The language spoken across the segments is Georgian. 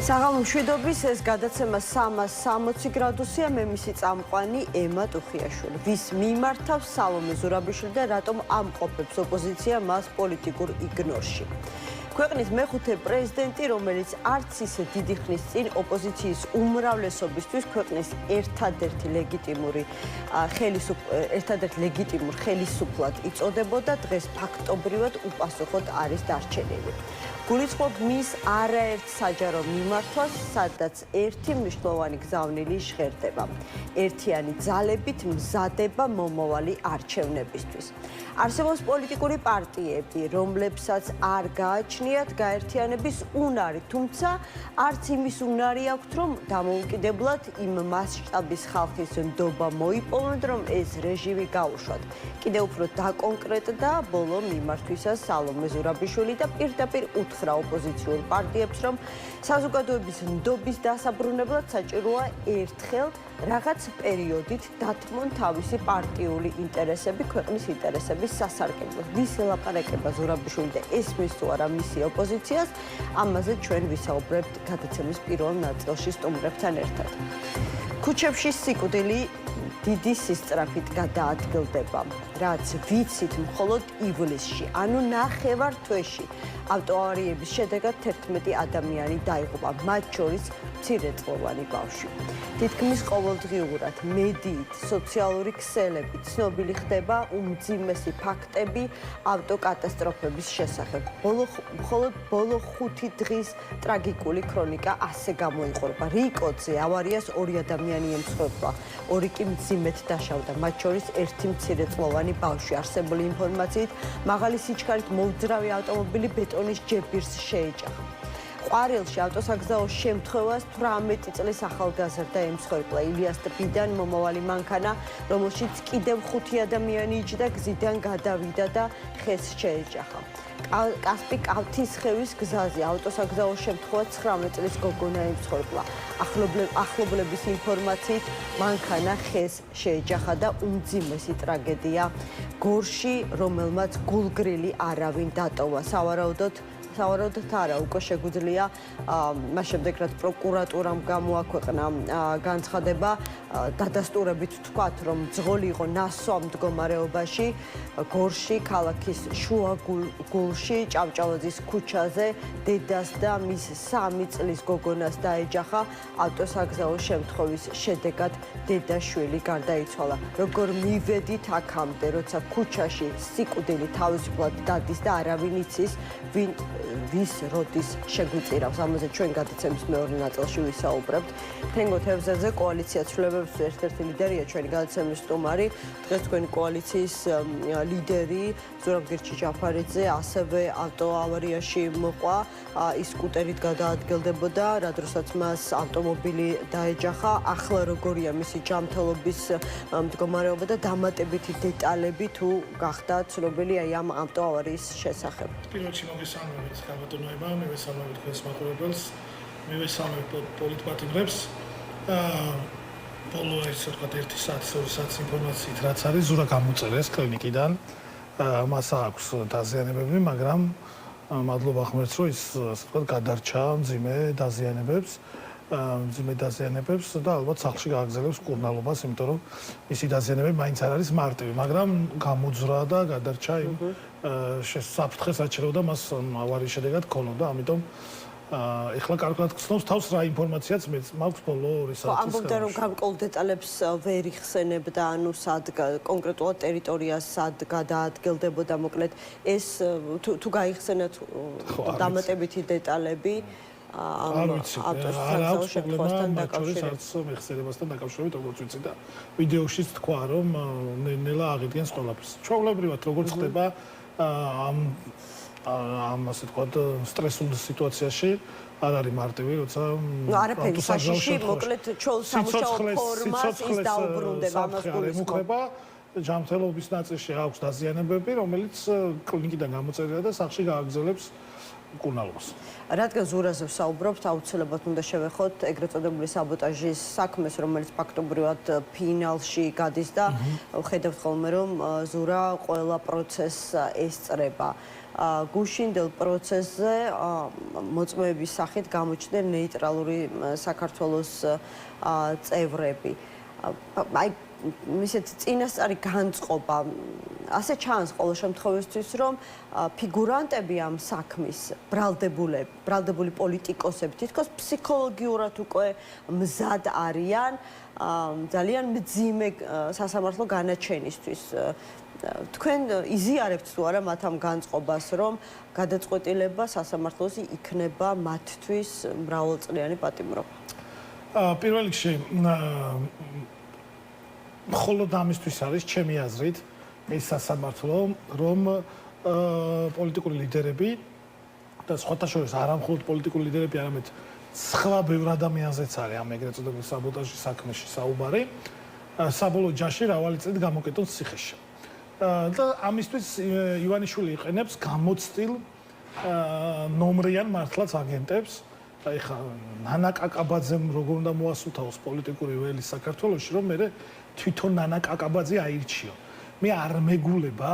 საღამო მშვიდობის ეს გადაცემა 360 გრადუსია მე მისი წამყვანი ემა ტუხიაშვილი ვის მიმართავს სალომე ზურაბიშვილი და რატომ ამყოფებს ოპოზიცია მას პოლიტიკურ იგნორში ქვეყნის მეხუთე პრეზიდენტი რომელიც არც ისე დიდი ხნის წინ ოპოზიციის უმრავლესობისთვის ქვეყნის ერთადერთი ლეგიტიმურ ხელისუფლად იწოდებოდა დღეს ფაქტობრივად უპასუხოდ არის დარჩენილი გულისხმობ მის არაერთ საჯარო მიმართვას, სადაც ერთი მნიშვნელოვანი გზავნილი ჟღერდება. ერთიანი ძალებით მზადება მომავალი არჩევნებისთვის. არსებობს პოლიტიკური პარტიები, რომლებსაც არ გააჩნიათ გაერთიანების უნარი, თუმცა არც იმის უნარი აქვთ, რომ დამოუკიდებლად იმ მასშტაბის ხალხის ნდობა მოიპოვონ, რომ ეს რეჟიმი გაუშვათ. კიდევ უფრო დაკონკრეტდა ბოლო მიმართვისას სალომე ზურაბიშვილი და პირდაპირ უთხრა ოპოზიციურ პარტიებს, რომ საზოგადოების ნდობის დასაბრუნებლად საჭიროა ერთხელ რაღაც პერიოდით დათმონ თავისი პარტიული ინტერესები ქვეყნის ინტერესების სასარგებლოდ. ვის ელაპარაკება ზურაბიშვილი და ესმის თუ არა მისი ოპოზიციას, ამაზე ჩვენ ვისაუბრებთ გადაცემის პირველ ნაწილში სტუმრებთან ერთად. ქუჩებში სიკვდილი დიდი სისწრაფით გადაადგილდება, რაც ვიცით მხოლოდ ივლისში, ანუ ნახევარ თვეში. ავტოავარიების შედეგად 11 ადამიანი დაიღუპა, მათ შორის მცირეწლოვანი ბავშვი. თითქმის ყოველდღიურად მედიით, სოციალური ქსელებით ცნობილი ხდება უმძიმესი ფაქტები ავტოკატასტროფების შესახებ. მხოლოდ ბოლო 5 დღის ტრაგიკული ქრონიკა ასე გამოიყურება. რიკოძე ავარიას 2 ადამიანი ემსხვერპლა, 2 კი მძიმედ დაშავდა, მათ შორის 1 მცირეწლოვანი ბავშვი. არსებული ინფორმაციით, მაღალი სიჩქარით მოუძრავი ავტომობილი ბეტონის ჯებირს შეეჯახა. ყვარელში ავტოსაგზაო შემთხვევას 18 წლის ახალგაზრდა ემსხვერპლა. ილიას ტბიდან მომავალი მანქანა, რომელშიც კიდევ 5 ადამიანი იჯდა, გზიდან გადავიდა და ხეს შეეჯახა. კასპი კავთისხევის გზაზე ავტოსაგზაო შემთხვევა 19 წლის გოგონა ემსხვერპლა. ახლობლების ინფორმაციით, მანქანა ხეს შეეჯახა და უმძიმესი ტრაგედია გორში, რომელმაც გულგრილი არავინ დატოვა. სავარაუდოდ არა, უკვე შეგვიძლია მას შემდეგ რაც პროკურატურამ გამოაქვეყნა განცხადება, დადასტურებით თქვათ, რომ ძღოლი იყო ნასვამ მდგომარეობაში გორში, ქალაქის შუაგულში, ჭავჭავაძის ქუჩაზე დედას და მის 3 წლის გოგონას დაეჯახა. ავტოსაგზაო შემთხვევის შედეგად დედა-შვილი გარდაიცვალა. როგორ მივედით აქამდე, როცა ქუჩაში სიკვდილი თავისუფლად დადის და არავინ იცის, ვის როდის შეგვიწირავს. ამაზე ჩვენ გადაცემის მეორე ნაწილში ვისაუბრებთ. თენგო თევზაძე კოალიცია ცვლილებების ერთ-ერთი ლიდერია, ჩვენი გადაცემის სტუმარი. დღეს თქვენი კოალიციის ლიდერი ზურაბ ჯაფარიძე ასევე ავტოავარიაში მოყვა, ის სკუტერით გადაადგილდებოდა, რა დროსაც მას ავტომობილი დაეჯახა. ახლა როგორია მისი ჯანმრთელობის მდგომარეობა და დამატებითი დეტალები თუ გახდა ცნობილი აი ამ ავტოავარიის შესახებ. პირველში მოგესალმებით გაბატონოება, მე ვესალმებით თქვენს მაყურებელს, მე ვესალმებით პოლიტპატიმრებს. ბოლო ესე ვთქვათ 1 საათის 2 საათის ინფორმაციით რაც არის ზურა გამოწერეს კლინიკიდან. მას აქვს დაზიანებები, მაგრამ მადლობა ღმერთს, რომ ის ასე ვთქვათ გადარჩა მძიმე დაზიანებებს და ალბათ სახლში გააგზავნებს მკურნალობას, იმიტომ რომ მისი დაზიანებები მაინც არ არის მარტივი, მაგრამ გამოძრა და გადარჩა იმ საფრთხეს აჩერებდა მას ავარიის შედეგად ქონოდა, ამიტომ ეხლა კარგად გცნობს თავს რა ინფორმაციაც მაქვს ბოლო 2 საათის. ამბობდა რომ გარკვეულ დეტალებს ვერ იხსენებდა, ანუ სად კონკრეტულად ტერიტორიას სად გადაადგილდებოდა, მოკლედ ეს თუ გაიხსენათ დამატებითი დეტალები არ ვიცი, არ აქვს პრობლემა მათ შორის მეხსიერებასთან დაკავშირებით, როგორც ვიცი და ვიდეოშიც თქვა, რომ ნელა აღიდგენს ყველაფერს. ჩვეულებრივად როგორც ხდება ამ ასე ვთქვათ სტრესულ სიტუაციაში არ არის მარტივი, როცა არაფერი საშიში, მოკლედ სამუშაო ფორმას ის დაუბრუნდება ამას გულისხმობა. ჯანმრთელობის ნაწილში აქვს დაზიანებები, რომელიც კლინიკიდან გამოწერილია და სახლში გააგრძელებს მკურნალობას. რადგან ზურაზე ვსაუბრობთ, აუცილებლად უნდა შევეხოთ ეგრეთ წოდებული საბოტაჟის საქმეს, რომელიც ფაქტობრივად ფინალში გადის და ხედავთ ხოლმე, რომ ზურა ყველა პროცესს ესწრება. გუშინდელ პროცესზე მოწმეების სახით გამოჩნდნენ ნეიტრალური საქართველოს წევრები. აი ისეთ წინასწარი განწყობა ასე ჩანს ყოველ შემთხვევისთვის, რომ ფიგურანტები ამ საქმის ბრალდებული პოლიტიკოსები თითქოს ფსიქოლოგიურად უკვე მზად არიან ძალიან მძიმე სასამართლო განაჩენისთვის. თქვენ იზიარებთ თუ არა მათ ამ განწყობას, რომ გადაწყვეტილება სასამართლოში იქნება მათთვის მრავალწლიანი პატიმრობა? პირველ რიგში მხოლოდ ამისთვის არის ჩემი აზრით ეს სასამართლო, რომ პოლიტიკური ლიდერები და სხვათა შორის არა მხოლოდ პოლიტიკური ლიდერები, არამედ სხვა ბევრ ადამიანზეც არის ამ ეგრეთ წოდებული საბოტაჟის საქმეში საუბარი, საბოლოო ჯაში რავალი წლით გამოკეტონ ციხეში. და ამისთვის ივანიშვილი იყენებს გამოცდილ ნომრიან მართლაც აგენტებს. აი ხა ნანა კაკაბაძემ როგორ უნდა მოასუთაოს პოლიტიკური ველი საქართველოში, რომ მე თვითონ ნანა კაკაბაძე აირჩიო. მე არ მეგულება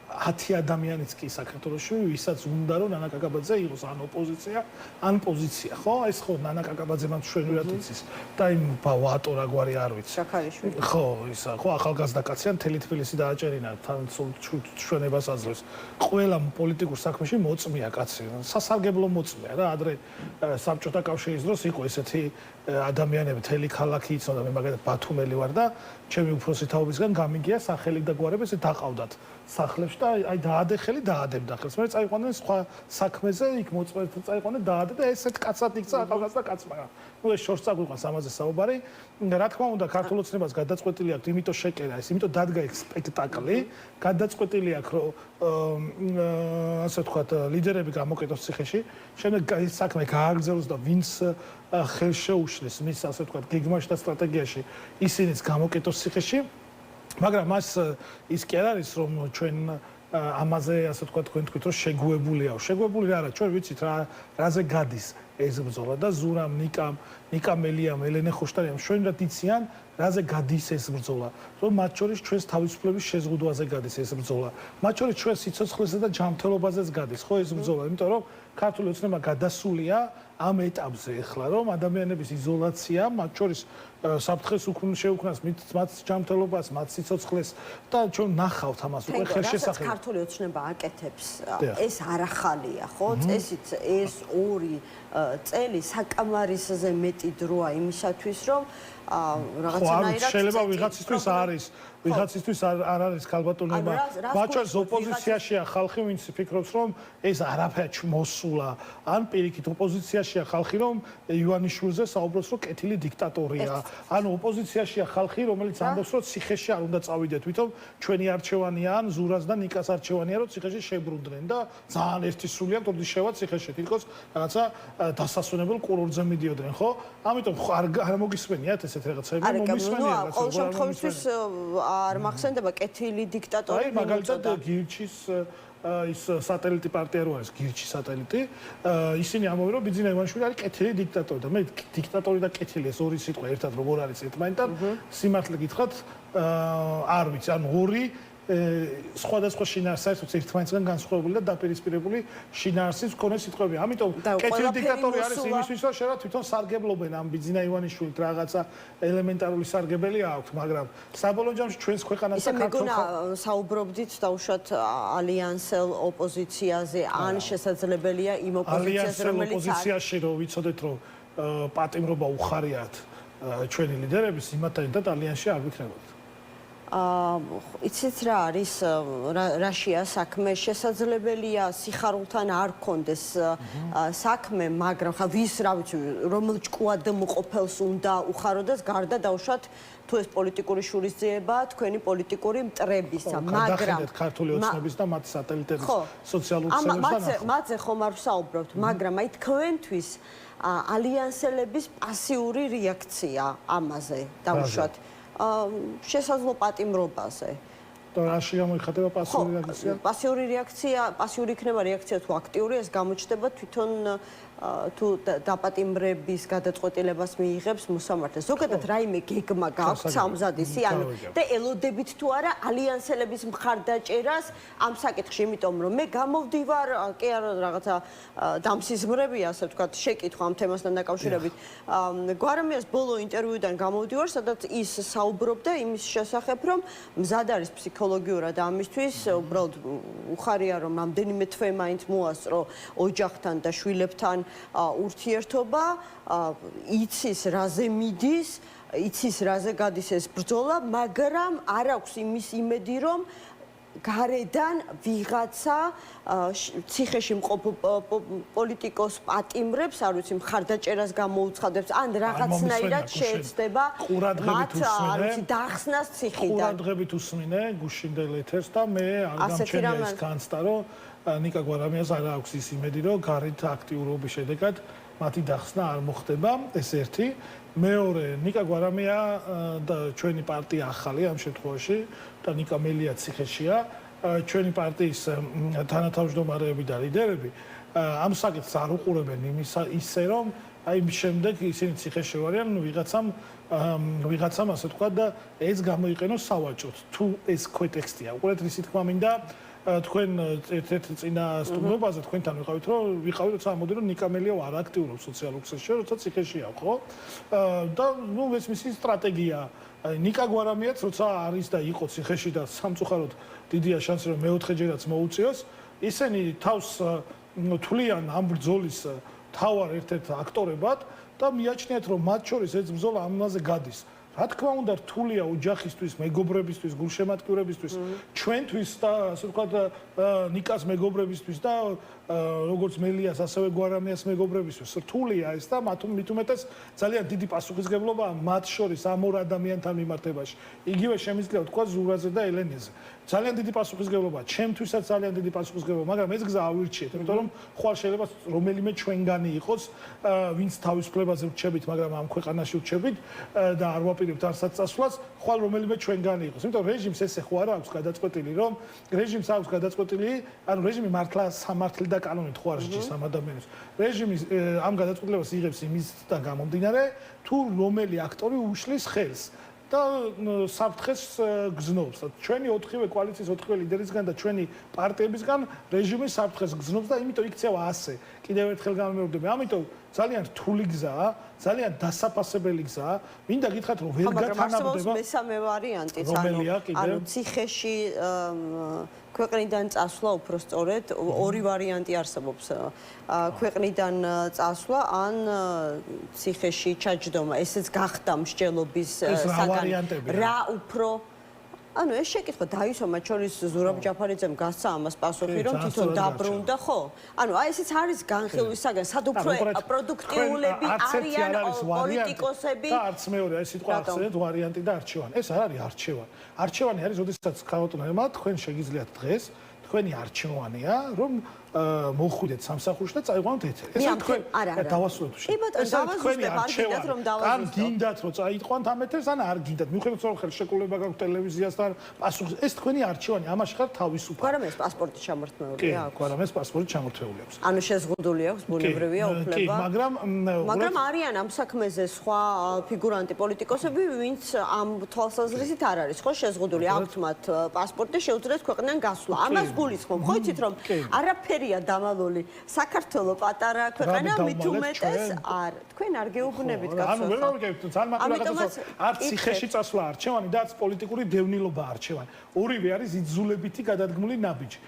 10 ადამიანიც კი საქართველოში, ვისაც უნდა რომ ნანა კაკაბაძე იყოს ან ოპოზიცია, ან პოზიცია, ხო? ეს ხო ნანა კაკაბაძემ ჩვენურად იცის. და იმ ვატო რაგვარი არ ვიცი. შაქარიშვილი. ხო, ისა, ხო, ახალგაზრდა კაცია, მთელი თბილისი დააჭერინა, თან ჩვენებას აძლევს. ყველა პოლიტიკურ საქმეში მოწმეა კაცი, სასარგებლო მოწმეა რა, ადრე საბჭოთა კავშირის დროს იყო ესეთი ადამიანები, მთელი ქალაქი იცოდა, მე მაგალითად ბათუმელი ვარ და ჩემი უფროსი თაობისგან გამიგია სახელი და გვარები, ესე დაყავდათ სახლებში და აი დაადეხელი დაადებდა ხელს. მე წაიყვანენ სხვა საქმეზე, იქ მოწმეებთან წაიყვანენ დაადე და ესეთ კაცად იქცა ახალგაზრდა კაცმა. ნუ ეს შორს წაგვიყვანს ამაზე საუბარი. რა თქმა უნდა, ქართულ ოცნებას გადაწყვეტილი აქვს, იმიტომ შეკერა ეს, იმიტომ დადგა ეს სპექტაკლი, გადაწყვეტილი აქვს, რომ ასე ვთქვათ, ლიდერები გამოკეტოს ციხეში, შემდეგ ეს საქმე გააგრძელოს და ვინც ხელს შეუშლის მის ასე ვთქვათ, გეგმაში და სტრატეგიაში, ისინიც გამოკეტოს ციხეში. მაგრამ მას ის კი არ არის, რომ ჩვენ ამაზე ასე ვთქვათ, თქვენ თქვით, რომ შეგუებულია. შეგუებული რა არა, ჩვენ ვიცით რაზე გადის ეს ბრძოლა და ზურამ, ნიკამ ელიამ, ელენე ხოშტარიამ ჩვენად იციან, რაზე გადის ეს ბრძოლა. რომ მათ შორის ჩვენს თავისუფლების შეზღუდვაზე გადის ეს ბრძოლა. მათ შორის ჩვენ სიცოცხლესა და ჯანმრთელობაზეც გადის, ხო ეს ბრძოლა, იმიტომ რომ ქართული ოცნება გადასულია ამ ეტაპზე ახლა, რომ ადამიანების იზოლაცია, მათ შორის საფრთხეს შეუქმნას მათ ჯანმრთელობას, მათ სიცოცხლეს და ჩვენ ნახავთ ამას უკვე ხელშესახებად. ქართული ოცნება აკეთებს, ეს არ ახალია, ხო? წესით ეს 2 წელი საკამარისზე მეტი დროა იმისათვის, რომ რაღაცნაირად შეიძლება ვიღაცისთვის არის, ვიღაცისთვის არ არის ქალბატონობა. მათ შორის ოპოზიციაშია ხალხი, ვინც ფიქრობს, რომ ეს არაფერი მოსულა, ან პირიქით ოპოზიციაშია ხალხი, რომ ივანიშვილზე საუბრობს, რომ კეთილი დიქტატორია. ან ოპოზიციაშია ხალხი, რომელიც ამბობს, რომ ციხეში არ უნდა წავიდეთ, თვითონ ჩვენი არჩევანია, ან ზურას და ნიკას არჩევანია, რომ ციხეში შებრუნდნენ და ძალიან ერთი სული აქვს, თორემ შევა ციხეში, თითქოს რაღაცა დასასვენებელ კურორტზე მიდიოდნენ, ხო? ამიტომ არ მოგისმენიათ ესეთ რაღაცები, მომისმენიათ რაღაცა. ყოველ შემთხვევაში არ მახსენდება კეთილი დიქტატორი. აი, მაგალითად გირჩის ის სატელიტი პარტია რო არის, გირჩი სატელიტი, ისინი ამბობენ, რომ ბიძინა ივანიშვილი არის კეთილი დიქტატორი და მე დიქტატორი და კეთილი ეს ორი სიტყვა ერთად როგორ არის ერთმანეთთან, სიმართლე გითხრათ, არ ვიცი, ანუ ორი სხვადასხვა შინაარსის ერთმანეთისგან განსხვავებული და დაპირისპირებული შინაარსის მქონე სიტყვები. ამიტომ კეთილი დიქტატორი არის იმისთვის, რომ შეერა თვითონ სარგებლობენ ამ ბიძინა ივანიშვილით რაღაცა ელემენტარული სარგებელი აქვს, მაგრამ საბოლოო ჯამში ჩვენს ქვეყანას და საქართველოს ისე მეგონა საუბრობდით დაუშვათ ალიანსელ ოპოზიციაზე, ან შესაძლებელია იმ ოპოზიციაზე, რომელიც ოპოზიციაში რომ ვიცოდეთ, რომ პატიმრობა უხარიათ ჩვენი ლიდერების, იმათთან ერთად ალიანსში არ ვიქნებოდით. იცით რა არის რაშია საქმე შესაძლებელია სიხარულთან არ კონდეს საქმე მაგრამ ხა ვის რა ვიცი რომელ ჭკუადმყოფელს უნდა უხაროდეს გარდა დაუშვათ თუ ეს პოლიტიკური შურისძიებაა თქვენი პოლიტიკური მტრებისა მაგრამ ქართული ოცნების და მათ სატელიტების სოციალურ ქსელებთან მათზე ხომ არ ვსაუბრობთ მაგრამ აი თქვენთვის ალიანსელების პასიური რეაქცია ამაზე დაუშვათ შესაძლო პატიმრობაზე. რაში გამოიხატება პასიური რეაქცია? პასიური იქნება რეაქცია თუ აქტიური, ეს გამოჩნდება თვითონ თუ დაპატიმრების გადაწყვეტილებას მიიღებს მოსამართლე. ზოგადად რაიმე გეგმა გააქვთ სამზადისი, ანუ და ელოდებით თუ არა ალიანსელების მხარდაჭერას ამ საკითხში, იმიტომ რომ მე გამოვდივარ, კი არა რაღაცა დამსიზმრებია, ასე ვთქვათ, შეკითხვა ამ თემასთან დაკავშირებით. გვარამიას ბოლო ინტერვიუდან გამოვდივარ, სადაც ის საუბრობდა იმის შესახებ, რომ მზად არის ფსიქოლოგიურად ამისთვის, უბრალოდ უხარია რომ რამდენიმე თვე მაინც მოასწრო ოჯახთან და შვილებთან ურთიერთობა, იცის რაზე მიდის, იცის რაზე გადის ეს ბრძოლა, მაგრამ არ აქვს იმის იმედი, რომ გარედან ვიღაცა ციხეში მყოფ პოლიტიკოს პატიმრებს, არ ვიცი, მხარდაჭერას გამოუცხადებს, ან რაღაცნაირად შეეცდება მათ, არ ვიცი, დახსნას ციხიდან. ყურადღებით უსმინე გუშინდელ ეთერს და მე არ გამჩენია ის განცდა, რომ ნიკა გვარამიას არ აქვს ის იმედი, რომ გარეთ აქტიურობის შედეგად მათი დახსნა არ მოხდება, ეს ერთი. მეორე, ნიკა გვარამია და ჩვენი პარტია ახალი ამ შემთხვევაში და ნიკა მელია ციხეშია, ჩვენი პარტიის თანათავმჯდომარეები და ლიდერები ამ საკითხს არ უყურებენ ისე რომ აი შემდეგ ისინი ციხეში ვარიან ვიღაცამ ასე თქვა და ეს გამოიყენოს სავაჭროდ. თუ ეს ქვეტექსტია, უყურეთ რისი თქმა მინდა თქვენ ერთ-ერთ წინა სტუმრობაზე თქვენთან ვიყავით სამოდი რომ ნიკა მელია არ აქტიურობს სოციალურ ქსელში, როცა ციხეშია, ხო? და ნუ ეს მისი სტრატეგია. ნიკა გვარამიაც როცა არის და იყო ციხეში და სამწუხაროდ დიდია შანსი რომ მეოთხეჯერაც მოუწიოს, ისინი თავს თვლიან ამ ბრძოლის თავარ ერთ-ერთ აქტორებად და მიაჩნიათ რომ მათ შორის ეს ბრძოლა ამაზე გადის. რა თქმა უნდა რთულია ოჯახისთვის, მეგობრებისთვის, გულშემატკივრებისთვის, ჩვენთვის და ასე ვთქვათ ნიკას მეგობრებისთვის და როგორც მელიას ასევე გვარამიას მეგობრებისთვის რთულია ეს და მით უმეტეს ძალიან დიდი პასუხისმგებლობაა მათ შორის ამ ორ ადამიანთან მიმართებაში. იგივე შემიძლია ვთქვა ზურაზე და ელენეზე. ძალიან დიდი პასუხისმგებლობაა, ჩემთვისაც ძალიან დიდი პასუხისმგებლობა, მაგრამ ეს გზა ავირჩიეთ, იმიტომ რომ ხვალ შეიძლება რომელიმე ჩვენგანი იყოს, ვინც თავისუფლებაზე ვრჩებით, მაგრამ ამ ქვეყანაში ვრჩებით და არ ვაპირებთ არსად წასვლას, ხვალ რომელიმე ჩვენგანი იყოს. იმიტომ რომ რეჟიმს ესე ხო არ აქვს გადაწყვეტილი, რომ რეჟიმს აქვს გადაწყვეტილი, ანუ რეჟიმი მართლა სამართლი და კანონით ხო არ შეჭის ამ ადამიანებს. რეჟიმი ამ გადაწყვეტილებას იღებს იმისთან გამომდინარე, თუ რომელი აქტორი უშლის ხელს. და საფრთხეს გზნობს. ჩვენი 4-ვე კოალიციის 4-ვე ლიდერისგან და ჩვენი პარტიებისგან რეჟიმი საფრთხეს გზნობს და იმიტომ იქცევა ასე. კიდევ ერთხელ გამემეორდები. ამიტომ ძალიან რთული გზაა, ძალიან დასაფასებელი გზაა. მინდა გითხრათ რომ ვერ გათანაბრდება მესამე ვარიანტიც, ანუ ციხეში ქვეყნიდან წასვლა უფრო სწორედ, ორი ვარიანტი არსებობს. ქვეყნიდან წასვლა ან ციხეში ჩაჯდომა. ესეც გახდა მსჯელობის საგანი. რა უფრო ანუ ეს შეკითხვა დაისვა მათ შორის ზურაბ ჯაფარიძემ გასცა ამას პასუხი რომ თვითონ დაბრუნდა ხო? ანუ აი ესეც არის განხილვის საგანი, სად უფრო პროდუქტიულები არიან პოლიტიკოსები და არც მეორე აი სიტყვა ახსენეთ ვარიანტი და არჩევანი. ეს არ არის არჩევანი. არჩევანი არის, როდესაც ქალბატონებმა თქვენ შეგიძლიათ დღეს თქვენი არჩევანია, რომ მოხვიდეთ სამსახურში და წაიყვანოთ ეთერი. ეს თქვენ დავასრულეთ უშენ. ეს თქვენი არჩევანი. ან გინდათ რომ წაიყვანთ ამ ეთერს, ან არ გინდათ. მიუხედავად რომ ხელ შეკულება გაქვთ ტელევიზიასთან, პასუხი ეს თქვენი არჩევანი, ამაში ხარ თავისუფალი. გვარამეს პასპორტი ჩამორთმეულია აქვს. გვარამეს პასპორტი ჩამორთმეული აქვს. ანუ შეზღუდული აქვს ბუნებრივია უფლება. კი, მაგრამ არიან ამ საქმეზე სხვა ფიგურანტი პოლიტიკოსები, ვინც ამ თვალსაზრისით არ არის ხო შეზღუდული. აქვთ მათ პასპორტი, შეუძლიათ ქვეყნიდან გასვლა. ამას გულისხმობ, ხო იცით რომ არაფერია დამალული. საქართველო პატარა ქვეყანა, მით უმეტეს არ. თქვენ არ გეუბნებით კაცო. ანუ ვერ გავიგებთ, ძალიან მაგალითად არც ციხეში წასვლა არჩევანი და არც პოლიტიკური დევნილობა არჩევანი. ორივე არის იძულებითი გადადგმული ნაბიჯი.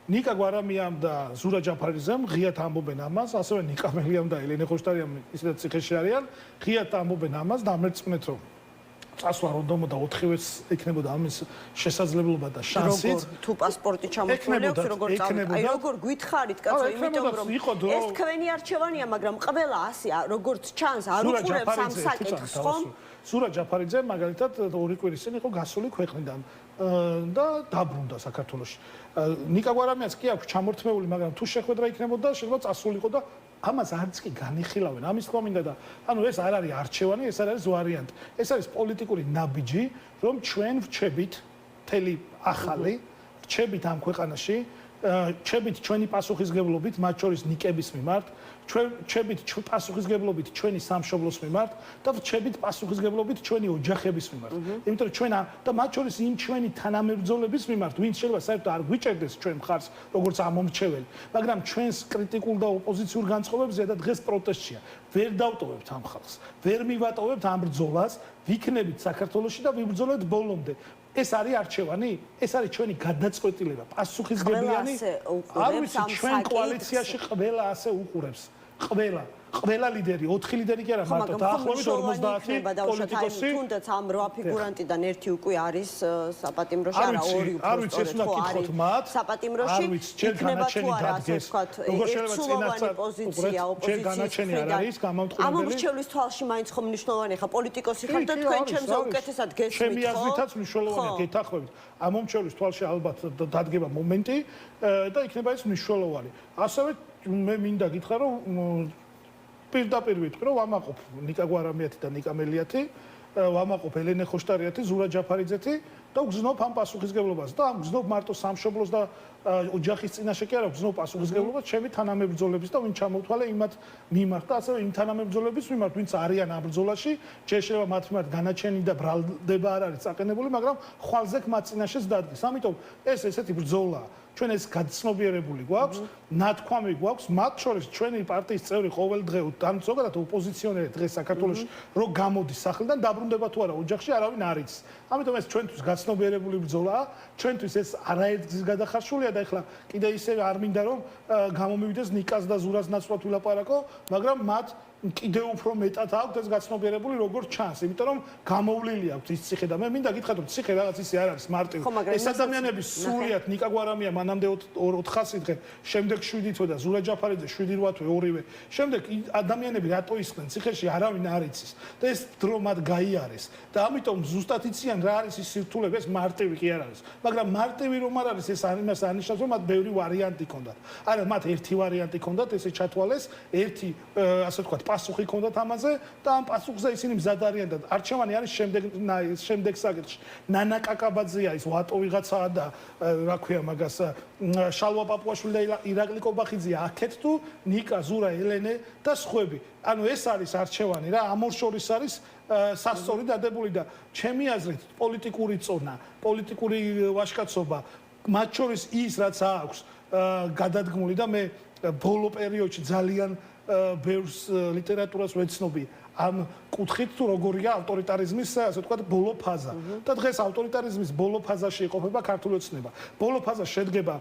ნიკა გვარამიამ და ზურა ჯაფარიძემ ღიად ამბობენ ამას, ასევე ნიკა მელიამ და ელენე ხოშტარიამ ისედაც ციხეში არიან, ღიად ამბობენ ამას და ამერწმუნეთ რომ წასვლა რონდომო და 4-ვეც ექნებოდა ამის შესაძლებლობა და შანსიც. თუ პასპორტი ჩამოთვლილი აქვს, როგორ წავიდა? აი როგორ გითხარით, კაცო, იმიტომ რომ ეს თქვენი არჩევანია, მაგრამ ყველა ასია, როგორც ჩანს, არ უყურებს ამ საკითხს, ხომ? ზურა ჯაფარიძე მაგალითად ორი კვირის წინ იყო გასული ქვეყნიდან და დაბრუნდა საქართველოში. ნიკა გვარამიას კი აქვს ჩამორთმეული, მაგრამ თუ შეხვედრა იქნებოდა, შეიძლება წასულიყო და ამას არც კი განიხილავენ. ამის თქმა მინდა და ანუ ეს არ არის არჩევანი, ეს არ არის ვარიანტი. ეს არის პოლიტიკური ნაბიჯი, რომ ჩვენ ვრჩებით მთელი ახალი რჩებით ამ ქვეყანაში რჩებით ჩვენი პასუხისგებლობით მათ შორის ნიკების მიმართ რჩებით პასუხისგებლობით ჩვენი სამშობლოს მიმართ და რჩებით პასუხისგებლობით ჩვენი ოჯახების მიმართ იმიტომ რომ ჩვენ და მათ შორის იმ ჩვენი თანამებრძოლების მიმართ ვინც შეიძლება საერთოდ არ გვიჭერდეს ჩვენ მხარს როგორც ამომრჩეველი მაგრამ ჩვენს კრიტიკულ და ოპოზიციურ განწყობებს ზედა დღეს პროტესტშია ვერ დავტოვებთ ამ ხალხს ვერ მივატოვებთ ამ ბრძოლას ვიქნებით საქართველოში და ვიბრძოლებთ ბოლომდე ეს არის არჩევანი? ეს არის ჩვენი გადაწყვეტილება, პასუხისგებლიანი. არ ვიცი, ჩვენ კოალიციაში ყველა ასე უყურებს. ყველა ლიდერი, 4 ლიდერი კი არა, მარტო დაახლოებით 50 პოლიტიკოსი. თუნდაც ამ 8 ფიგურანტიდან ერთი უკვე არის საპატიმროში, არა ორი უფრო. არ ვიცი, ეს უნდა გითხოთ მათ. საპატიმროში იქნება თუ არა, ასე ვთქვათ, ერთსულოვანი პოზიცია ოპოზიციის მხრიდან. ამ მრჩევლის თვალში მაინც ხომ მნიშვნელოვანი ხა პოლიტიკოსი ხარ და თქვენ ჩემზე უკეთესად გესმით ხო? ჩემი აზრითაც მნიშვნელოვანია, გეთანხმებით. ამ მრჩევლის თვალში ალბათ დადგება მომენტი და იქნება ეს მნიშვნელოვანი. ასევე მე მინდა გითხრა რომ პირდაპირ ვიტყვი რომ ვამაყობ ნიკა გვარამიათი და ნიკა მელიათი ვამაყობ ელენე ხოშტარიათი ზურა ჯაფარიძეთი და ვგზნობ ამ პასუხისგებლობას და ამ გზნობ მარტო სამშობლოს და ოჯახის წინაშე კი არა ვგზნობ პასუხისგებლობას ჩემი თანამებრძოლების და ვინ ჩამოვთვალე იმათ მიმართ და ასევე იმ თანამებრძოლების მიმართ ვინც არიან ამ ბრძოლაში შეიძლება მათ მიმართ განაჩენი და ბრალდება არ არის წაყენებული მაგრამ ხვალზე მათ წინაშეც დადგეს ამიტომ ეს ესეთი ბრძოლაა ჩვენ ეს გაცნობიერებული გვაქვს, ნათქვამი გვაქვს, მათ შორის ჩვენი პარტიის წევრი ყოველდღე და ზოგადად ოპოზიციონერი დღეს საქართველოში რო გამოდის სახლიდან დაბრუნდება თუ არა ოჯახში არავინ არ იცის. ამიტომ ეს ჩვენთვის გაცნობიერებული ბრძოლაა, ჩვენთვის ეს არაერთგზის გადახარშულია და ეხლა კიდე ისე არ მინდა რომ გამომივიდეს ნიკას და ზურას ნაცვლად ვილაპარაკო, მაგრამ მათ კიდევ უფრო მეტად აქვს ეს გაცნობიერებული როგორც ჩანს, იმიტომ რომ გამოვლილი აქვს ის ციხე და მე მინდა გითხრათ რომ ციხე რაღაც ისე არ არის მარტივი. ეს ადამიანები სულიად ნიკა გვარამია მანამდე 400 დღე, შემდეგ 7 თვე და ზურა ჯაფარიძე 7-8 თვე ორივე. შემდეგ ადამიანები რატო ისხდნენ ციხეში არავინ არ იცის და ეს დრო მათ გაიარეს და ამიტომ ზუსტად იციან რა არის ის სირთულე ეს მარტივი კი არ არის. მაგრამ მარტივი რომ არ არის ეს იმას არნიშნავს რომ მათ ბევრი ვარიანტი ჰქონდათ. არა მათ ერთი ვარიანტი ჰქონდათ ესე ჩათვალეს, ერთი ასე ვთქვათ პასუხი ჰქონდათ ამაზე და ამ პასუხზე ისინი მზად არიან და არჩევანი არის შემდეგ საკითხში. ნანა კაკაბაძეა ის ვატო ვიღაცაა და რა ქვია მაგას შალვა პაპუაშვილი და ირაკლი კობახიძეა აქეთ თუ ნიკა ზურა ელენე და სხვები. ანუ ეს არის არჩევანი რა ამ ორ შორის არის სასწორი დადებული და ჩემი აზრით პოლიტიკური წონა, პოლიტიკური ვაჟკაცობა მათ შორის ის რაც აქვს გადადგმული და მე ბოლო პერიოდში ძალიან ბევრს ლიტერატურას ვეცნობი ამ კუთხით თუ როგორია ავტორიტარიზმის ასე ვთქვათ ბოლო ფაზა და დღეს ავტორიტარიზმის ბოლო ფაზაში იყოფება ქართული ოცნება. ბოლო ფაზა შედგება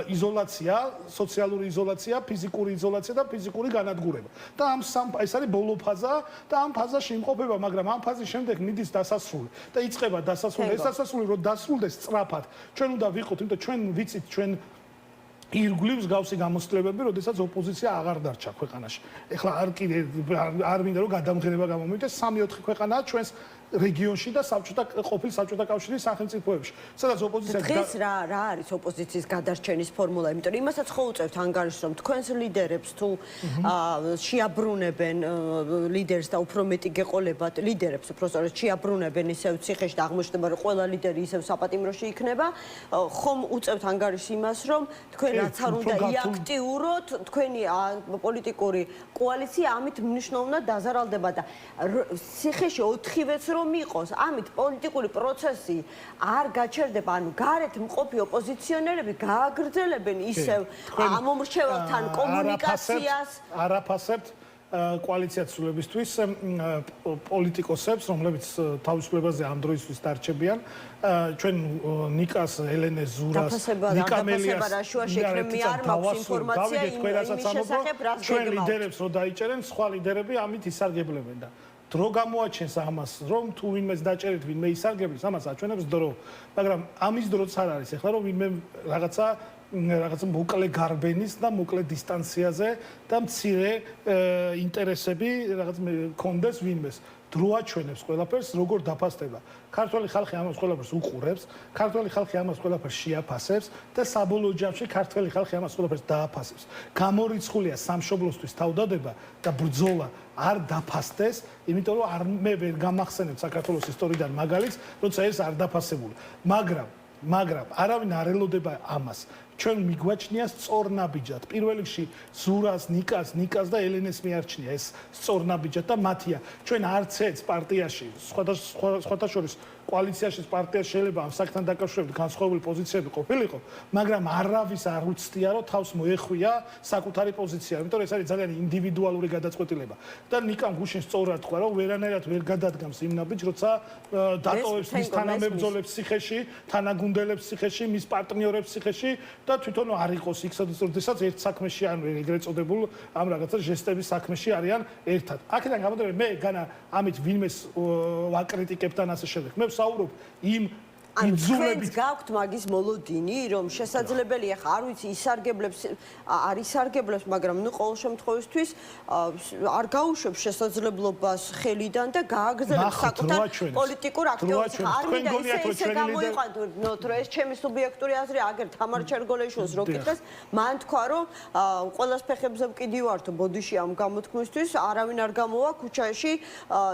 იზოლაცია, სოციალური იზოლაცია, ფიზიკური იზოლაცია და ფიზიკური განადგურება. და ამ ეს არის ბოლო ფაზა და ამ ფაზაში იმყოფება, მაგრამ ამ ფაზის შემდეგ მიდის დასასრული და იწყება დასასრული. ეს დასასრული რომ დასრულდეს სწრაფად, ჩვენ უნდა ვიყოთ, იმიტომ ჩვენ ვიცით ჩვენ ირგვლივს გავსი გამოსწლებები, როდესაც ოპოზიცია აღარ დარჩა ქვეყანაში. ეხლა არ მინდა რომ გადამღერება გამომივიდეს 3-4 ქვეყანაა ჩვენს რეგიონში და ყოფილ საბჭოთა კავშირის სახელმწიფოებში. სადაც ოპოზიცია დღეს რა არის ოპოზიციის გადარჩენის ფორმულა? იმიტომ რომ იმასაც ხო უწევთ ანგარიშს რომ თქვენს ლიდერებს თუ შეაბრუნებენ ლიდერს და უფრო მეტი გეყოლებათ ლიდერებს უბრალოდ შეაბრუნებენ ისევ ციხეში და აღმოჩნდება რომ ყველა ლიდერი ისევ საპატიმროში იქნება, ხომ უწევთ ანგარიშს იმას რომ თქვენ რაც არ უნდა იაქტიუროთ, თქვენი პოლიტიკური კოალიცია ამით მნიშვნელოვნად დაზარალდება და ციხეში 4-ვეც რომ იყოს, ამით პოლიტიკური პროცესი არ გაჩერდება, ანუ გარეთ მყოფი ოპოზიციონერები გააგრძელებენ ისევ ამომრჩეველთან კომუნიკაციას. არაფასებთ კოალიციაცულებისთვის პოლიტიკოსებს, რომლებიც თავისუფლებაზე ამ დროისთვის დარჩებიან. ჩვენ ნიკას, ელენეს, ზურას, ნიკა მელიას ჩვენ ლიდერებს რო დაიჭერენ, სხვა ლიდერები ამით ისარგებლებენ და დრო გამოაჩენს ამას, რომ თუ ვინმეს დაჭერით, ვინმე ისარგებლის, ამას აჩვენებს დრო. მაგრამ ამის დროც არ არის. ეხლა რომ ვინმე რაღაცა მოკლე გარბენის და მოკლე დისტანციაზე და მცირე ინტერესები რაღაც კონდეს ვინმეს. დრო აჩვენებს ყველაფერს, როგორ დაფასდება. ქართველი ხალხი ამას ყველაფერს უყურებს, ქართველი ხალხი ამას ყველაფერს შეაფასებს და საბოლოო ჯამში ქართველი ხალხი ამას ყველაფერს დააფასებს. გამორიცხულია სამშობლოსთვის თავდადება და ბრძოლა არ დაფასდეს, იმიტომ რომ მე ვერ გამახსენებ საქართველოს ისტორიიდან მაგალითს, როცა ეს არ დაფასებულა. მაგრამ მაგრამ არავინ არ ელოდება ამას. ჩვენ მიგვაჩნია სწორნაბიჯად. პირველ რიგში ზურას, ნიკას და ელენეს მიარჩნია ეს სწორნაბიჯად და მათია. ჩვენ არც ერთ პარტიაში, სხვათა შორის კოალიციაში პარტიაში შეიძლება ამ საკთან დაკავშირებით განსხვავებული პოზიციები ყოფილიყო, მაგრამ არავის არ უცდია რომ თავს მოეხვია საკუთარი პოზიცია, იმიტომ რომ ეს არის ძალიან ინდივიდუალური გადაწყვეტილება. და ნიკამ გუშინ სწორად თქვა რომ ვერანაირად ვერ გადადგამს იმ ნაბიჯს, როცა დატოვებს მის თანამებრძოლებს ციხეში, თანაგუნდელებს ციხეში, მის პარტნიორებს ციხეში და თვითონ არ იყოს იქ სადაც ერთ საქმეში ან ეგრეთ წოდებულ ამ რაღაცა ჟესტების საქმეში არიან ერთად. აქედან გამომდინარე მე განა ამით ვინმეს ვაკრიტიკებ და ასე შემდეგ. მე ვსაუბრობ იმ იძულებით გაქვთ მაგის მოლოდინი, რომ შესაძლებელია ხა არ ვიცი არ ისარგებლებს, მაგრამ ნუ ყოველ შემთხვევისთვის არ გაუშვებს შესაძლებლობას ხელიდან და გააგრძელებს საკუთარ პოლიტიკურ აქტივობას. არ მინდა ესე გამოიყვანოთ, რომ ეს ჩემი სუბიექტური აზრი აგერ თამარ ჩერგოლეიშვილს რო კითხეს, მან თქვა, რომ ყველას ფეხებზე ვკიდივართო ბოდიში ამ გამოთქმისთვის, არავინ არ გამოვა ქუჩაში,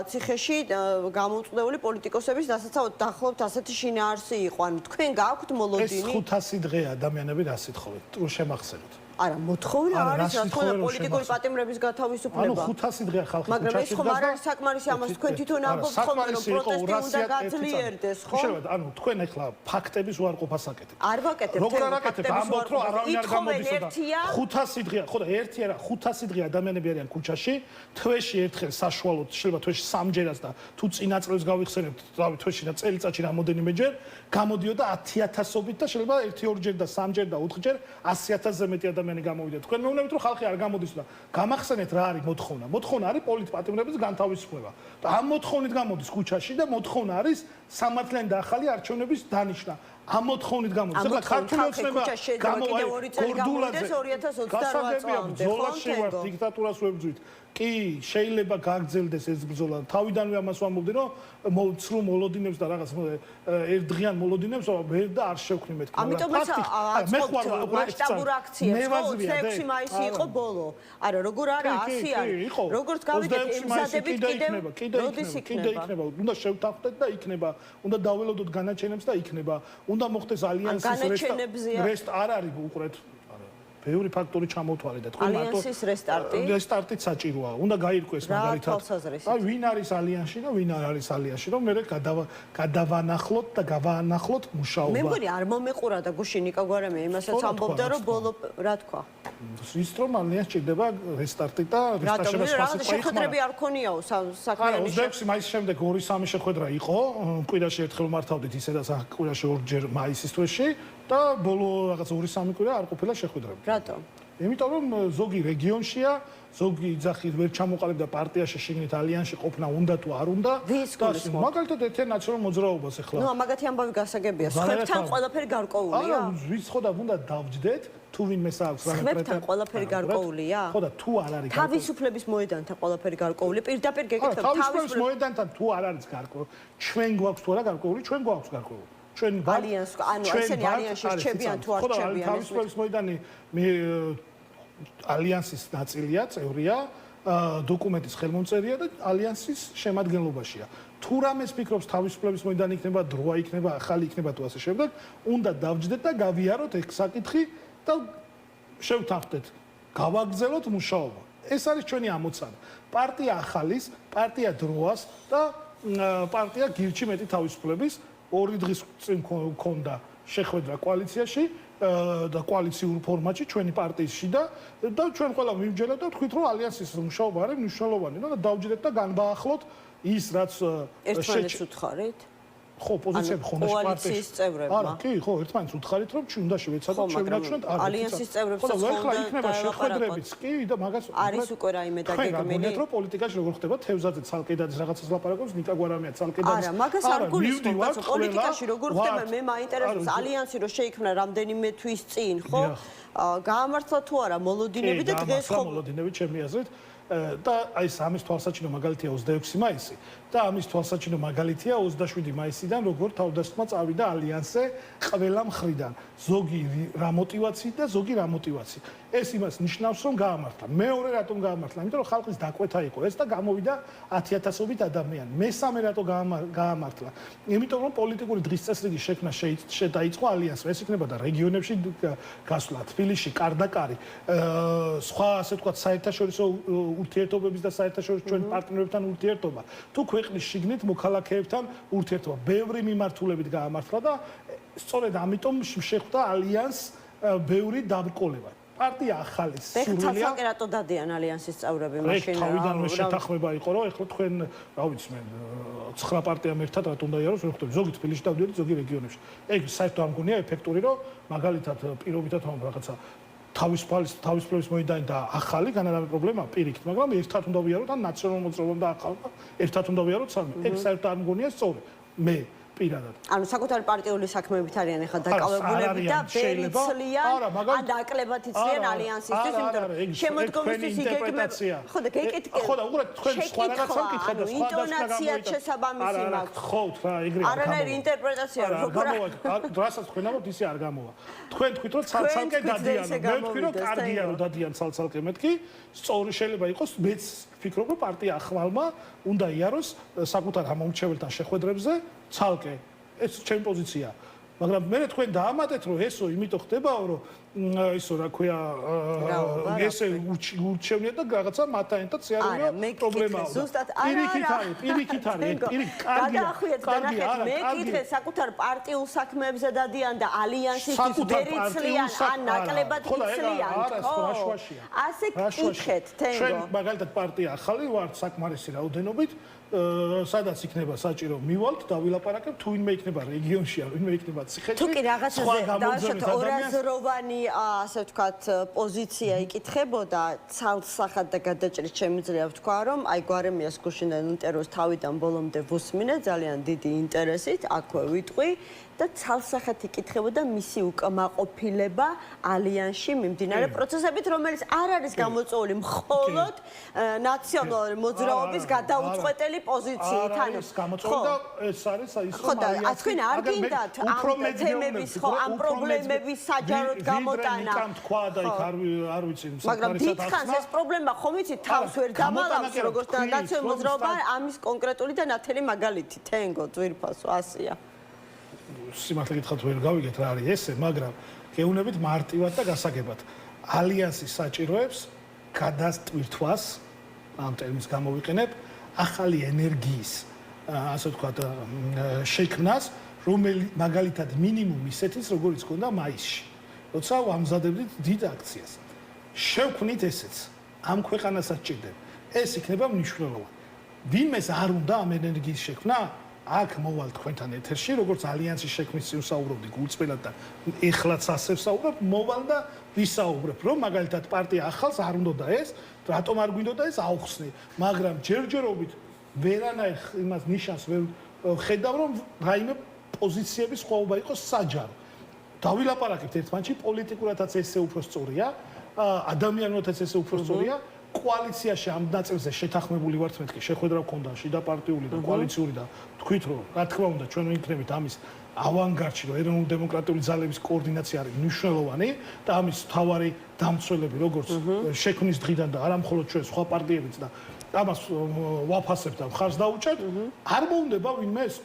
ციხეში გამოუწყდეული პოლიტიკოსების დასაცავად დაახლოებით ასეთი შინაარსი იყო. ანუ თქვენ გაქვთ მოლოდინი? ეს 500 დღეა ადამიანები რა სიტყვით? თუ შემახსენოთ. არა, მოთხოვნა არის რა თქმა უნდა პოლიტიკური პატიმრების გათავისუფლება. ანუ 500 დღეა ხალხი მაგრამ ეს ხომ არ არის საკმარისი, ამას თქვენ თვითონ ამბობთ ხოლმე რომ პროტესტი უნდა გაძლიერდეს, ხო? შეიძლება, ანუ თქვენ ახლა ფაქტების უარყოფას აკეთებთ. არ ვაკეთებ. როგორ არ აკეთებ? ამბობთ რომ არავინ არ გამოდისო და 500 დღეა, ხო და ერთი არა, 500 დღეა ადამიანები არიან ქუჩაში, თვეში ერთხელ საშუალოდ, შეიძლება თვეში 3 ჯერაც და თუ წინა წელს გავიხსენებთ, რავი, თვეში და წელიწადში რამოდენიმეჯერ გამოდიოდა 10,000-ობით და შეიძლება 1-2 ჯერ და 3 ჯერ და 4 ჯერ 100,000-ზე მეტი ადამიანი გამოვიდა. თქვენ მეუბნებით რომ ხალხი არ გამოდის და გამახსენეთ რა არის მოთხოვნა. მოთხოვნა არის პოლიტპატიმრების განთავისუფლება. და ამ მოთხოვნით გამოდის ქუჩაში და მოთხოვნა არის სამართლიანი და ახალი არჩევნების დანიშნა. ამ მოთხოვნით გამოდის. ეხლა ქართული ოცნება გამოვა გორდულაძე 2028 წლამდე ბრძოლაში ვარ, დიქტატურას ვებრძვით. კი, შეიძლება გაგრძელდეს ეს ბრძოლა. თავიდანვე ამას ვამბობდი, რომ სრულ მოლოდინებს და რაღაც ერთდღიან მოლოდინებს ვერ და არ შევქმნი მეთქი. ამიტომაც აწყობთ მასშტაბურ აქციებს, ხო, 26 მაისი იყო ბოლო. არა, როგორ არა 100 არის. როგორც გავიგეთ, ემზადებით კიდე იქნება. უნდა შევთანხმდეთ და იქნება. უნდა დაველოდოთ განაჩენებს და იქნება. უნდა მოხდეს ალიანსის რესტ არ არის უყურეთ. ბევრი ფაქტორი ჩამოთვალე და თქვენ მარტო ალიანსის რესტარტით საჭიროა. უნდა გაირკვეს მაგალითად. აი ვინ არის ალიანსში და ვინ არ არის ალიანსში, რომ მე გადავანახლოთ და გავაანახლოთ მუშაობა. მე მგონი არ მომეყურა და გუშინ ნიკა გვარამია იმასაც ამბობდა, რომ ბოლო რა თქვა? ის რომ ალიანსს ჭირდება რესტარტი და რესტარტების ფასი ყაიხმარა. შეხვედრები არ ქონიაო საქმიანი. 26 მაისის შემდეგ 2-3 შეხვედრა იყო. კვირაში ერთხელ მართავდით ისედაც კვირაში 2 ჯერ მაისის თვეში. და ბოლო რაღაც 2-3 კვირა არ ყოფილა შეხვედრები. რატომ? იმიტომ რომ ზოგი რეგიონშია, ზოგი ძახი ვერ ჩამოყალიბდა პარტიაში შიგნით ალიანსში ყოფნა უნდა თუ არ უნდა. მაგალითად ერთიან ნაციონალურ მოძრაობას ახლა. ნუ მაგათი ამბავი გასაგებია. სხვებთან ყველაფერი გარკვეულია? არა, ვის ხო და უნდა დავჯდეთ, თუ ვინმეს აქვს რამე პრეტენზია. სხვებთან ყველაფერი გარკვეულია? ხო და თუ არ არის თავისუფლების მოედანთან ყველაფერი გარკვეული. პირდაპირ გეკითხებ თავისუფლების მოედანთან თუ არ არის გარკვეული. ჩვენ გვაქვს თუ არა გარკვეული, ჩვენ გვაქვს გარკვეული. ჩვენ ალიანს, ანუ ესენი ალიანსში რჩებიან თუ არ რჩებიან. თავისუფლების მოედანი მე ალიანსის ნაწილია, წევრია, დოკუმენტის ხელმომწერია და ალიანსის შემადგენლობაშია. თუ რამეს ფიქრობს თავისუფლების მოედანი იქნება, დროა იქნება, ახალი იქნება თუ ასე შემდეგ, უნდა დავჯდეთ და გავიაროთ ეს საკითხი და შევთანხმდეთ. გავაგრძელოთ მუშაობა. ეს არის ჩვენი ამოცანა. პარტია ახალის, პარტია დროას და პარტია გირჩი მეტი თავისუფლების 2 დღის წინ მქონდა შეხვედრა კოალიციაში და კოალიციურ ფორმატში ჩვენი პარტიისში და ჩვენ ყველა მივჯერეთ და თქვით რომ ალიანსის მუშაობა არის მნიშვნელოვანი და დავჯდეთ და განვაახლოთ ის რაც ერთმანეთს უთხარით ხო პოზიციები ხონდა კოალიციის წევრებმა არა კი ხო ერთმანეთს უთხარით რომ უნდა შევეცადოთ შევინაჩვენოთ ალიანსის წევრებსაც ხონდა იქნება შეხვედრებიც კი და მაგას არის უკვე რაიმე დაგეგმილი რომ პოლიტიკაში როგორ ხდება თევზაძე ცალკედაძე რაღაცას ლაპარაკობს ნიკა გვარამია ცალკედაძე არა მაგას არ გულისხმობ პოლიტიკაში როგორ ხდება მე მაინტერესებს ალიანსი რომ შეიქმნა რამდენიმე თვის წინ ხო გაამართლა თუ არა მოლოდინები და დღეს ხო მოლოდინები ჩემი აზრით და აი ამის თვალსაჩინო მაგალითია 26 მაისი და ამის თვალსაჩინო მაგალითია 27 მაისიდან როგორ თავდასხმა წავიდა ალიანსზე ყველა მხრიდან ზოგი რა მოტივაციით და ზოგი რა მოტივაციით ეს იმას ნიშნავს რომ გაამართლა მეორე რატომ გაამართლა იმიტომ რომ ხალხის დაკვეთა იყო ეს და გამოვიდა 10,000-ობით ადამიანი მესამე რატო გაამართლა იმიტომ რომ პოლიტიკური დღისწესრიგის შექმნა დაიწყო ალიანსმა ეს იქნება და რეგიონებში გასვლა თბილისში კარდაკარი სხვა ასე ვთქვათ საერთაშორისო ურთიერთობების და საერთაშორისო ჩვენ პარტნიორებთან ურთიერთობა თუ ქვეყნის შიგნით მოქალაქეებთან ურთიერთობა ბევრი მიმართულებით გაამართლა და სწორედ ამიტომ შეხვდა ალიანს ბევრი დაბრკოლება პარტია ახალი სურვილია ეხლა რატო დადიან ალიანსის წევრები მაშინ თავიდანვე შეთანხმება იყო რომ ეხლა თქვენ რა ვიცი მე 9 პარტიამ ერთად რატომ დაიაროს ვერ ხვდები ზოგი თბილისში დავდიოდი ზოგი რეგიონებში ეგ საერთოდ არ მგონია ეფექტური რომ მაგალითად პირობითად რომ რაღაცა თავისუფლების მოედანი და ახალი განარავი პრობლემაა პირიქით მაგრამ ერთად უნდა ვიაროთ ან ნაციონალურ მოძრაობამ და ახალმა ერთად უნდა ვიაროთ სამი ეგ საერთოდ არ მგონია სწორი მე პირადად. ანუ საკუთარი პარტიული საქმეებით არიან ახლა დაკავებულები და ვერ იცლიან ან დაკლებად იცლიან ალიანსისთვის, იმიტომ რომ შემოდგომისთვის იგეგმება. ხო და გეკითხე. ხო და უყურეთ თქვენ სხვა რაღაცა მკითხეთ და სხვა ინტონაცია შესაბამისი მაქვს. ხო, რა ეგრეა. არანაირი ინტერპრეტაცია როგორ რასაც თქვენ ამბობთ ისე არ გამოვა. თქვენ თქვით რომ ცალ-ცალკე დადიან. მე ვთქვი რომ კარგია რომ დადიან ცალ-ცალკე მეთქი, სწორი შეიძლება იყოს მეც ვფიქრობ რომ პარტია ახალმა უნდა იაროს საკუთარ ამომრჩეველთან შეხვედრებზე ცალკე ეს ჩემი პოზიცია მაგრამ მე თქვენ დაამატეთ რომ ესო იმიტომ ხდებაო რომ ისო რა ქვია ესე ურჩევნია და რაღაცა მათთან ერთად სიარულია პრობლემაა პირიქით არის კარგია მე კითხე საკუთარ პარტიულ საქმეებზე დადიან და ალიანსისთვის ვერ იცლიან ან ნაკლებად იცლიან ხო ასე კითხეთ თენგო ჩვენ მაგალითად პარტია ახალი ვართ საკმარისი რაოდენობით სადაც იქნება საჭირო მივალთ და ვილაპარაკებ თუ ვინმე იქნება რეგიონში ან ვინმე იქნება ციხეში თუ კი რაღაცაზე დავშოთ ორაზროვანი ასე ვთქვათ პოზიცია იკითხებოდა ცალსახად და გადაჭრით შემიძლია ვთქვა რომ აი გვარემიას გუშინდან ინტერვიუს თავიდან ბოლომდე ვუსმინე ძალიან დიდი ინტერესით აქვე ვიტყვი და ცალსახად იკითხებოდა მისი უკმაყოფილება ალიანსში მიმდინარე პროცესებით რომელიც არ არის გამოწვეული მხოლოდ ნაციონალური მოძრაობის გადაუწყვეტელი პოზიციით ანუ ხო და ეს არის ის რომ ალიანსი თქვენ არ გინდათ ამ თემების ხო ამ პრობლემების საჯაროდ გამოტანა თქვა და იქ არ ვიცი მაგრამ დიდხანს ეს პრობლემა ხომ იცით თავს ვერ დამალავს როგორც ნაციონალური მოძრაობა ამის კონკრეტული და ნათელი მაგალითი თენგო ძვირფასო ასია სიმართლე გითხრათ ვერ გავიგეთ რა არის ესე, მაგრამ გეუბნებით მარტივად და გასაგებად. ალიანსის საჭიროებს გადასტვირთვას ამ ტერმინს გამოვიყენებ, ახალი ენერგიის, ასე ვთქვათ, შექმნას, რომელიც მაგალითად მინიმუმ ისეთის, როგორც ჰქონდა მაისში. როცა ვამზადებდით დიდ აქციას. შევქმნით ესეც, ამ ქვეყანასაც ჭირდება. ეს იქნება მნიშვნელოვანი. ვინმეს არ უნდა ამ ენერგიის შექმნა? აქ მოვალ თქვენთან ეთერში, როგორც ალიანსის შექმნის ვსაუბრობდი გულწრფელად და ეხლაც ასე ვსაუბრობ, მოვალ და ვისაუბრებ, რომ მაგალითად პარტია ახალს არ უნდოდა ეს, რატომ არ გვინდოდა ეს აუხსნი, მაგრამ ჯერჯერობით ვერანაირ იმას ნიშანს ვერ ხედავ, რომ რაიმე პოზიციების ხვაობა იყოს საჯარო. დავილაპარაკებთ ერთმანეთში, პოლიტიკურადაც ესე უფრო სწორია, ადამიანურადაც ესე უფრო სწორია. კოალიციაში ამ ნაწილზე შეთანხმებული ვართ მეთქი შეხვედრა გქონდა შიდა პარტიული და კოალიციური და თქვით რომ რა თქმა უნდა ჩვენ ვიქნებით ამის ავანგარდში რომ ეროვნული დემოკრატიული ძალების კოორდინაცია არის მნიშვნელოვანი და ამის თავარი დამცველები როგორც შექმნის დღიდან და არა მხოლოდ ჩვენ სხვა პარტიებიც და ამას ვაფასებთ და მხარს დაუჭერთ არ მოუნდება ვინმე ეს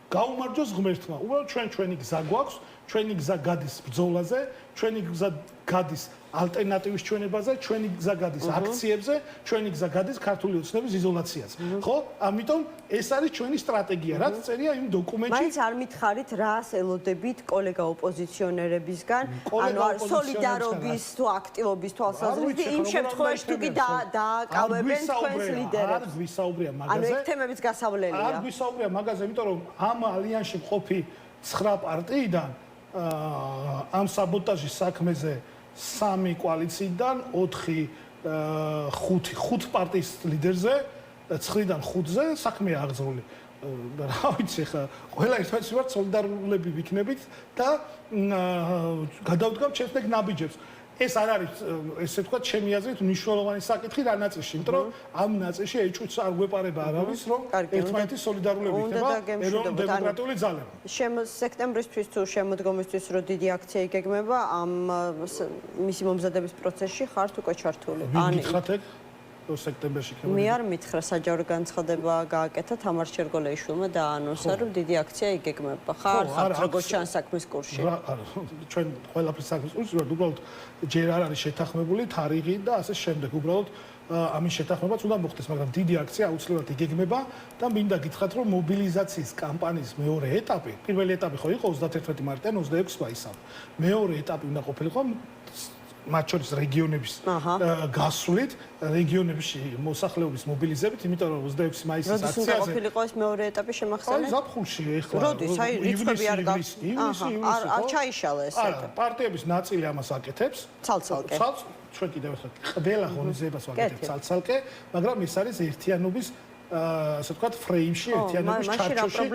გაუმარჯოს ღმერთმა უბრალოდ ჩვენი გზა გვაქვს ჩვენი გზა გადის ბრძოლაზე ჩვენი გზა გადის ალტერნატივის ჩვენებაზე, ჩვენი გზა გადის აქციებზე, ჩვენი გზა გადის ქართული ოცნების იზოლაციაზე. ხო? ამიტომ ეს არის ჩვენი სტრატეგია, რაც წერია იმ დოკუმენტში. მაინც არ მითხარით რას ელოდებით კოლეგა ოპოზიციონერებისგან, ანუ სოლიდარობის თუ აქტივობის თვალსაზრისით, იმ შემთხვევაში თუ კი დააკავებენ თქვენს ლიდერებს. არ გვისაუბრია მაგაზე. ანუ ეგ თემების გასავლელია. არ გვისაუბრია მაგაზე, იმიტომ რომ ამ ალიანსში მყოფი 9 პარტიიდან ამ საბოტაჟის საქმეზე 3 კოალიციიდან 5 პარტიის ლიდერზე 9-დან 5-ზე საქმეა აღძრული. რა ვიცი ხა, ყველა ერთმანეთს ვარ სოლიდარულები ვიქნებით და გადავდგამ ჩემს ნაბიჯებს. ეს არ არის ესე ვთქვათ, ჩემი აზრით მნიშვნელოვანი საკითხი რა ნაწილში, იმიტომ რომ ამ ნაწილში ეჭვიც არ გვეპარება არავის, რომ ერთმანეთის სოლიდარულები იქნება ეროვნულ დემოკრატიული ძალება. სექტემბრისთვის თუ შემოდგომისთვის რო დიდი აქცია იგეგმება, ამ მისი მომზადების პროცესში ხართ უკვე ჩართული. გითხრათ ეგ სექტემბერში იქნება. მე არ მითხრა საჯარო განცხადება გააკეთა თამარ ჩერგოლეიშვილმა და აანონსა, რომ დიდი აქცია იგეგმება. ხართ როგორც ჩანს საქმის კურსში. ჩვენ ყველაფერს საქმის კურსში ვართ, უბრალოდ ჯერ არ არის შეთანხმებული თარიღი და ასე შემდეგ. უბრალოდ ამის შეთანხმებაც უნდა მოხდეს, მაგრამ დიდი აქცია აუცილებლად იგეგმება და მინდა გითხრათ, რომ მობილიზაციის კამპანიის მეორე ეტაპი, პირველი ეტაპი ხო იყო 31 მარტიდან 26 მაისამდე. მეორე ეტაპი უნდა ყოფილიყო მათ შორის რეგიონების გასვლით, რეგიონებში მოსახლეობის მობილიზებით, იმიტომ რომ 26 მაისის აქციაზე როდის უნდა ყოფილიყო ეს მეორე ეტაპი შემახსენე? აი ზაფხულში ეხლა. როდის? აი რიცხვები არ გაქვს. არ ჩაიშალა ეს ეტაპი. პარტიების ნაწილი ამას აკეთებს. ცალ-ცალკე. ჩვენ კიდევ ახლა ყველა ღონისძიებას ვაკეთებთ ცალ-ცალკე, მაგრამ ეს არის ერთიანობის ასე ვთქვათ, ფრეიმში, ერთიანობის ჩარჩოში.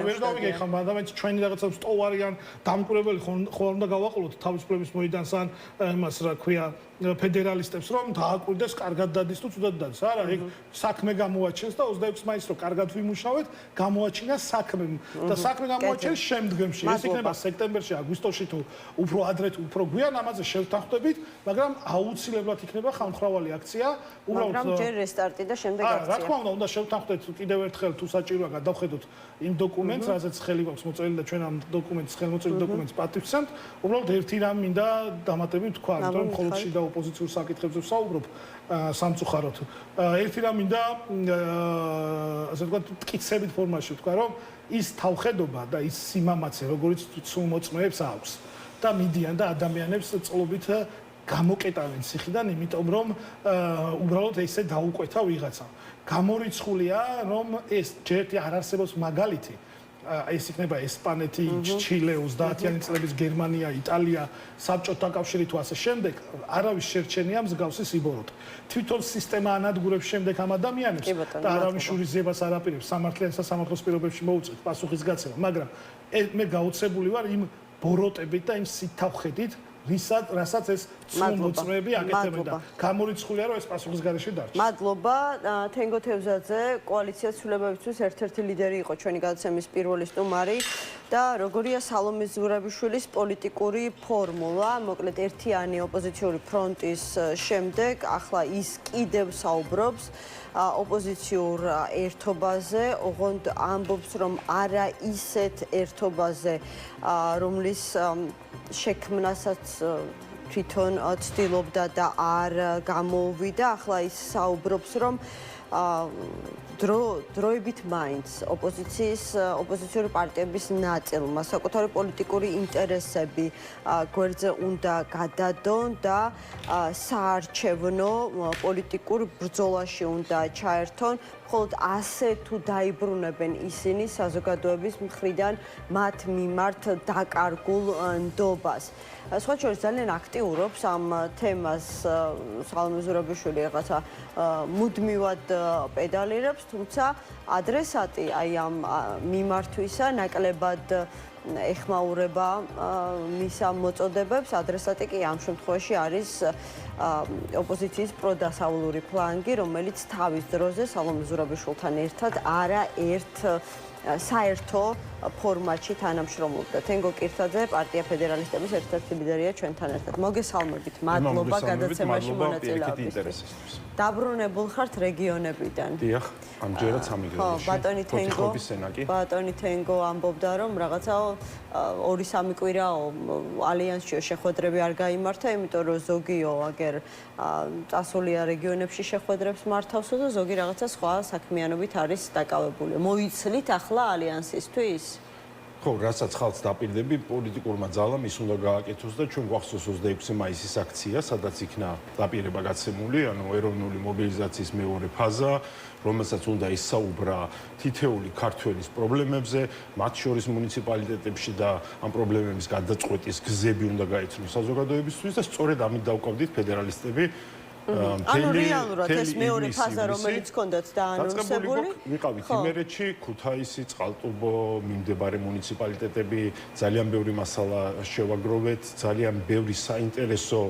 ვერ გავიგე ხომ, ადამიანს ჩვენი რაღაცა სტოვარიან დამკვირვებელი ხო უნდა გავაყოლოთ თავისუფლების მოედანს ან იმას რა ქვია ფედერალისტებს რომ დააკვირდეს, კარგად დადის თუ ცუდად დადის. არა, ეგ საქმე გამოაჩენს და 26 მაისს რო კარგად ვიმუშავეთ, გამოაჩინა საქმე და საქმე გამოაჩენს შემდგომში. ეს იქნება სექტემბერში, აგვისტოში თუ უფრო ადრე თუ უფრო გვიან ამაზე შევთანხმდებით, მაგრამ აუცილებლად იქნება ხალხმრავალი აქცია. მაგრამ ჯერ რესტარტი და შემდეგ აქცია. რა თქმა უნდა, უნდა შევთანხმდეთ კიდევ ერთხელ თუ საჭიროა გადავხედოთ იმ დოკუმენტს, რასაც ხელი გვაქვს მოწელილი და ჩვენ ამ დოკუმენტს ხელმოწერილ დოკუმენტს პატივცემთ. უბრალოდ ერთი რამ მინდა დამატებით თქვა, იმიტომ რომ მხოლოდ შიდა ოპოზიციურ საკითხებზე ვსაუბრობ სამწუხაროდ. ერთი რამ მინდა ასე ვთქვათ, მტკიცებით ფორმაში ვთქვა, რომ ის თავხედობა და ის სიმამაცე, როგორც სულ მოწმეებს აქვს და მიდიან და ადამიანებს წლობით გამოკეტავენ ციხიდან, იმიტომ რომ უბრალოდ ესე დაუკვეთა ვიღაცა. გამორიცხულია, რომ ეს ჯერტი არ არსებობს მაგალითი. ეს იქნება ესპანეთი, ჩილე, 30-იანი წლების გერმანია, იტალია, საბჭოთა კავშირი თუ ასე შემდეგ, არავის შერჩენია მსგავსი სიბოროტე. თვითონ სისტემა ანადგურებს შემდეგ ამ ადამიანებს და არავის შურისძიებას არ აპირებს სამართლიან სასამართლოს პირობებში მოუწევთ პასუხისგაცემა, მაგრამ მე გაოცებული ვარ იმ ბოროტებით და იმ სითავხედით, რასაც ეს მოწმეები აკეთებენ და გამორიცხულია რომ ეს პასუხისგარეშე დარჩეს. მადლობა. თენგო თევზაძე, კოალიცია ცვლილებებისთვის ერთ-ერთი ლიდერი იყო ჩვენი გადაცემის პირველი სტუმარი და როგორია სალომე ზურაბიშვილის პოლიტიკური ფორმულა, მოკლედ ერთიანი ოპოზიციური ფრონტის შემდეგ, ახლა ის კიდევ საუბრობს ოპოზიციურ ერთობაზე, ოღონდ ამბობს, რომ არა ისეთ ერთობაზე, რომლის შექმნასაც თვითონ ცდილობდა და არ გამოუვიდა. ახლა ის საუბრობს, რომ დროებით მაინც ოპოზიციური პარტიების ნაწილმა საკუთარი პოლიტიკური ინტერესები გვერდზე უნდა გადადონ და საარჩევნო პოლიტიკურ ბრძოლაში უნდა ჩაერთონ. მხოლოდ ასე თუ დაიბრუნებენ ისინი საზოგადოების მხრიდან მათ მიმართ დაკარგულ ნდობას. სხვა შორის ძალიან აქტიურობს ამ თემას სალომე ზურაბიშვილი რაღაცა მუდმივად პედალირებს, თუმცა ადრესატი აი ამ მიმართვისა ნაკლებად ეხმაურება მის ამ მოწოდებებს, ადრესატი კი ამ შემთხვევაში არის ოპოზიციის პროდასავლური ფლანგი, რომელიც თავის დროზე სალომე ზურაბიშვილთან ერთად არაერთ საერთო ფორმატში თანამშრომლობდა. თენგო კირთაძე, პარტია ფედერალისტების ერთ-ერთი ლიდერია ჩვენთან ერთად. მოგესალმებით, მადლობა გადაცემაში მონაწილეობისთვის. დაბრუნებულ ხართ რეგიონებიდან. დიახ, ამჯერად სამიგრელოში. ბატონი თენგო ამბობდა, რომ რაღაცა 2-3 კვირა ალიანსში შეხვედრები არ გაიმართა, იმიტომ რომ ზოგიო აგერ წასულია რეგიონებში შეხვედრებს მართავს და ზოგი რაღაცა სხვა საქმიანობით არის დაკავებული. მოიცლით ახლა ალიანსისთვის? ხო, რასაც ხალხს დაპირდები, პოლიტიკურმა ძალამ ის უნდა გააკეთოს და ჩვენ გვახსოვს 26 მაისის აქცია, სადაც იქნა დაპირება გაცემული, ანუ ეროვნული მობილიზაციის მეორე ფაზა, რომელსაც უნდა ისაუბრა თითეული ქართველის პრობლემებზე, მათ შორის მუნიციპალიტეტებში და ამ პრობლემების გადაწყვეტის გზები უნდა გაიცნოს საზოგადოებისთვის და სწორედ ამით დავკავდით ფედერალისტები ანუ რეალურად ეს მეორე ფაზა რომელიც ჰქონდათ დაანონსებული ვიყავით იმერეთში, ქუთაისი, წყალტუბო, მიმდებარე მუნიციპალიტეტები, ძალიან ბევრი მასალა შევაგროვეთ, ძალიან ბევრი საინტერესო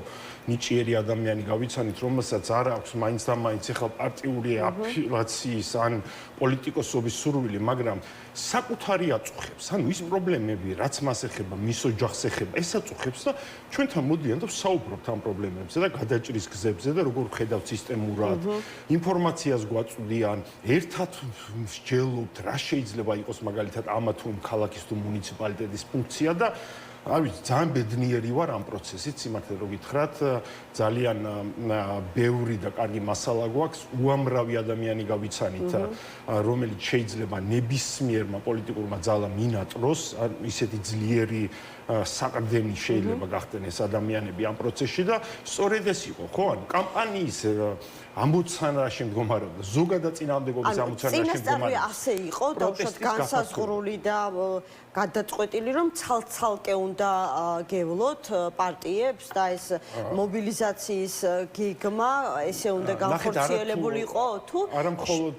ნიჭიერი ადამიანი გავიცანით, რომელსაც არ აქვს მაინც და მაინც ახლა პარტიული აფილაციის ან პოლიტიკოსობის სურვილი, მაგრამ საკუთარი აწუხებს, ანუ ის პრობლემები, რაც მას ეხება, მის ოჯახს ეხება, ეს აწუხებს და ჩვენთან მოდიან და ვსაუბრობთ ამ პრობლემებზე და გადაჭრის გზებზე და როგორ ვხედავთ სისტემურად, ინფორმაციას გვაწვდიან, ერთად მსჯელობთ, რა შეიძლება იყოს მაგალითად ამა თუ იმ ქალაქის თუ მუნიციპალიტეტის ფუნქცია და არ ვიცი, ძალიან ბედნიერი ვარ ამ პროცესით, სიმართლე რო გითხრათ, ძალიან ბევრი და კარგი მასალა გვაქვს, უამრავი ადამიანი გავიცანით, რომელიც შეიძლება ნებისმიერმა პოლიტიკურმა ძალამ მინატროს, ისეთი ძლიერი საყრდენი შეიძლება გახდნენ ადამიანები ამ პროცესში და სწორედ ეს იყო, ხო? ანუ კამპანიის ამოცანა შემდგომარეობდა, ზოგადად წინააღმდეგობის ამოცანა შემდგომარეობდა. წინასწარი ასე იყო, დაუშვათ განსაზღვრული და გადაწყვეტილი, რომ ცალ-ცალკე უნდა გევლოთ პარტიებს და ეს მობილიზაციის გეგმა ესე უნდა განხორციელებული იყო თუ არა მხოლოდ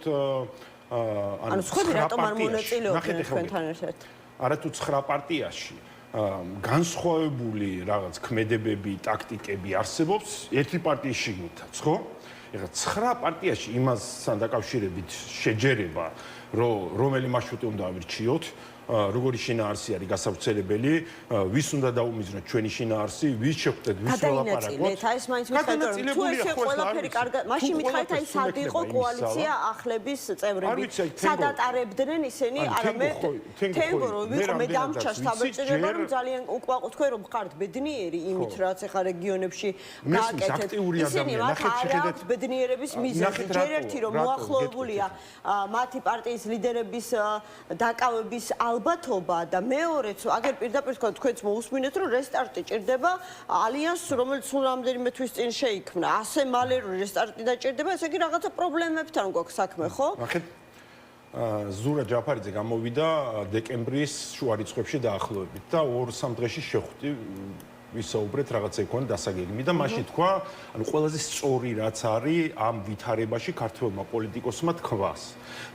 ანუ სხვები რატომ არ მონაწილეობდნენ თქვენთან ერთად? არათუ 9 პარტიაში განსხვავებული რაღაც ქმედებები, ტაქტიკები არსებობს ერთი პარტიის შიგნითაც, ხო? ეხლა 9 პარტიაში იმასთან დაკავშირებით შეჯერება, რომელი მარშრუტი უნდა ავირჩიოთ, როგორი შინაარსი არის გასავრცელებელი, ვის უნდა დაუმიზნოთ ჩვენი შინაარსი, ვის შევხვდეთ, ვის ველაპარაკოთ. გადაინაწილეთ, ეს მაინც მითხარით, თუ ესე ყველაფერი კარგად, მაშინ მითხარით, აი სად იყო კოალიცია ახლების წევრები? სად ატარებდნენ ისინი, არამე თენგო რომ ვიყო მე დამჩას საბჭოება, რომ ძალიან უკმაყოფილ თქვენ რომ ხართ ბედნიერი იმით, რაც ახლა რეგიონებში გააკეთეთ. ისინი მათ არ აქვს ბედნიერების მიზეზი, ჯერ ერთი რომ მოახლოებულია მათი პარტიის ლიდერების დაკავების ალბათობა და მეორეც, აგერ პირდაპირ თქვენც მოусმინეთ, რომ რესტარტი ჭირდება ალიანსს, რომელიც სულ რამდენიმე თვის წინ შეიქმნა. ასე მალე რომ რესტარტი დაჭირდება, ესე იგი რაღაცა პრობლემებთან გვაქვს საქმე, ხო? ნახეთ, ზურა ჯაფარიძე გამოვიდა დეკემბრის შუა რიცხვებში დაახლოებით და 2-3 დღეში შეხვდი ვისაუბრეთ რაღაცა იქონია დასაგეგმი და მაშინ თქვა, ანუ ყველაზე სწორი რაც არის ამ ვითარებაში ქართველმა პოლიტიკოსმა თქვას.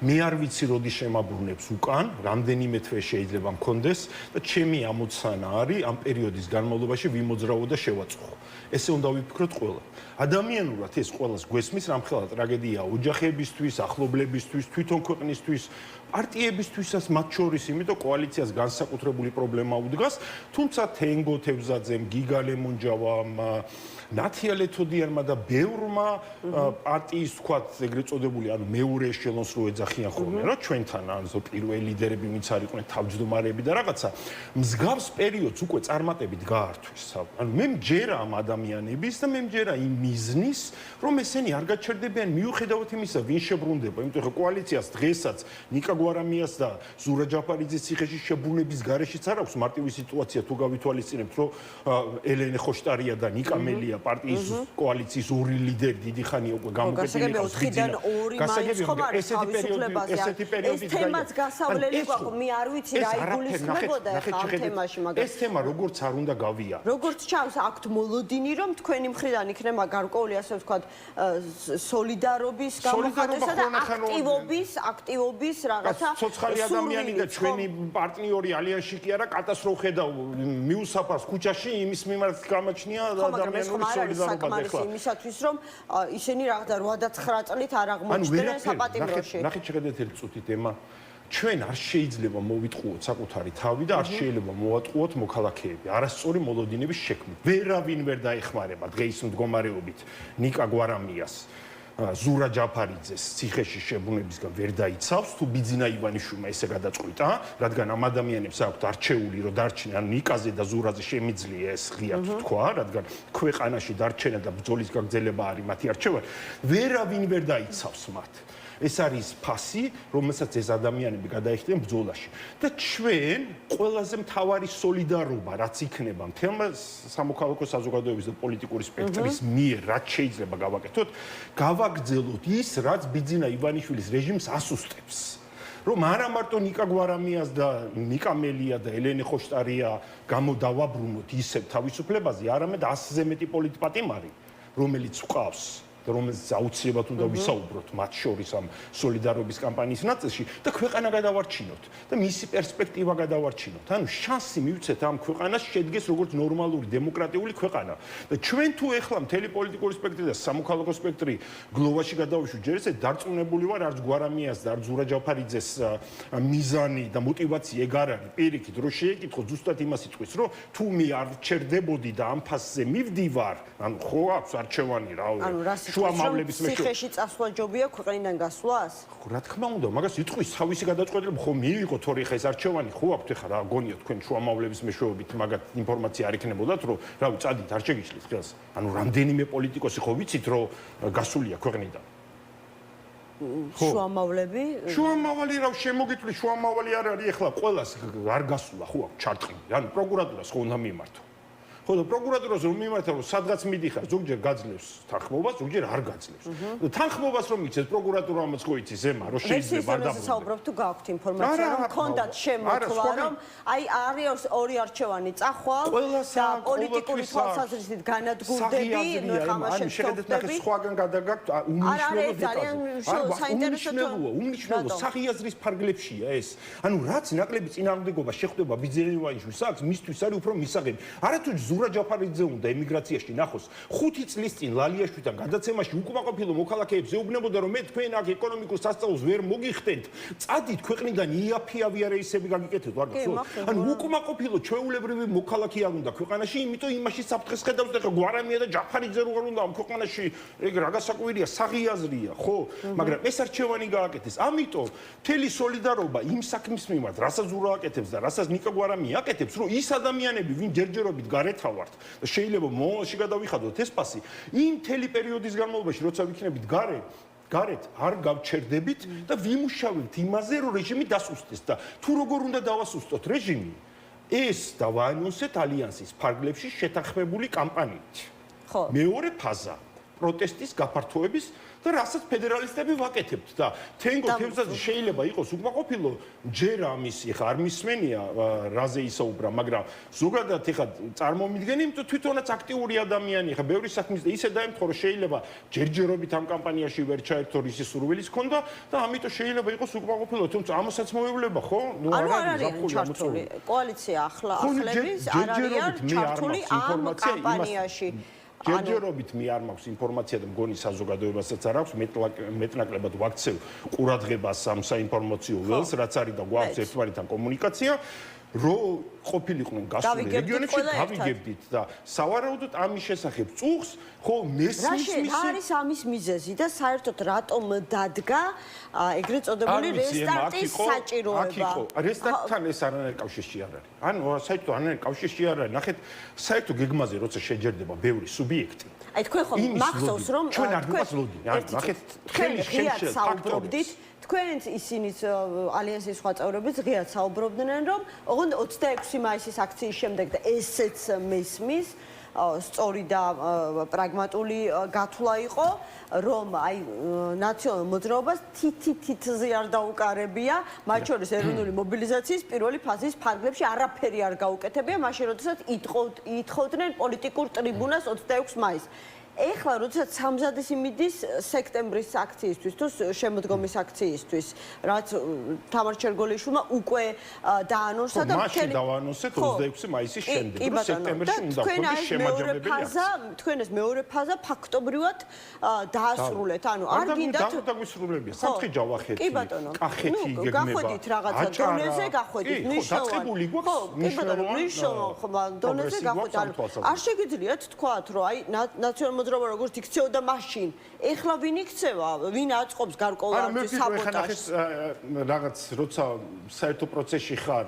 მე არ ვიცი როდი შემაბრუნებს უკან, რამდენიმე თვე შეიძლება მქონდეს და ჩემი ამოცანა არის ამ პერიოდის განმავლობაში ვიმოძრავო და შევაწყო. ესე უნდა ვიფიქროთ ყველა. ადამიანურად ეს ყველას გვესმის, რამხელა ტრაგედია ოჯახებისთვის, ახლობლებისთვის, თვითონ ქვეყნისთვის, პარტიებისთვისაც მათ შორის, იმიტომ კოალიციას განსაკუთრებული პრობლემა უდგას, თუმცა თენგო თევზაძემ, გიგა ლემონჯავამ, ნათია ლეთოდიანმა და ბევრმა პარტიის თქვათ ეგრეთ წოდებული, ანუ მეორე ეშელონს რო ეძახიან ხოლმე, რა ჩვენთან ანუ პირველი ლიდერები ვინც არ იყვნენ თავმჯდომარეები და რაღაცა მსგავს პერიოდს უკვე წარმატებით გაართვეს. ანუ მე მჯერა ამ ადამიანების და მე მჯერა იმ მიზნის, რომ ესენი არ გაჩერდებიან მიუხედავად იმისა, ვინ შებრუნდება, იმიტომ რომ კოალიციას დღესაც ნიკა გვარამიას და ზურა ჯაფარიძის ციხეში შებრუნების გარეშეც არ აქვს მარტივი სიტუაცია თუ გავითვალისწინებთ, რომ ელენე ხოშტარია და ნიკა მელია პარტიის კოალიციის ორი ლიდერი დიდი ხანია უკვე გამოკეტილი ყავს. 4-დან 2 მაინც ხომ არის თავისუფლებაზე. ეს თემაც გასავლელი გვაქვს, მე არ ვიცი რა იგულისხმებოდა ახლა ამ თემაში, მაგრამ ეს თემა როგორც არ უნდა გავიარო. როგორც ჩანს, აქვთ მოლოდინი, რომ თქვენი მხრიდან იქნება გარკვეული ასე ვთქვათ სოლიდარობის გამოხატვისა და აქტივობის რაღაცა ცოცხალი ადამიანი და ჩვენი პარტნიორი ალიანსში კი არა კატასტროფა ხედავ მიუსაფარს ქუჩაში იმის მიმართ გამაჩნია ადამიანური სოლიდარობა ეხლა იმისათვის რომ ისინი რაღაცა 8 და 9 წლით არ აღმოჩნდნენ საპატიმროში. ნახეთ შეგედეთ ერთ წუთი თემა ჩვენ არ შეიძლება მოვიტყუოთ საკუთარი თავი და არ შეიძლება მოვატყუოთ მოქალაქეები არასწორი მოლოდინების შექმნით. ვერავინ ვერ დაეხმარება დღეის მდგომარეობით ნიკა გვარამიას ზურა ჯაფარიძეს ციხეში შებრუნებისგან ვერ დაიცავს თუ ბიძინა ივანიშვილმა ესე გადაწყვიტა, რადგან ამ ადამიანებს აქვთ არჩეული რომ დარჩნენ, ან ნიკაზე და ზურაზე შემიძლია ეს ღიად თქვა, რადგან ქვეყანაში დარჩენა და ბრძოლის გაგრძელება არის მათი არჩევანი, ვერავინ ვერ დაიცავს მათ. ეს არის ფასი, რომელსაც ეს ადამიანები გადაიხდნენ ბრძოლაში. და ჩვენ ყველაზე მთავარი სოლიდარობა, რაც იქნება მთელმა სამოქალაქო საზოგადოების და პოლიტიკური სპექტრის მიერ, რაც შეიძლება გავაკეთოთ, გავაგრძელოთ ის, რაც ბიძინა ივანიშვილის რეჟიმს ასუსტებს. რომ არა მარტო ნიკა გვარამიას და ნიკა მელია და ელენე ხოშტარია გამოდავაბრუნოთ ისევ თავისუფლებაზე, არამედ 100-ზე მეტი პოლიტპატიმარი, რომელიც ყავს რომელზეც აუცილებლად უნდა ვისაუბროთ მათ შორის ამ სოლიდარობის კამპანიის ნაწილში და ქვეყანა გადავარჩინოთ და მისი პერსპექტივა გადავარჩინოთ. ანუ შანსი მივცეთ ამ ქვეყანას შედგეს როგორც ნორმალური დემოკრატიული ქვეყანა და ჩვენ თუ ეხლა მთელი პოლიტიკური სპექტრი და სამოქალაქო სპექტრი გლოვაში გადავიშვით, ჯერ ესე დარწმუნებული ვარ, არც გვარამიას და არც ზურა ჯაფარიძეს მიზანი და мотиваცია ეგ არ არის. პირიქით, რომ შეეკითხო ზუსტად იმას იტყვის, რომ თუ მე არ ჩერდებოდი და ამ ფასზე მივდივარ, ანუ ხო აქვს არჩევანი რა. ანუ რას შუამავლების ციხეში წასვლა ჯობია ქვეყნიდან გასვლას? რა თქმა უნდა, მაგას იტყვის თავისი გადაწყვეტილება, ხო მიიღო თორე ხა ეს არჩევანი, ხო აქვთ ხა რა გონიო თქვენ შუამავლების მეშვეობით მაგათ ინფორმაცია არ იქნებოდათ, რომ რავი, წადით არ შეგიშლით ხელს. ანუ რამდენიმე პოლიტიკოსი ხო ვიცით, რომ გასულია ქვეყნიდან. შუამავლები? შუამავალი რა შემოგიტყვი, შუამავალი არ არის ეხლა ყველას არ გასულა, ხო აქვს ჩარტყი. ანუ პროკურატურას ხო უნდა მიმართო. ხო და პროკურატურას რომ მიმართა, რომ სადღაც მიდიხარ, ზოგჯერ გაძლევს თანხმობას, ზოგჯერ არ გაძლევს. და თანხმობას რომ იცეს პროკურატურამაც ხო იცის ემა, რომ შეიძლება არ დაბრუნდეს. საუბრობთ თუ გაქვთ ინფორმაცია, რომ ქონდათ შემოთვლა, რომ აი არის ორი არჩევანი წახვალ და პოლიტიკური თვალსაზრისით განადგურდები, ნუ ხამაშენ შეხედეთ სხვაგან გადაგაქვთ უმნიშვნელო დეტალები. უმნიშვნელო სახიაზრის ფარგლებშია ეს. ანუ რაც ნაკლები წინააღმდეგობა შეხვდება ბიძელევანიშვილს აქვს, მისთვის არის უფრო მისაღები. არათუ ზურა ჯაფარიძე უნდა ემიგრაციაში ნახოს 5 წლის წინ ლალიაშვილთან გადაცემაში უკმაყოფილო მოქალაქეებს ეუბნებოდა რომ მე თქვენ აქ ეკონომიკურ სასწაულს ვერ მოგიხდენთ წადით ქვეყნიდან იაფი ავიარეისები გაგიკეთეთ არ გასულ ანუ უკმაყოფილო ჩვეულებრივი მოქალაქე არ უნდა ქვეყანაში იმიტომ იმაში საფრთხეს ხედავს და გვარამია და ჯაფარიძე რო არ უნდა ამ ქვეყანაში ეგ რა გასაკვირია საღიაზრია ხო მაგრამ ეს არჩევანი გააკეთეს ამიტომ მთელი სოლიდარობა იმ საქმის მიმართ რასაც ურააკეთებს და რასაც ნიკა გვარამია აკეთებს რომ ის ადამიანები ვინ ჯერჯერობით გარეთავართ და შეიძლება მომავალში გადავიხადოთ ეს პასი იმ მთელი პერიოდის განმავლობაში როცა ვიქნებით გარეთ არ გავჩერდებით და ვიმუშავებთ იმაზე რომ რეჟიმი დასუსტდეს და თუ როგორ უნდა დავასუსტოთ რეჟიმი ეს დავაანონსეთ ალიანსის ფარგლებში შეთანხმებული კამპანიით ხო მეორე ფაზა პროტესტის გაფართოების და რასაც ფედერალისტები ვაკეთებთ და თენგო თევზაძე შეიძლება იყოს უკმაყოფილო ჯერ ამისი ხა არ მისმენია რაზე ისაუბრა მაგრამ ზოგადად ხა წარმომიდგენი იმიტომ თვითონაც აქტიური ადამიანი ხა ბევრი საქმის და ისე დაემთხო რომ შეიძლება ჯერჯერობით ამ კამპანიაში ვერ ჩაერთო ისი სურვილის ქონდა და ამიტომ შეიძლება იყოს უკმაყოფილო თუმცა ამასაც მოევლება ხო ნუ არ არის ჩართული კოალიცია ახლების არ არის ჩართული ამ კამპანიაში ჯერჯერობით მე არ მაქვს ინფორმაცია და მგონი საზოგადოებასაც არ აქვს მეტნაკლებად ვაქცევ ყურადღებას ამ საინფორმაციო ველს რაც არის და გვაქვს ერთმანეთთან კომუნიკაცია რო ყოფილიყვნენ გასული რეგიონებში გავიგებდით და სავარაუდოდ ამის შესახებ წუხს ხო მესმის რა არის ამის მიზეზი და საერთოდ რატომ დადგა ეგრეთ წოდებული რესტარტის საჭიროება რესტარტთან ეს არანაირ კავშირში არ არის ანუ საერთოდ არანაირ კავშირში არ არის ნახეთ საერთოდ გეგმაზე როცა შეჯერდება ბევრი სუბიექტი აი თქვენ ხომ მახსოვს რომ ჩვენ არ გვაძლოდი ნახეთ ხელი შეშლით თქვენ ისინიც ალიანსის სხვა წევრებიც ღიად საუბრობდნენ რომ ოღონდ 26 მაისის აქციის შემდეგ და ესეც მესმის სწორი და პრაგმატული გათვლა იყო რომ აი ნაციონალურ მოძრაობას თითზე არ დაუკარებია მათ შორის ეროვნული მობილიზაციის პირველი ფაზის ფარგლებში არაფერი არ გაუკეთებია მაშინ როდესაც ითხოვდნენ პოლიტიკურ ტრიბუნას 26 მაისს ეხლა როდესაც სამზადის იმიდის სექტემბრის აქციისთვის თუ შემოდგომის აქციისთვის რაც თამარ ჩერგოლიშვილმა უკვე დაანონსა და მაშინ დავანონსეთ 26 მაისის შემდეგ რომ სექტემბერში უნდა გქონდეს შემაჯამებელი აქცია თქვენ ეს მეორე ფაზა ფაქტობრივად დაასრულეთ ანუ არ გინდათ დაგვისრულებია სამთხე ჯავახეთი კახეთი გეგმება გახვედით რაღაცა დონეზე გახვედით ნიშნავენ ნიშნავენ დონეზე გახვედით არ შეგიძლიათ თქვათ რომ აი ნაციონალურ მოძრაობა როგორც იქცეოდა მაშინ ეხლა ვინ იქცევა ვინ აწყობს გარკვეულ საბოტაჟს რაღაც როცა საერთო პროცესში ხარ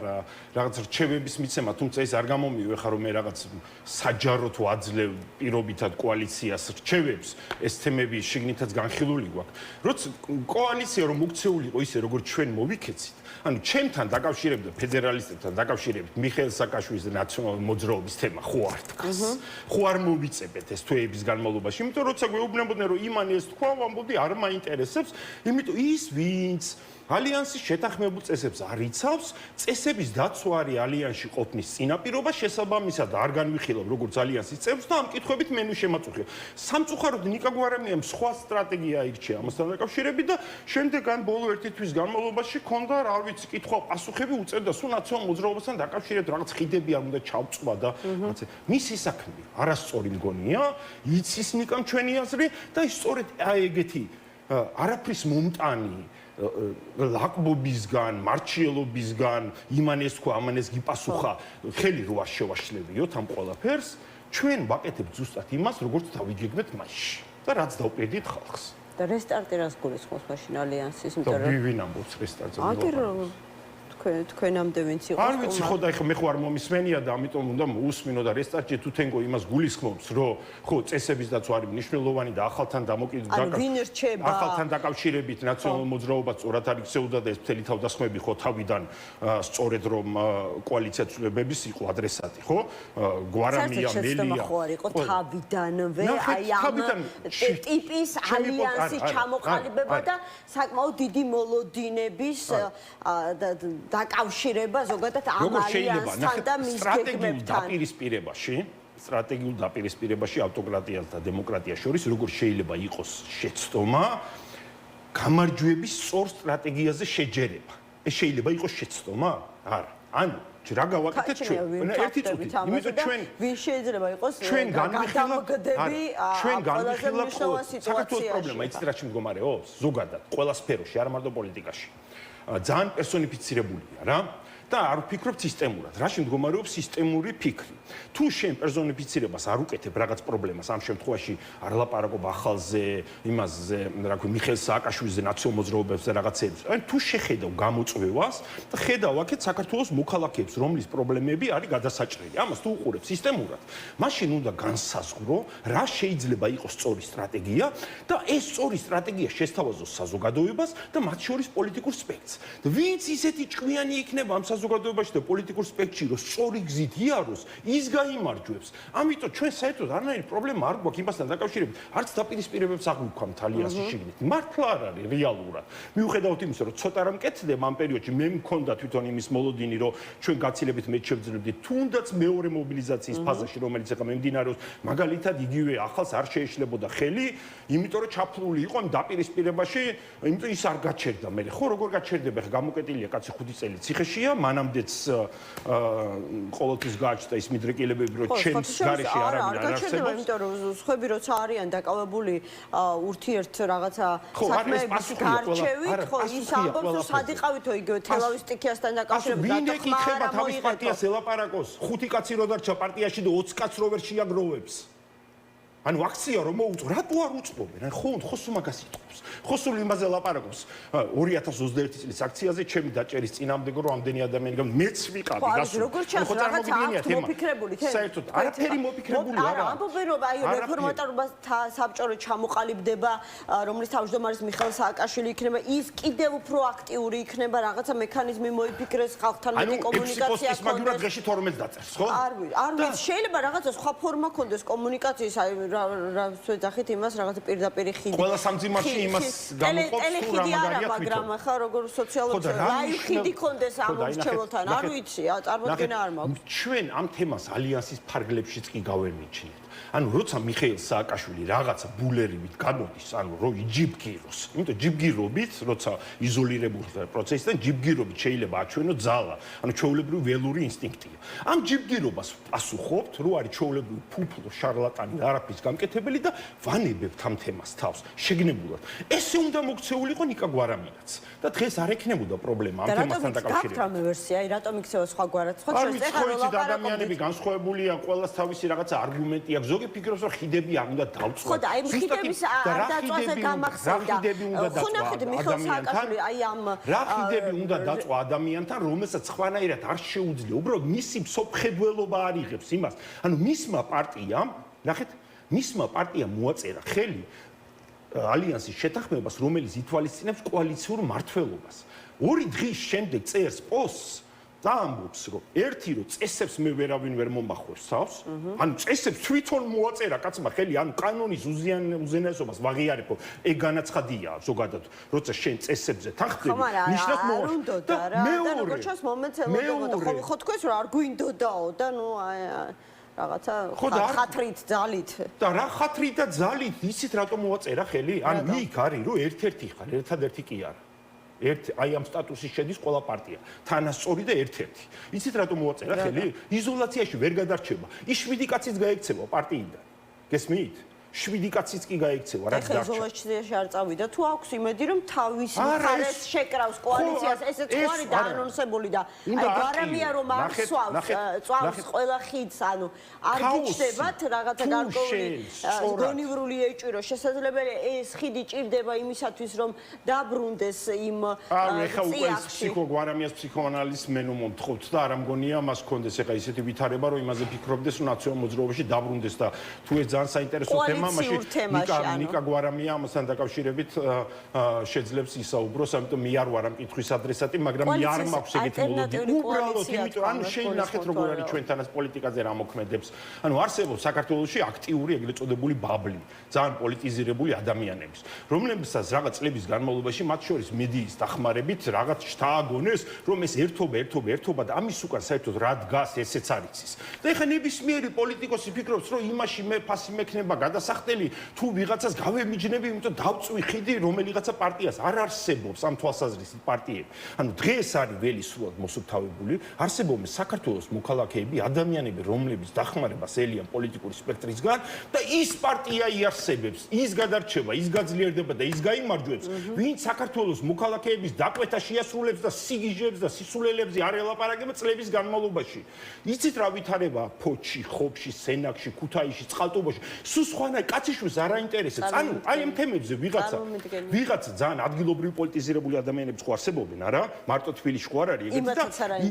რაღაც რჩევების მიცემა თუმცა ეს არ გამომივე ხარ რომ მე რაღაც საჯაროდ ვაძლევ პირობითად კოალიციას რჩევებს ეს თემები შიგნითაც განხილული გვაქვს როცა კოალიცია რომ მოქცეულიყო ისე როგორც ჩვენ მოვიქეცით ანუ ჩემთან დაკავშირებით ფედერალისტებთან დაკავშირებით მიხეილ სააკაშვილის ნაციონალური მოძრაობის თემა ხო არ დგას ხო არ მოვიწებეთ ეს თვეების განმავლობაში იმიტომ როცა გვეუბნებოდნენ რომ იმანი ეს თქვა ვამბობდი არ მაინტერესებს იმიტომ ის ვინც ალიანსის შეთანხმებულ წესებს არ იცავს, წესების დაცვა არის ალიანსში ყოფნის წინაპირობა, შესაბამისად არ განვიხილავ როგორც ალიანსის წევრს და ამ კითხვებით მე შემაწუხია. სამწუხაროდ ნიკა გვარამიამ სხვა სტრატეგია აირჩია ამასთან დაკავშირებით და შემდეგ ან ბოლო ერთი თვის განმავლობაში ქონდა რა ვიცი კითხვა-პასუხები უწევდა სულ ნაციონალურ მოძრაობასთან დაკავშირებით რაღაც ხიდები არ უნდა ჩავწვა და რაღაცა. მისი საქმე არასწორი მგონია, იცის ნიკამ ჩვენი აზრი და ის სწორედ აი ეგეთი არაფრის მომტანი ლაკბობისგან, მარჩიელობისგან, იმანეს თქვა, ამანეს გიპასუხა, ხელი რო არ შევაშლებიოთ ამ ყველაფერს, ჩვენ ვაკეთებთ ზუსტად იმას, როგორც დავიგეგმეთ მასში და რაც დავპირდით ხალხს. და რესტარტი რას გულისხმობს მაშინ ალიანსის, იმიტომ რომ ვინ ამბობს რესტარტზე? თქვენამდე ვინც იყო? არ ვიცი, ხო და ეხლა მე ხო არ მომისმენია და ამიტომ უნდა მოусმინო და რესტარტში თუ თენგო იმას გულისხმობს, რომ ხო წესების დაცვა არის მნიშვნელოვანი და ახალთან ახალთან დაკავშირებით ნაციონალურ მოძრაობას სწორად არ იქცეოდა და ეს მთელი თავდასხმები ხო თავიდან სწორედ რომ კოალიცია ცვლილებების იყო ადრესატი, ხო? გვარამია, მელია. ხო არ იყო თავიდანვე აი ამ ტიპის ალიანსის ჩამოყალიბება და საკმაოდ დიდი მოლოდინების დაკავშირება ზოგადად ამ ალიანსთან და მის გეგმებთან. სტრატეგიულ დაპირისპირებაში ავტოკრატიას და დემოკრატიას შორის როგორ შეიძლება იყოს შეცდომა გამარჯვების სწორ სტრატეგიაზე შეჯერება. ეს შეიძლება იყოს შეცდომა? არა. ანუ რა გავაკეთეთ ჩვენ? ერთი წუთი. იმიტომ ჩვენ ვინ შეიძლება იყოს განვიხილავ საქართველოს პრობლემა იცით რა შემდგომარეობს? ზოგადად ყველა სფეროში, არ მარტო პოლიტიკაში. ძალიან პერსონიფიცირებულია რა და არ ვფიქრობ სისტემურად. რა შემდგომარეობს სისტემური ფიქრი. თუ შენ პერსონიფიცირებას არ უკეთებ რაღაც პრობლემას, ამ შემთხვევაში არ ლაპარაკობ ახალზე, იმასზე, რა ქვია, მიხეილ სააკაშვილიზე, ნაციონალურ მოძრაობებზე რაღაცებს. ან თუ შეხედავ გამოწვევას და ხედავ აქეთ საქართველოს მოქალაქეებს, რომლის პრობლემები არის გადასაჭრელი. ამას თუ უყურებ სისტემურად, მაშინ უნდა განსაზღვრო, რა შეიძლება იყოს სწორი სტრატეგია და ეს სწორი სტრატეგია შესთავაზოს საზოგადოებას და მათ შორის პოლიტიკურ სპექტრს. და ვინც ისეთი ჭკვიანი იქნება ამ საზოგადოებაში და პოლიტიკურ სპექტრში, რომ სწორი გზით იაროს, ის გაიმარჯვებს. ამიტომ ჩვენ საერთოდ არანაირი პრობლემა არ გვაქვს იმასთან დაკავშირებით, არც დაპირისპირებებს აღვიქვამთ ალიანსის შიგნით. მართლა არ არის რეალურად. მიუხედავად იმისა, რომ ცოტა რამ კეთდება ამ პერიოდში, მე მქონდა თვითონ იმის მოლოდინი, რომ ჩვენ გაცილებით მეტ შევძლებდით თუნდაც მეორე მობილიზაციის ფაზაში, რომელიც ახლა მიმდინარეობს, მაგალითად იგივე ახალს არ შეეშლებოდა ხელი, იმიტომ რომ ჩაფლული იყო ამ დაპირისპირებაში, იმიტომ ის არ გაჩერდა მე. ხო, როგორ გაჩერდება? ხა გამოკეტილია კაცი 5 წელი ციხეშია, მანამდეც ყოველთვის გააჩნდა ის მიდრეკილებები, რომ ჩემს გარეშე არავინ არ არსებობს. იმიტომ რომ სხვები როცა არიან დაკავებული ურთიერთ რაღაცა საქმეების გარჩევით, ხო ის ამბობს, რომ სად იყავითო იგივე თელავის სტიქიასთან დაკავშირებით ვინ ეკითხება თავის პარტიას ელაპარაკოს? 5 კაცი რო დარჩა პარტიაში და 20 კაცს რო ვერ შეაგროვებს. ანუ აქცია რომ მოუწო, რატო არ უწყობენ? ან ხო სულ მაგას იტყობს. ხო სულ იმაზე ლაპარაკობს. 2021 წლის აქციაზე ჩემი დაჭერის წინამდე რომ ამდენი ადამიანი მეც ვიყავი გასულ. როგორ ჩანს რაღაცა აქვს მოფიქრებული თემა. საერთოდ არაფერი მოფიქრებული არა. ამბობენ რომ აი რეფორმატორობა საბჭორო ჩამოყალიბდება, რომლის თავმჯდომარის მიხეილ სააკაშვილი იქნება, ის კიდევ უფრო აქტიური იქნება, რაღაცა მექანიზმი მოიფიქრეს, ხალხთან მეტი კომუნიკაცია ქონდეს. მაგრამ დღეში 12 დაწერს, ხო? არ ვიცი, შეიძლება რაღაცა სხვა ფორმა ქონდეს კომუნიკაციის, აი რა ვეძახით იმას, რაღაცა პირდაპირ ხიდი. ყველა სამძიმარში იმას გამოყოფს თუ რა მაგარია თვითონ. მაგრამ ახლა როგორ სოციალურ რაი ხიდი ქონდეს ამ მრჩეველთან, არ ვიცი, წარმოდგენა არ მაქვს. ჩვენ ამ თემას ალიანსის ფარგლებშიც კი გავემიჩნეთ. ანუ როცა მიხეილ სააკაშვილი რაღაცა ბულერებით გამოდის, ანუ რო იჯიბგიროს. იმიტომ ჯიბგირობით, როცა იზოლირებული პროცესიდან ჯიბგირობით შეიძლება აჩვენო ძალა, ანუ ჩვეულებრივი ველური ინსტინქტია. ამ ჯიბგირობას პასუხობთ, რო არის ჩვეულებრივი ფუფლო შარლატანი და არაფრის გამკეთებელი და ვანებებთ ამ თემას თავს შეგნებულად. ესე უნდა მოქცეულიყო ნიკა გვარამიაც და დღეს არ ექნებოდა პრობლემა ამ თემასთან დაკავშირებით. რატომ ვერსია, აი რატომ იქცევა სხვაგვარად? სხვა შეს ეხლა ადამიანები განსხვავებულია, ყველას თავისი რაღაცა არგუმენტი აქვს. ზოგი ფიქრობს რომ ხიდები არ უნდა დავწვათ. ხო და აი ხიდების არ დაწვაზე გამახსენდა. ხო ნახეთ მიხეილ სააკაშვილი აი ამ რა ხიდები უნდა დაწვა ადამიანთან, რომელსაც სხვანაირად არ შეუძლია. უბრალოდ მისი მსოფლმხედველობა არ იღებს იმას. ანუ მისმა პარტიამ, ნახეთ, მისმა პარტიამ მოაწერა ხელი ალიანსის შეთანხმებას, რომელიც ითვალისწინებს კოალიციურ მმართველობას. 2 დღის შემდეგ წერს პოსტს და ამბობს, რომ ერთი რომ წესებს მე ვერავინ ვერ მომახვევს თავს, ანუ წესებს თვითონ მოაწერა კაცმა ხელი, ანუ კანონის უზენაესობას ვაღიარებო, ეგ განაცხადია ზოგადად, როცა შენ წესებზე თან ხდები, ნიშნავს მოუწოდა რა. და როგორც ჩანს მომენტს ელოდებოდა. ხო თქვენს რომ არ გვინდოდაო და ნუ რაღაცა ხათრით ძალით. და რა ხათრით და ძალით იცით რატომ მოაწერა ხელი? ანუ იქ არის რომ ერთ-ერთი ხარ, ერთადერთი კი არა. აი ამ სტატუსის შედის ყველა პარტია. თანასწორი და ერთ-ერთი. იცით რატომ მოაწერა ხელი? იზოლაციაში ვერ გადარჩება. ის 7 კაციც გაიქცევა პარტიიდან. გესმით? 7 კაციც კი გაიქცევა, რაც დარჩა. იზოლაციაში არ წავიდა. თუ აქვს იმედი რომ თავის მხარეს შეკრავს კოალიციას, ესეც ხო არის დაანონსებული და აი გვარამია რომ არ წვავს ყველა ხიდს, ანუ არ გიჩნდებათ რაღაცა გარკვეული გონივრული ეჭვი, რომ შესაძლებელია ეს ხიდი ჭირდება იმისათვის რომ დაბრუნდეს იმ ეხა უკვე ფსიქოგვარამიას ფსიქოანალიზს მე ნუ მომთხოვთ და არ ამგონია მას კონდეს ეხა ისეთი ვითარება რომ იმაზე ფიქრობდეს რომ ნაციონალურ მოძრაობაში დაბრუნდეს და თუ ეს ძალიან საინტერესო ნიკა გვარამია ამასთან დაკავშირებით შეძლებს ისაუბროს, ამიტომ მე არ ვარ ამ კითხვის ადრესატი, მაგრამ მე არ მაქვს ეგეთი მოლოდინი. უბრალოდ იმიტომ, ანუ შენ ნახეთ როგორ არის ჩვენთანაც პოლიტიკაზე რა მოქმედებს. ანუ არსებობს საქართველოში აქტიური ეგრეთ წოდებული ბაბლი, ძალიან პოლიტიზირებული ადამიანების, რომლებსაც რაღაც წლების განმავლობაში მათ შორის მედიის დახმარებით რაღაც შთააგონეს, რომ ეს ერთობა და ამის უკან საერთოდ რა დგას, ესეც არ იცის. და ეხლა ნებისმიერი პოლიტიკოსი ფიქრობს, რომ იმაში მე ფასი მექნება გადასახდელი თუ ვიღაცას გავემიჯნები, იმიტომ დავწვი ხიდი რომელიღაცა პარტიას არ არსებობს ამ თვალსაზრისით პარტიები. ანუ დღეს არის ველი სრულად მოსუფთავებული, არსებობენ საქართველოს მოქალაქეები, ადამიანები, რომლებიც დახმარებას ელიან პოლიტიკური სპექტრისგან და ის პარტია იარსებებს, ის გადარჩება, ის გაძლიერდება და ის გაიმარჯვებს, ვინც საქართველოს მოქალაქეების დაკვეთა შეასრულებს და სიგიჟებს და სისულელებზე არ ელაპარაკება წლების განმავლობაში. იცით რა ვითარება ფოჩში, ხობში, სენაკში, ქუთაისში, წყალტუბოში სულ სხვანაირ კაციშვილს არ აინტერესებს. ანუ აი ამ თემებზე ვიღაცა ძალიან ადგილობრივი პოლიტიზირებული ადამიანები ხო არსებობენ, არა? მარტო თბილისში ხო არ არის ეგეთი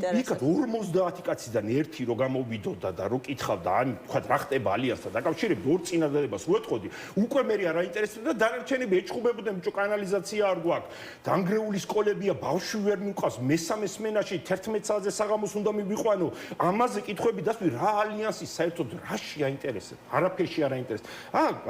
და იქაც 50 კაციდან ერთი რო გამოვიდოდა და რო კითხავდა, ან თქვა რა ხდება ალიანსთან დაკავშირებით, ორ წინადადებას რო ეთყოდი, უკვე მე არ აინტერესებდა და დანარჩენები ეჭხუბებოდნენ, ბიჭო, კანალიზაცია არ გვაქვს. დანგრეული სკოლებია, ბავშვი ვერ მიყვავს, მესამე სმენაში 11 საათზე საღამოს უნდა მივიყვანო. ამაზე კითხვები დასვი, რა ალიანსი საერთოდ რაში აინტერესებს? არაფერში არ აინტერესებს.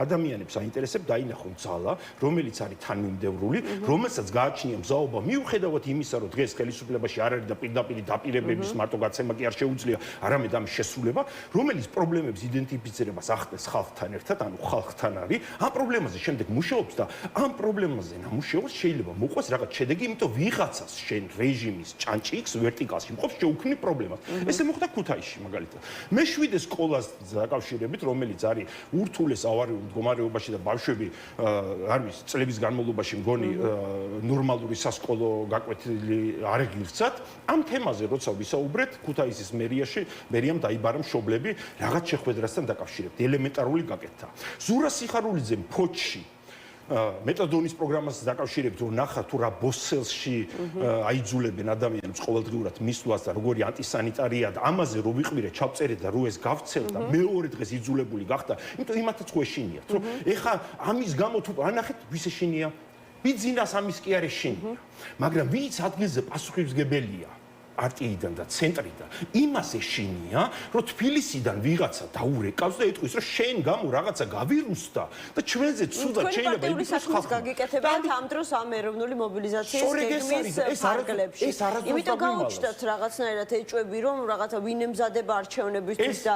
ადამიანებს აინტერესებს დაინახონ ძალა, რომელიც არის თანმიმდევრული, რომელსაც გააჩნია მზაობა მიუხედავად იმისა, რომ დღეს ხელისუფლებაში არ არის და პირდაპირ დაპირებების მარტო გაცემა კი არ შეუძლია, არამედ ამ შესრულება, რომელიც პრობლემებს იდენტიფიცირებას ახდენს ხალხთან ერთად, ანუ ხალხთან არის, ამ პრობლემაზე შემდეგ მუშაობს და ამ პრობლემაზე ნამუშევარს შეიძლება მოყვეს რაღაც შედეგი, იმიტომ ვიღაცას შენ რეჟიმის ჭანჭიქს ვერტიკალში მყოფს შეუქმნი პრობლემას. ესე მოხდა ქუთაისში მაგალითად. მე-7 სკოლას დაკავშირებით, რომელიც არის ურთულეს ავარიულ მდგომარეობაში და ბავშვები არ ვიცი წლების განმავლობაში მგონი ნორმალური სასკოლო გაკვეთილი არ იღირცათ, ამ თემაზე როცა ვისაუბრეთ ქუთაისის მერიამ დაიბარა მშობლები რაღაც შეხვედრასთან დაკავშირებით, ელემენტარული გაკეთდა. ზურა სიხარულიძემ ფოჩში მეტადონის პროგრამას დაკავშირებით რომ ნახა თუ რა ბოსელში აიძულებენ ადამიანებს ყოველდღიურად მისვლას და როგორი ანტისანიტარია და ამაზე რო ვიყვირე ჩავწერე და რო ეს გავცელ და მეორე დღეს იძულებული გახდა, იმიტომ იმათაც ხო ეშინიათ, რომ ეხა ამის გამო თუ ანახეთ ვის ეშინია, ბიძინას ამის კი არ ეშინია, მაგრამ ვინც ადგილზე პასუხისმგებელია პარტიიდან და ცენტრიდან იმას ეშინია, რომ თბილისიდან ვიღაცა დაურეკავს და ეტყვის, რომ შენ გამო რაღაცა გავირუსდა და ჩვენზე ცუდად შეიძლება იყოს ხალხი გაგიკეთებიათ ამ დროს ამ ეროვნული მობილიზაციის გეგმის ფარგლებში. იმიტომ გაუჩნდათ რაღაცნაირად ეჭვები, რომ რაღაცა ვინ ემზადება არჩევნებისთვის და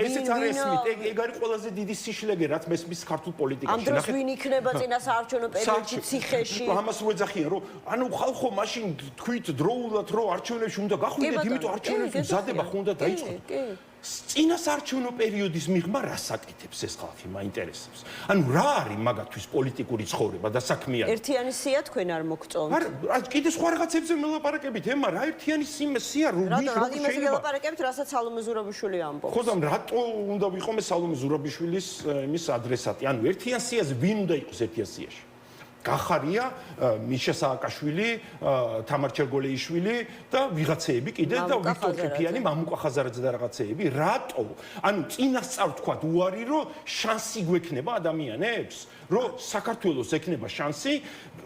ესეც არ ესმით, ეგ არის ყველაზე დიდი სიშლეგე, რაც მესმის ქართულ პოლიტიკაში. ამ დროს ვინ იქნება წინა საარჩევნო პერიოდში ციხეში? ამას უეძახიან, რომ ანუ ხალხო მაშინ თქვით დროულად რომ არჩევნებში უნდა გახვიდეთ, იმიტომ არჩევნებში მზადება ხო უნდა დაიწყოთ. წინა საარჩევნო პერიოდის მიღმა რას აკეთებს ეს ხალხი, მაინტერესებს. ანუ რა არის მაგათთვის პოლიტიკური ცხოვრება და საქმიანი? ერთიანი სია თქვენ არ მოგწონთ? არა, კიდე სხვა რაღაცებზე მელაპარაკებით, ემა რა ერთიანი სია რომ შეიძლება მელაპარაკებით, რასაც სალომე ზურაბიშვილი ამბობს. ხო და რატო უნდა ვიყო მე სალომე ზურაბიშვილის იმის ადრესატი? ანუ ერთიან სიაზე ვინ უნდა იყოს ერთიან სიაში? გახარია მიშა სააკაშვილი, თამარ ჩერგოლეიშვილი და ვიღაცეები კიდე და ვიქტორ ყიფიანი, მამუკა ხაზარაძე და რაღაცეები. რატო? ანუ წინასწარ თქვა უარი, რომ შანსი გვექნება ადამიანებს, რომ საქართველოს ექნება შანსი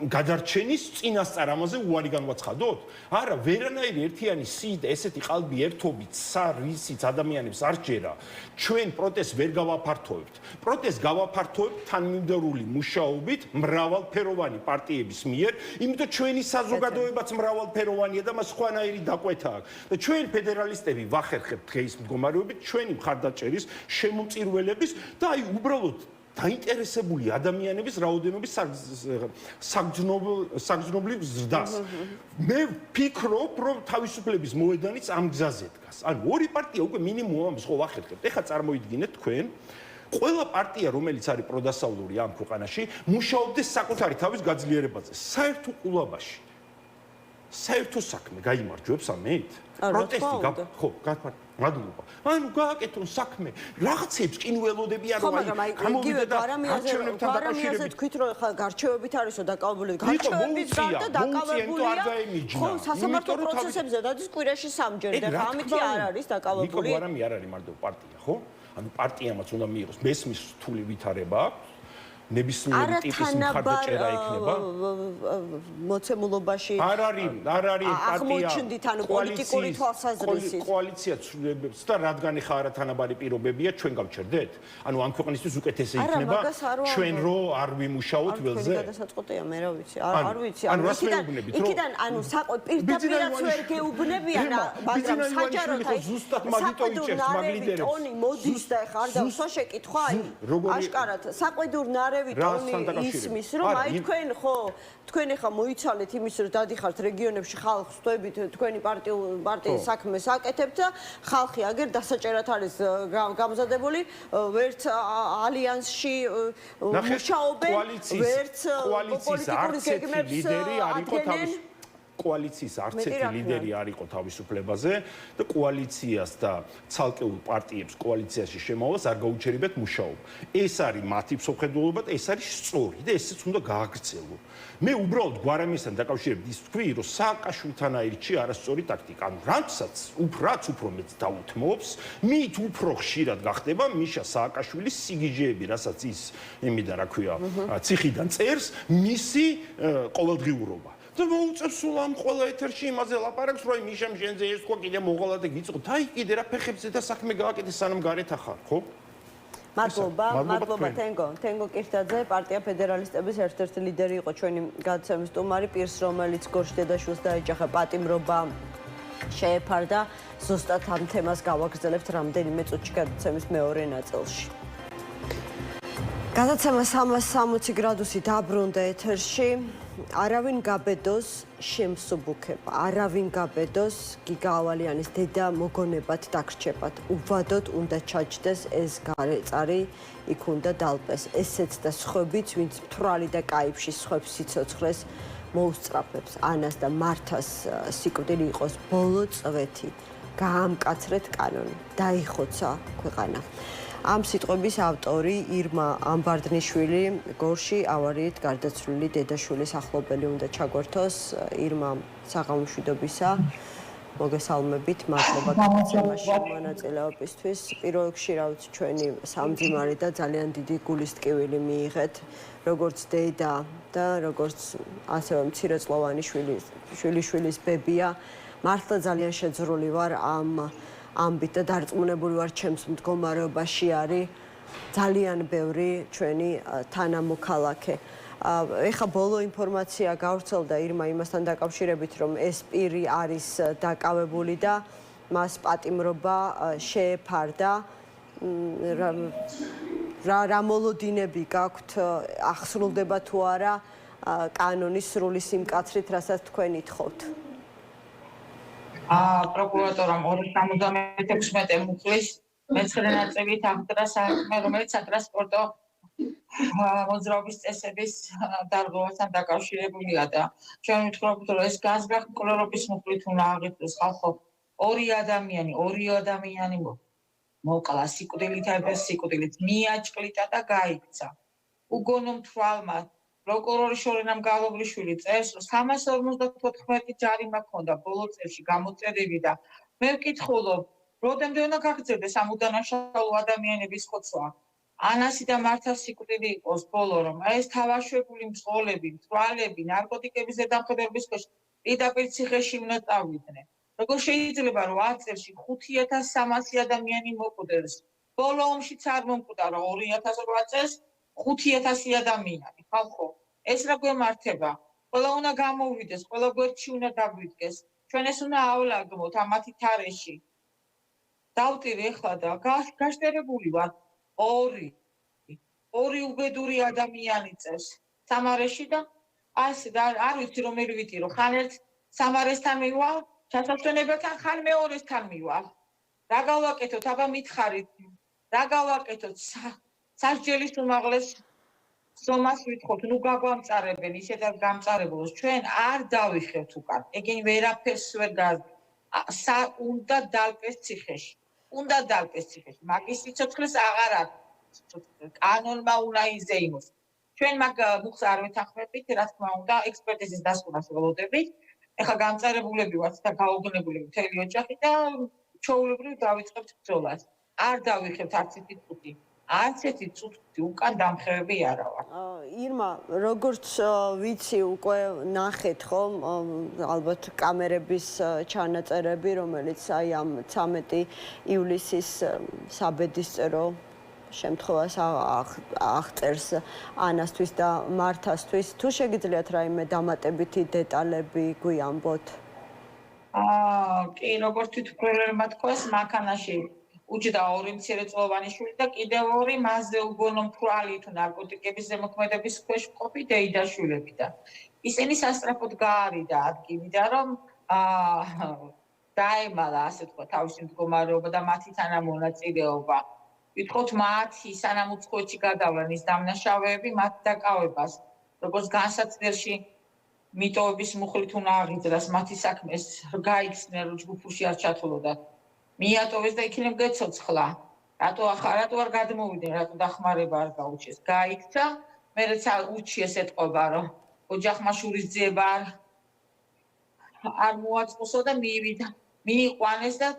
გადარჩენის წინასწარ ამაზე უარი განვაცხადოთ? არა, ვერანაირი ერთიანი სიით ესეთი ყალბი ერთობით რისიც ადამიანებს არ ჯერა. ჩვენ პროტესტს ვერ გავაფართოვებთ. პროტესტს გავაფართოვებთ თანმიმდევრული მუშაობით მრავალფეროვანი პარტიების მიერ, იმიტომ ჩვენი საზოგადოებაც მრავალფეროვანია და მას სხვანაირი დაკვეთა აქვს. და ჩვენ ფედერალისტები ვახერხებთ დღეს მდგომარეობით ჩვენი მხარდაჭერის, შემომწირველების და აი უბრალოდ დაინტერესებული ადამიანების რაოდენობის საგრძნობლივ ზრდას. მე ვფიქრობ, რომ თავისუფლების მოედანიც ამ გზაზე დგას. ანუ ორი პარტია უკვე მინიმუმ ამას ხო ვახერხებთ. ეხლა წარმოიდგინეთ თქვენ ყველა პარტია, რომელიც არის პროდასავლური ამ ქვეყანაში, მუშაობდეს საკუთარი თავის გაძლიერებაზე. საერთო ყულაბაში. საერთო საქმე გაიმარჯვებს ამით? პროტესტი ხო, მადლობა. ანუ გააკეთონ საქმე. რაღაცებს კი ველოდებიან რომ გამოვიდა და არჩევნებთან დაკავშირებით თქვით რომ ხა გარჩევებით არისო დაკავებული. გარჩევების გარდა დაკავებულია. ხო, სასამართლო პროცესებზე დადის კვირაში სამჯერ და ამითი არ არის დაკავებული. ნიკო გვარამი არ არის მარტო პარტია, ხო? ანუ პარტიამაც უნდა მიიღოს მესმის რთული ვითარება აქვს. ნებისმიერი ტიპის მხარდაჭერა იქნება მოცემულობაში არ არის პარტია აღმოჩნდით ანუ პოლიტიკური თვალსაზრისით კოალიცია ცვლილებებს და რადგან ეხა არათანაბარი პირობებია ჩვენ გავჩერდეთ ანუ ამ ქვეყნისთვის უკეთესი იქნება ჩვენ რო არ ვიმუშაოთ ველზე გადასაწყვეტია მე რა ვიცი არ ვიცი ანუ იქიდან ანუ პირდაპირაც ვერ გეუბნებიან მაგრამ საჯაროდ აი ზუსტად მაგიტო იჭერს მაგლიდერებს ტონი მოდის და ეხა არ დავსვა შეკითხვა აი აშკარად საყვედურ ისმის რომ აი თქვენ ხო თქვენ ახლა მოიცალეთ იმის რომ დადიხართ რეგიონებში ხალხს ვხვდებით თქვენი პარტიის საქმეს აკეთებთ და ხალხი აგერ დასაჭერად არის გამზადებული ვერც ალიანსში მუშაობენ ვერც პოლიტიკური გეგმებს ადგენენ კოალიციის არც ერთი ლიდერი არ იყო თავისუფლებაზე და კოალიციას და ცალკეულ პარტიებს კოალიციაში შემოვლას არ გაუჩერებთ მუშაობა. ეს არის მათი მსოფლმხედველობა და ეს არის სწორი და ესეც უნდა გააგრძელო. მე უბრალოდ გვარამისთან დაკავშირებით ის ვთქვი, რომ სააკაშვილთან აირჩი არასწორი ტაქტიკა. ანუ რამცაც უფრო მეც დაუთმობს, მით უფრო ხშირად გახდება მიშა სააკაშვილის სიგიჟეები, რასაც ის იმიდან რა ქვია, ციხიდან წერს, მისი ყოველდღიურობა. და მოუწევს სულ ამ ყველა ეთერში იმაზე ლაპარაკს, რომ მიშამ შენზე ეს თქვა კიდე მოღალა და გიწყოთ. აი კიდე რა ფეხებზე და საქმე გააკეთე სანამ გარეთ ახარ, ხო? მადლობა თენგო კირთაძე, პარტია ფედერალისტების ერთ-ერთი ლიდერი იყო ჩვენი გადაცემის სტუმარი, პირს რომელიც გორშ დედაშვილს დაეჯახა პატიმრობა შეეფარდა. ზუსტად ამ თემას გავაგრძელებთ რამდენიმე წუთში გადაცემის მეორე ნაწილში. გადაცემა 360 გრადუსი დაბრუნდა ეთერში. არავინ გაბედოს შემსუბუქება, არავინ გაბედოს გიგა ავალიანის დედა მოგონებად დაგრჩებათ. უვადოდ უნდა ჩაჯდეს ეს გარეწარი, იქ უნდა დალპეს. ესეც და სხვებიც, ვინც მთვრალი და კაიფში სხვებს სიცოცხლეს მოუსწრაფებს. ანას და მართას სიკვდილი იყოს ბოლო წვეთი. გაამკაცრეთ კანონი, დაიხოცა ქვეყანა. ამ სიტყვების ავტორი ირმა ამბარდნიშვილი გორში ავარიით გარდაცვლილი დედაშვილის ახლობელი უნდა ჩაგვერთოს. ირმა საღამომშვიდობისა. მოგესალმებით, მადლობა გადაცემაში მონაწილეობისთვის. პირველ რიგში რა ვიცი ჩვენი სამძიმარი და ძალიან დიდი გულის ტკივილი მიიღეთ, როგორც დედა და როგორც ასევე მცირეწლოვანი შვილიშვილის ბებია. მართლა ძალიან შეძრული ვარ ამბით და დარწმუნებული ვარ ჩემს მდგომარეობაში არის ძალიან ბევრი ჩვენი თანამოქალაქე. ეხა ბოლო ინფორმაცია გავრცელდა ირმა იმასთან დაკავშირებით, რომ ეს პირი არის დაკავებული და მას პატიმრობა შეეფარდა. რა მოლოდინები გაქვთ, ახსრულდება თუ არა კანონის სრული სიმკაცრით, რასაც თქვენ ითხოვთ? პროკურატორამ 276 მუხლის მეცხრე ნაწილით აღწერა საქმე, რომელიც სატრანსპორტო მოძრაობის წესების დარღვევასთან დაკავშირებულია და ჩვენ ვთქვით, რომ ეს განსაკუთრების მუხლით უნდა აღიქვეს ხალხო ორი ადამიანი მოკლა სიკვდილით მიაჭყლითა და გაიქცა. უგონო მთვრალმა პროკურორი შორენამ გალობლიშვილი წერს, რომ 354 ჯარიმა ჰქონდა ბოლო წელში გამოწერილი და მე ვკითხულობ, როდემდე უნდა გაგრძელდეს ამ უდანაშაულო ადამიანების ხოცვა. ანასი და მართას სიკვდილი იყოს ბოლო, რომ ეს თავაშვებული მძღოლები, მწვალები, ნარკოტიკების ზედამხედველობის ქვეშ პირდაპირ ციხეში უნდა წავიდნენ. როგორ შეიძლება რომ 10 წელში 5300 ადამიანი მოკვდეს? ბოლო ომშიც არ მომკვდა 2008 წელს 5000 ადამიანი, ხალხო. ეს რა გვემართება? ყველა უნდა გამოვიდეს, ყველა გვერდში უნდა დაგვიდგეს. ჩვენ ეს უნდა აავლაგმოთ ამათი თარეში. დავტირე ახლა და გაშტერებული ვარ ორი უბედური ადამიანი წევს სამარეში და ასე და არ ვიცი რომელი ვიტირო, ხან ერთ სამარესთან მივალ, ჩასასვენებელთან, ხან მეორესთან მივალ. რა გავაკეთოთ, აბა მითხარით, რა გავაკეთოთ? სასჯელის უმაღლეს ზომას ვითხოვთ, ნუ გაგვამწარებენ, ისედაც გამწარებულოს, ჩვენ არ დავიხევთ უკან. ეგენი ვერაფერს ვერ უნდა დალპეს ციხეში. უნდა დალპეს ციხეში. მაგის სიცოცხლეს აღარ აქვს. კანონმა უნდა იზეიმოს. ჩვენ მაგ მუხს არ ვეთანხმებით, რა თქმა უნდა, ექსპერტიზის დასკვნას ველოდებით. ეხლა გამწარებულები ვართ და გაუგნებლები მთელი ოჯახი და ჩვეულებრივ დავიწყებთ ბრძოლას. არ დავიხევთ არც ერთი წუთი. არც ერთი წუთი უკან დამხევები არა ვარ. ირმა, როგორც ვიცი, უკვე ნახეთ ხომ, ალბათ კამერების ჩანაწერები, რომელიც აი ამ 13 ივლისის საბედისწერო შემთხვევას აღწერს ანასთვის და მართასთვის. თუ შეგიძლიათ რაიმე დამატებითი დეტალები გვიამბოთ? კი, როგორც თვითმკვლელმა თქვას, მანქანაში უჯდა 2 მცირეწლოვანი შვილი და კიდევ 2 მასზე უგონო მთვრალი თუ ნარკოტიკების ზემოქმედების ქვეშ მყოფი დეიდაშვილები და ისინი სასწრაფოდ გაარიდა ადგილიდან, რომ დაემალა, ასე თქვა, თავისი მდგომარეობა და მათი თანამონაწილეობა. ვითხოვთ მათი სანამ უცხოეთში გადავლენ ის დამნაშავეები მათ დაკავებას, როგორც განსაცდელში მიტოვების მუხლით უნდა აღიძრას მათი საქმეს, გაიქცნენ, რომ ჯგუფში არ ჩათვლოდათ. მიატოვეს და იქნებ გეცოცხლა. რატო არ გადმოვიდნენ, რატო დახმარება არ გაუჩეს. გაიქცა, მერეც უჩიეს ეთყობა, რომ ოჯახმა შურისძიება არ მოაწყოსო და მიივიდა. მიიყვანეს და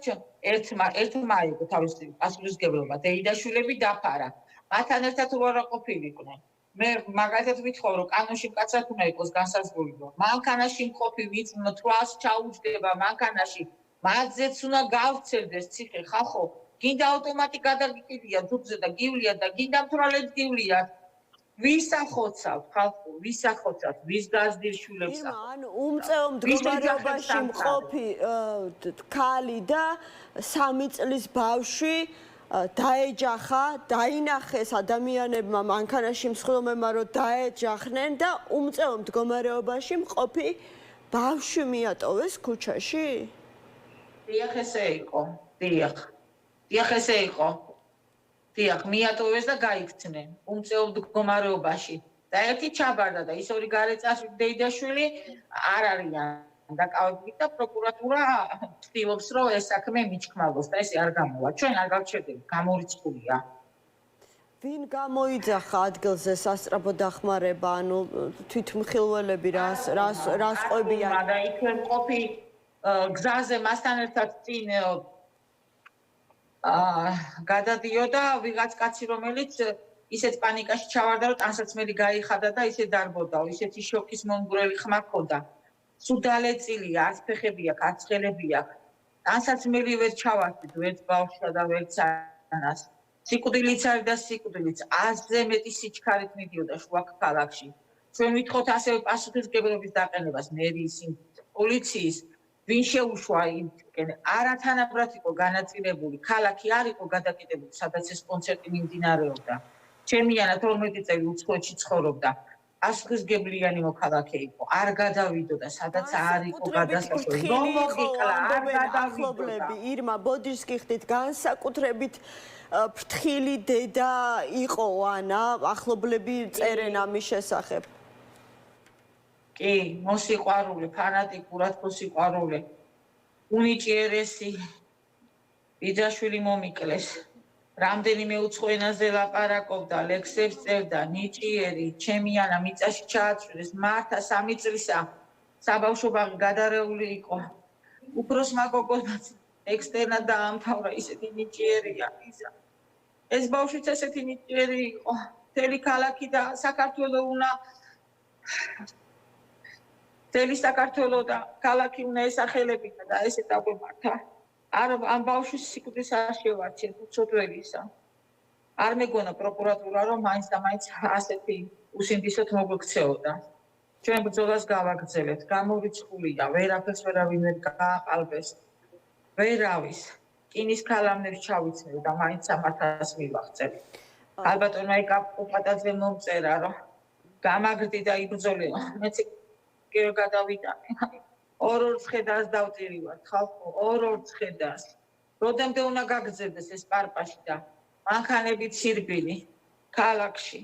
ერთმა იყო თავისი პასუხისმგებლობა. დეიდაშვილები დაფარა. მათთან ერთად უარა ყოფილიყვნენ. მე მაგალითად ვითხოვ, რომ კანონში მკაცრად უნდა იყოს განსაზღვრული, რომ მანქანაში მყოფი ვინც მთვრალს ჩაუჯდება მანქანაში, მათზეც უნდა გავცელდეს ციხე, ხალხო. გინდა ავტომატი გადაგიკიდია ძუძზე და გივლია და გინდა მთვრალებს გივლიათ. ვის ახოცავთ, ხალხო, ვის ახოცავთ, ვის გაზრდილ შვილებს ახოცავთ? ანუ უმწეო მდგომარეობაში მყოფი ქალი და 3 წლის ბავშვი დაეჯახა, დაინახეს ადამიანებმა მანქანაში მსხვილობებმა, რომ დაეჯახნენ და უმწეო მდგომარეობაში მყოფი ბავშვი მიატოვეს ქუჩაში? დიახ, ესე იყო. დიახ, ესე იყო. დიახ, მიატოვეს და გაიქცნენ უმწეო მდგომარეობაში. და ერთი ჩაბარდა და ის 2 გარეწაში დეიდაშვილი არ არიან დაკავებული და პროკურატურა ცდილობს, რომ ეს საქმე მიჩქმალოს და ესე არ გამოვა. ჩვენ არ გავჩერდებით, გამორიცხულია. ვინ გამოიძახა ადგილზე სასწრაფო დახმარება, ანუ თვითმხილველები რას ყვებიან? და იქ მყოფი გზაზე მასთან ერთად წინ გადადიოდა ვიღაც კაცი, რომელიც ისეთ პანიკაში ჩავარდა, რომ ტანსაცმელი გაიხადა და ისე დარბოდა, ისეთი შოკის მომგვრელი ხმა ჰქონდა. სულ დალეწილია, არც ფეხები აქვს, არც ხელები აქვს. ტანსაცმელი ვერ ჩავარდით, ვერც ბავშვსა და ვერც ანას. სიკვდილიც არის და სიკვდილიც. აზზე მეტი სიჩქარით მიდიოდა შუა ქალაქში. ჩვენ ვითხოვთ ასევე პასუხისმგებლობის დაყენებას მერიის, პოლიციის, ვინ შეუშვა იმკენ. არათანაბრად იყო განაწილებული. ქალაქი არ იყო გადაკიდებული, სადაც ეს კონცერტი მიმდინარეობდა. ჩემი ანა 12 წელი უცხოეთში ცხოვრობდა. პასუხისმგებლიანი მოქალაქე იყო. არ გადავიდოდა, სადაც არ იყო გადასასვლელი. მომოგიკლა, არ გადავიდოდა. ირმა, ბოდიშს გიხდით, განსაკუთრებით ფრთხილი დედა იყო ანა, ახლობლები წერენ ამის შესახებ. კი, მოსიყვარულე, ფანატიკურად მოსიყვარულე. უნიჭიერესი ბიძაშვილი მომიკლეს. რამდენიმე უცხო ენაზე ლაპარაკობდა, ლექსებს წერდა, ნიჭიერი, ჩემი ანა მიწაში ჩააწვირეს, მართა 3 წლისა საბავშვო ბაღი გადარეული იყო. უფროსმა გოგონაც ექსტერნად დაამთავრა, ისეთი ნიჭიერია იზა. ეს ბავშვიც ესეთი ნიჭიერი იყო. მთელი ქალაქი და საქართველო უნდა მთელი საქართველო და ქალაქი უნდა ესახელებინა და ესე დაგვემართა. ამ ბავშვის სიკვდილს არ შევარჩიეთ უცოდველისა. არ მეგონა პროკურატურა რომ მაინც და მაინც ასეთი უსინდისოდ მოგვექცეოდა. ჩვენ ბრძოლას გავაგრძელებთ, გამორიცხულია, ვერაფერს ვერავინ ვერ გააყალბეს. ვერავის კინის ქალამნებს ჩავიცნე და მაინც 300-ს მივაღწევ. ალბათონმა ეკაპოპატაძე მომწერა რომ გამაგრდი და იბრძოლიო. მეც კი გადავიტანე. ორ ხედას დავწირივად ხალხო, ორ ხედას. როდემდე უნდა გაგრძელდეს ეს პარპაში და მანქანებით სირბილი ქალაქში.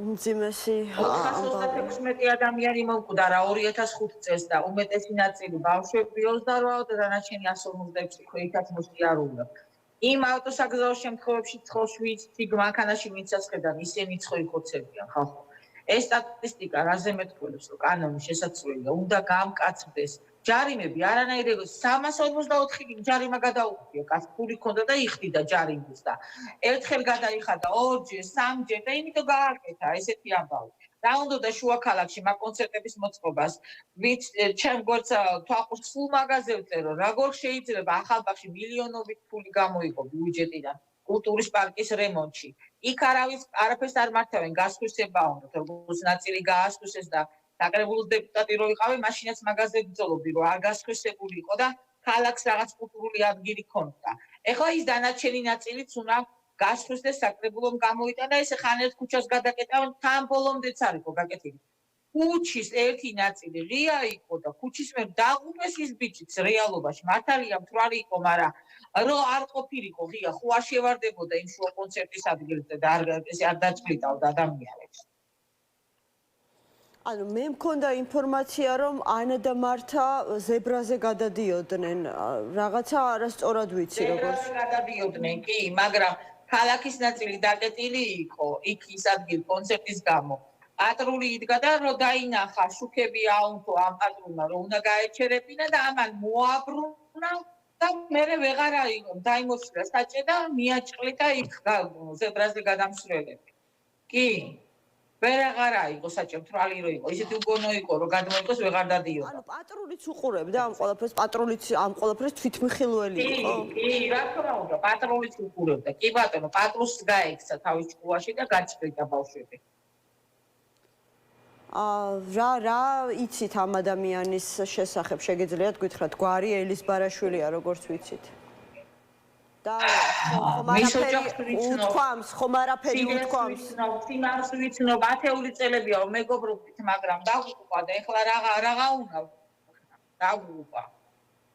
უმძიმესი 416 ადამიანი მომკვდა რა 2005 წელს და უმეტესი ნაწილი ბავშვები 28 და დანარჩენი 156 ქვეითაც მოსიარულე. იმ ავტოსაგზაო შემთხვევებში ცხოშვიცი მანქანაში ვინცაც ხედავ ისინი ცხოიქოცებიან ხალხო. ეს სტატისტიკა რაზე მეტყველებს რომ კანონი შესაძლებელია უნდა გამკაცდეს ჯარიმები არანაირი 344 ჯარიმა გადაუხდია კაც ფული ქონდა და იხდიდა ჯარიმს და ერთხელ გადაიხადა ორჯერ სამჯერ და იმიტომ გააკეთა ესეთი ამბავი რა უნდა და შუა ქალაქში მაგ კონცერტების მოწყობას ვით ჩემ გორც თვალყურს სულ მაღაზია ვწერო როგორ შეიძლება ახალბაღში მილიონობით ფული გამოიყო ბიუჯეტიდან კულტურის პარკის რემონტში იქ არაფერს არ მართავენ გასხვისება უნდა როგორც ნაწილი გაასხვისეს და საკრებულოს დეპუტატი რო იყავი მაშინაც მაღაზია ბრძოლობდი რომ არ გასხვისებული იყო და ქალაქს რაღაც კულტურული ადგილი ქონდა ეხლა ის დანარჩენი ნაწილიც უნდა გასხვისდეს საკრებულომ გამოიტანა ეს ხან ერთ ქუჩას გადაკეტავენ თან ბოლომდეც არ იყო გაკეთილი ქუჩის ერთი ნაწილი ღია იყო და ქუჩის მე დაღუპეს ის ბიჭიც რეალობაში მართალია მთვარი იყო მაგრამ რო არ ყოფილიყო ღია ხო არ შევარდებოდა იმ შუა კონცერტის ადგილზე და არ დაჭრიტავდა ადამიანებს ანუ მე მქონდა ინფორმაცია რომ ანა და მართა ზებრაზე გადადიოდნენ რაღაცა არასწორად ვიცი როგორც გადადიოდნენ კი მაგრამ ქალაქის ნაწილი დაკეტილი იყო იქ ის ადგილი კონცერტის გამო პატრული იდგა და რომ დაინახა შუქები აუნთო ამ პატრულმა რომ უნდა გაეჩერებინა და ამან მოაბრუნა და მე ვეღარ აიღო დაიმოსვლა საჭე და მიაჭყლი და იქ ზებრაზე გადამსვლელები კი ვეღარ აიღო საჭე მთვალი რო იყო ისეთი უგონო იყო რომ გადმოიყოს ვეღარ დადიოდა ანუ პატრულიც უყურებდა ამ ყველაფერს პატრულიც ამ ყველაფერს თვითმხილველი იყო კი რა თქმა უნდა პატრულიც უყურებდა კი ბატონო პატრულს გაექცა თავის ჭკუაში და გაჭრიდა ბავშვები რა იცით ამ ადამიანის შესახებ შეგიძლიათ გითხრათ გვარი ელის ბარაშვილია როგორც ვიცით და ხომ არაფერი უთქვამს სიმავს ვიცნობ ათეული წელებია მეგობრობით მაგრამ დაღუპა და ეხლა რაღა უნდა დაღუპა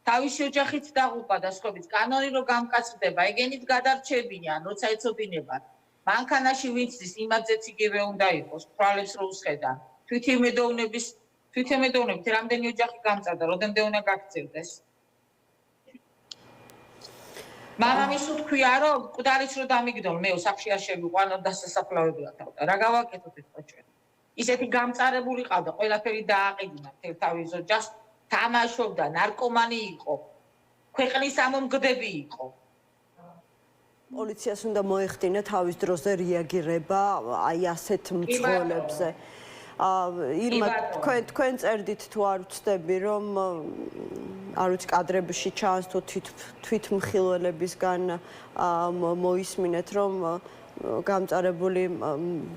თავისი ოჯახით დაღუპა და სხვაებიც კანონი რო გამკაცდება ეგენით გადარჩებიან როცა ეცოდინებათ მანქანაში ვინცის იმაძეც იგივე უნდა იყოს თვალებს რო უსხედა თვითემედოვნებით რამდენი ოჯახი გამწარდა როდემდე უნდა გაგრძელდეს მამამის თქვია რომ მკვდარიც რო დამიგდონ მე სახში არ შევიყვანო და სასაფლაოებია თავდა რა გავაკეთოთ ეხლა ჩვენ ისეთი გამწარებული ყავდა ყველაფერი დააყიδιნა თელ თავის ოჯახს თამაშობდა ნარკომანი იყო ქვეყნის ამომგდები იყო პოლიციას უნდა მოეხდინა თავის დროზე რეაგირება აი ასეთ მცველებზე ირმა თქვენ წერდით თუ არ ვცდები რომ არ ვიცი კადრებში ჩანს თუ თვითმხილველებისგან მოისმინეთ რომ გამწარებული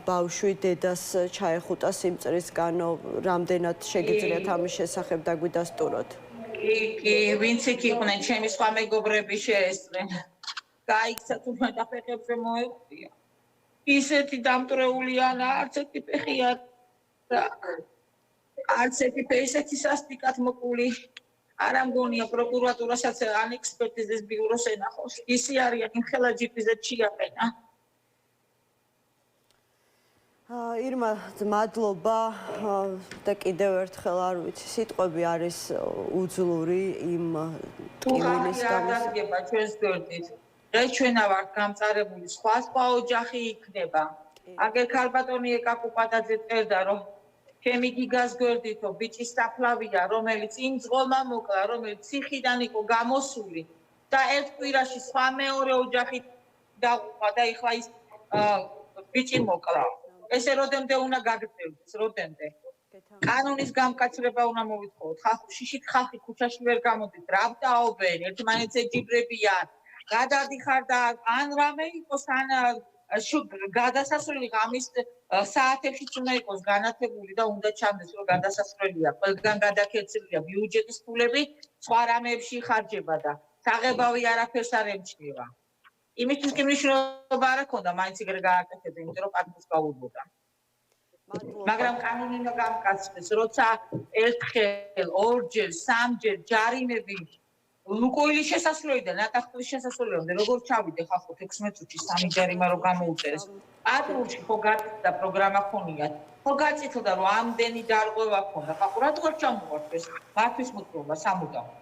ბავშვი დედას ჩაეხუტა სიმწრისგანო რამდენად შეგიძლიათ ამის შესახებ დაგვიდასტუროთ კი ვინც იქ იყვნენ ჩემი სხვა მეგობრები შეესწრენ გაიქცა თუ მეტა ფეხებზე მოეხვია ისეთი დამტრეულია და არც ერთი ფეხი არც ერთი ფეხი სასტიკად მოყული არა მგონია პროკურატურასაც ან ექსპერტიზის ბიუროს ენახოს ისი არიან იმ ხელა ჯიპიზე ჩიაყენა ირმა, მადლობა და კიდევ ერთხელ არ ვიცი, სიტყვები არის უძლური იმ ტკივილის გამო. დადგება ჩვენს გვერდით. დღეს ჩვენა ვართ გამწარებული, სხვა ოჯახი იქნება. აგერ ქალბატონი ეკაკუპადაძე წერდა, რომ ჩემი გიგას გვერდითო ბიჭის საფლავია, რომელიც იმ ძღოლმა მოკლა, რომელიც ციხიდან იყო გამოსული და ერთ კვირაში სხვა მეორე ოჯახი დაღუპა და ეხლა ის ბიჭი მოკლა. ესე როდემდე უნდა გაგრძელდეს, როდემდე? კანონის გამკაცრება უნდა მოვითხოვოთ. შიშით ხალხი ქუჩაში ვერ გამოდის, რავდაობენ, ერთმანეთს ეჯიბრებიან, გადადიხარ და ან რამე იყოს, ან გადასასვლელი ღამის საათებშიც უნდა იყოს განათებული და უნდა ჩანდეს, რომ გადასასვლელია, ყველგან გადაქცეულია ბიუჯეტის ფულები, სხვა რამეებში იხარჯება და საღებავი არაფერს არ ემჩნევა. იმისთვის კი მნიშვნელობა არ ჰქონდა, მაინც ეგრე გააკეთებდა, იმიტომ რომ პატიმრს გაურბოდა. მაგრამ კანონი უნდა გამკაცდეს, როცა ერთხელ, ორჯერ, სამჯერ ჯარიმები ლუკოილის შესასვლელიდან, ნატახტის შესასვლელიდან როგორ ჩავიდე ხალხო 16 წუთში 3 ჯარიმა რო გამოუწერეს. პატიმრში ხო გაწითლდა პროგრამა ქონიათ. ხო გაწითლდა რომ ამდენი დარღვევა ქონდა. ხალხო რატომ ჩამოვარდეს? მართვის მოთხოვნა სამუდამო.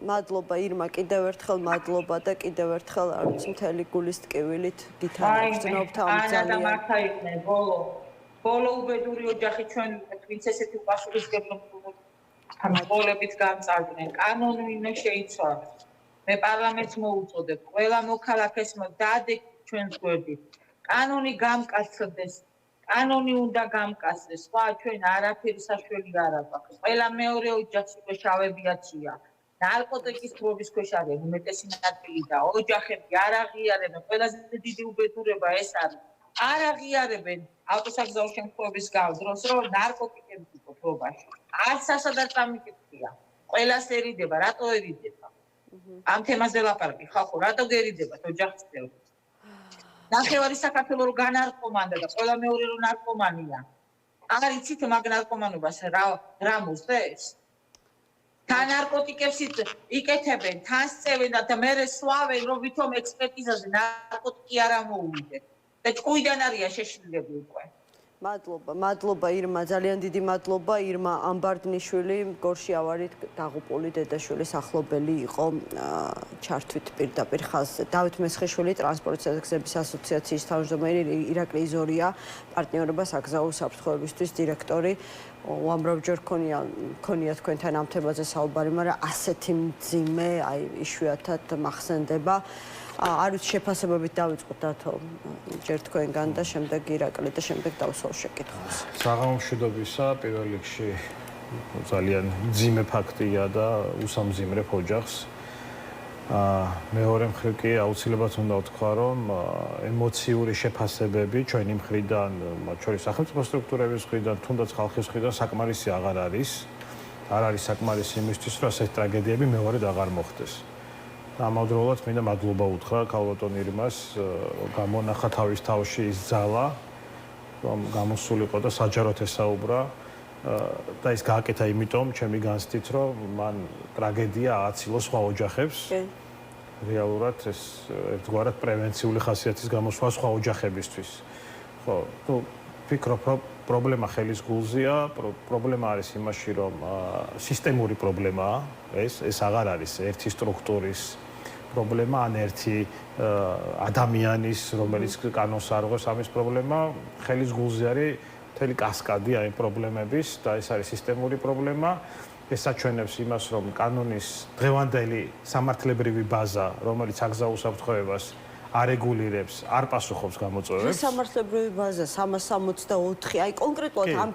მადლობა ირმა, კიდევ ერთხელ მადლობა და კიდევ ერთხელ არ ვიცი მთელი გულის ტკივილით გითანაგრძნობთ ამ ძალიან მართა იყვნენ ბოლო უბედური ოჯახი ჩვენ ვინც ესეთი უპასუხისმგებლობი ამბოლებით გამწარდნენ. კანონი უნდა შეიცვალოს. მე პარლამენტს მოუწოდებ, ყველა მოქალაქეს დაადეკ ჩვენს გვერდით. კანონი გამკაცდეს. კანონი უნდა გამკაცდეს. სხვა ჩვენ არაფერი საშველი არ აქვს. ყველა მეორე ოჯახს უკვე შავებიაცია. ნარკოტიკის თრობის ქვეშ არის უმეტესი ნაწილი და ოჯახები არ აღიარებენ. ყველაზე დიდი უბედურება ეს არის. არ აღიარებენ ავტოსაგზაო შემთხვევების დროს, რომ ნარკოტიკები იყო თრობაში. არც სასაც ამიკითხია. ყველას ერიდება, რატო ერიდება? ამ თემაზე ლაპარაკი ხალხო, რატო გერიდებათ ოჯახის წევრებს? ნახევარი საქართველოს რო განარკომანდა და ყველა მეორე რო ნარკომანია. არ იცით მაგ ნარკომანობას რა მოსწეს? თან ნარკოტიკებს იკეთებენ, თან სწევენ და მერე სვავენ, რომ ვითომ ექსპერტიზაზე ნარკოტიკი არ ამოუვიდეს. და ჭკუიდან არიან შეშლილები უკვე. მადლობა ირმა, ძალიან დიდი მადლობა ირმა ამბარდნიშვილი, გორში ავარით დაღუპული დედაშვილის ახლობელი იყო ჩართვით პირდაპირ ხაზზე. დავით მესხიშვილი, ტრანსპორტისა და გზების ასოციაციის თავმჯდომარე, ირაკლი ზორია, პარტნიორობა საგზაო უსაფრთხოებისთვის დირექტორი. უამრავჯერ ქონია თქვენთან ამ თემაზე საუბარი, მაგრამ ასეთი მძიმე, აი იშვიათად მახსენდება. არ ვიცი შეფასებებით დავიწყოთ დათო ჯერ თქვენგან და შემდეგ ირაკლი და შემდეგ დავსვავ შეკითხვას. საღამო მშვიდობისა, პირველ რიგში ძალიან მძიმე ფაქტია და უსამძიმრებ ოჯახს. მეორე მხრივ კი აუცილებლად უნდა ვთქვა, რომ ემოციური შეფასებები ჩვენი მხრიდან, მათ შორის სახელმწიფო სტრუქტურების მხრიდან, თუნდაც ხალხის მხრიდან საკმარისი აღარ არის. არ არის საკმარისი იმისთვის, რომ ასეთი ტრაგედიები მეორედ აღარ მოხდეს. ამავდროულად მინდა მადლობა უთხრა ქალბატონ ირმას, გამონახა თავის თავში ის ძალა, რომ გამოსულიყო და საჯაროდ ესაუბრა და ის გააკეთა იმიტომ, ჩემი განცდით, რომ მან ტრაგედია ააცილო სხვა ოჯახებს. რეალურად ეს ერთგვარად პრევენციული ხასიათის გამოსვლა სხვა ოჯახებისთვის. ხო, თუ ვფიქრობ, რომ პრობლემა ხელის გულზეა, პრობლემა არის იმაში, რომ სისტემური პრობლემაა ეს აღარ არის ერთი სტრუქტურის პრობლემა, ან ერთი ადამიანის, რომელიც კანონს არ ღვევს ამის პრობლემა, ხელის გულზე არის მთელი კასკადი აი პრობლემების და ეს არის სისტემური პრობლემა. ეს საჩვენებს იმას, რომ კანონის დღევანდელი სამართლებრივი ბაზა, რომელიც საგზაო უსაფრთხოებას არეგულირებს, არ პასუხობს გამოწვევებს. სამართლებრივი ბაზა 364, აი კონკრეტულად ამ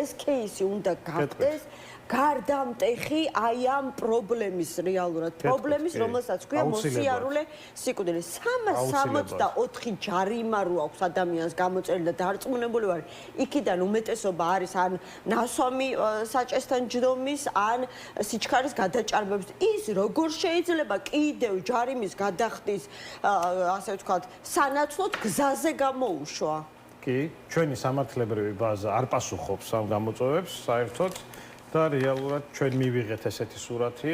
ეს кейსი უნდა გახდეს გარდამტეხი აი ამ პრობლემის რეალურად პრობლემის, რომელსაც ქვია მოსიარულე სიკვდილი. 364 ჯარიმა რო აქვს ადამიანს გამოწერილი და დარწმუნებული ვარ, იქიდან უმეტესობა არის ან ნასვამი საჭესთან ჯდომის, ან სიჩქარის გადაჭარბების. ის როგორ შეიძლება კიდევ ჯარიმის გადახდის, ასე ვთქვათ, სანაცვლოდ გზაზე გამოუშვა? კი, ჩვენი სამართლებრივი ბაზა არ პასუხობს ამ გამოწვევებს საერთოდ. და რეალურად ჩვენ მივიღეთ ესეთი სურათი,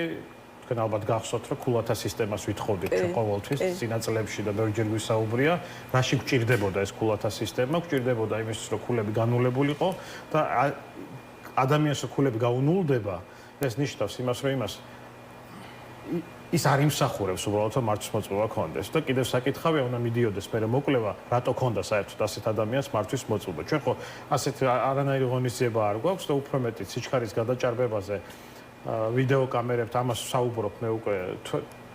თქვენ ალბათ გახსოვთ, რომ ქულათა სისტემას ვითხოვდით ჩვენ ყოველთვის წინაწლებში და ბევრჯერ გვისაუბრია, რაში გვჭირდებოდა ეს ქულათა სისტემა, გვჭირდებოდა იმისთვის, რომ ქულები განულებულიყო და ადამიანს რომ ქულები გაუნულდება, ეს ნიშნავს იმას, რომ ის არ იმსახურებს უბრალოდ რომ მართვის მოწმობა ქონდეს და კიდევ საკითხავია უნდა მიდიოდეს მე მოკლება რატო ქონდა საერთოდ ასეთ ადამიანს მართვის მოწმობა ჩვენ ხო ასეთ არანაირი ღონისძიება არ გვაქვს და უფრო მეტი სიჩქარის გადაჭარბებაზე ვიდეო კამერებთან ამას საუბრობ მე უკვე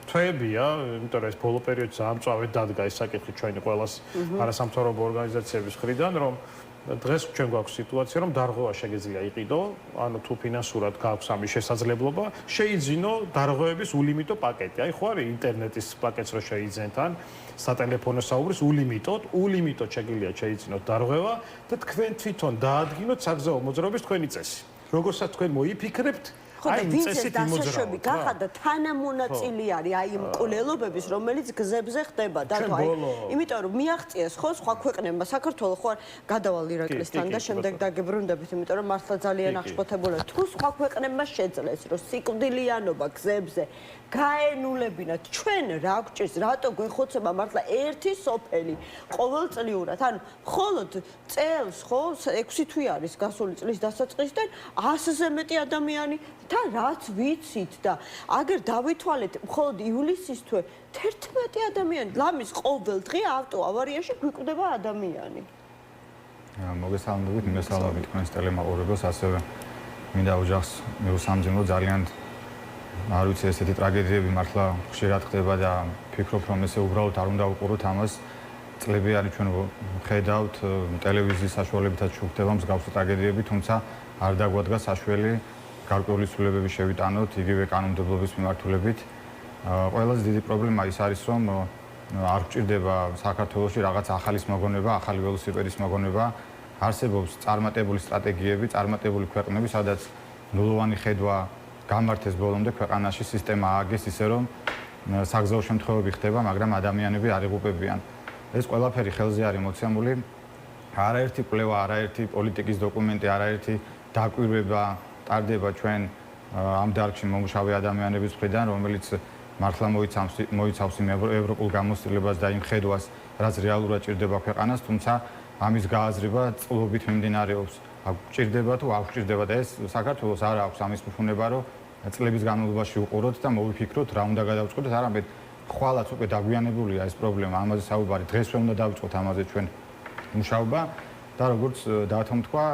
თვეებია იმიტომ რომ ეს ბოლო პერიოდში ამწვავედ დადგა ეს საკითხი ჩვენი ყველას არასამთავრობო ორგანიზაციების მხრიდან რომ დღეს ჩვენ გვაქვს სიტუაცია რომ დარღვევა შეგეძლია იყიდო, ანუ თუ ფინანსურად გაქვს ამის შესაძლებლობა, შეიძინო დარღვევების ულიმიტო პაკეტი. აი ხო არის ინტერნეტის პაკეტს რო შეიძენთ ან სატელეფონო საუბრის ულიმიტოდ შეიძინოთ დარღვევა და თქვენ თვითონ დაადგინოთ საგზაო მოძრაობის თქვენი წესი. როგორცაც თქვენ მოიფიქრებთ აი წესით იმოძრავოთ. გახადა თანამონაწილი არის აი იმ კვლელობების, რომელიც გზებზე ხდება და აი იმიტომ რომ მიაღწიეს ხო სხვა ქვეყნებმა საქართველოს ხო გადავალ ირაკლისთან და შემდეგ დაგებრუნდებით, იმიტომ რომ მართლა ძალიან აღშფოთებულა. თუ სხვა ქვეყნებმა შეძლეს რომ სიკვდილიანობა გზებზე გაენულებინათ ჩვენ რა გვჭირს, რატო გვეხოცება მართლა ერთი სოფელი ყოველწლიურად, ანუ მხოლოდ წელს ხო 6 თვე არის გასული წლის დასაწყისიდან 100-ზე მეტი ადამიანი და რაც ვიცით და აგერ დავითვალეთ მხოლოდ ივლისის თვე 11 ადამიანი ლამის ყოველ დღე ავტო ავარიაში გვიკვდება ადამიანი. მოგესალმებით, მესალმებით თქვენს ტელემაყურებელს, ასევე მინდა ოჯახს მიუსამძიმლო ძალიან არ ვიცი ესეთი ტრაგედიები მართლა ხშირად ხდება და ფიქრობ რომ ესე უბრალოდ არ უნდა უყუროთ ამას წლები არის ჩვენ ხედავთ ტელევიზიის საშუალებითაც შევხვდება მსგავსი ტრაგედიები, თუმცა არ დაგვადგა საშველი გარკვეული ცვლილებები შევიტანოთ იგივე კანონმდებლობის მიმართულებით. ყველაზე დიდი პრობლემა ის არის რომ არ გვჭირდება საქართველოში რაღაც ახალის მოგონება, ახალი ველოსიპედის მოგონება, არსებობს წარმატებული სტრატეგიები, წარმატებული ქვეყნები, სადაც ნულოვანი ხედვა გამართეს ბოლომდე ქვეყანაში სისტემა ააგეს ისე რომ საგზაო შემთხვევები ხდება, მაგრამ ადამიანები არ იღუპებიან. ეს ყველაფერი ხელზე არის მოცემული. არაერთი კვლევა, არაერთი პოლიტიკის დოკუმენტი, არაერთი დაკვირვება ტარდება ჩვენ ამ დარგში მომუშავე ადამიანების მხრიდან, რომელიც მართლა მოიცავს იმ ევროპულ გამოცდილებას და იმ ხედვას, რაც რეალურად ჭირდება ქვეყანას, თუმცა ამის გააზრება წლობით მიმდინარეობს. გვჭირდება თუ არ გვჭირდება და ეს საქართველოს არ აქვს ამის მფუნება, რომ წლების განმავლობაში უყუროთ და მოვიფიქროთ რა უნდა გადავწყვეტოთ, არამედ ხვალაც უკვე დაგვიანებულია ეს პრობლემა, ამაზე საუბარი დღესვე უნდა დავიწყოთ ამაზე ჩვენ მუშაობა და როგორც დათომ თქვა,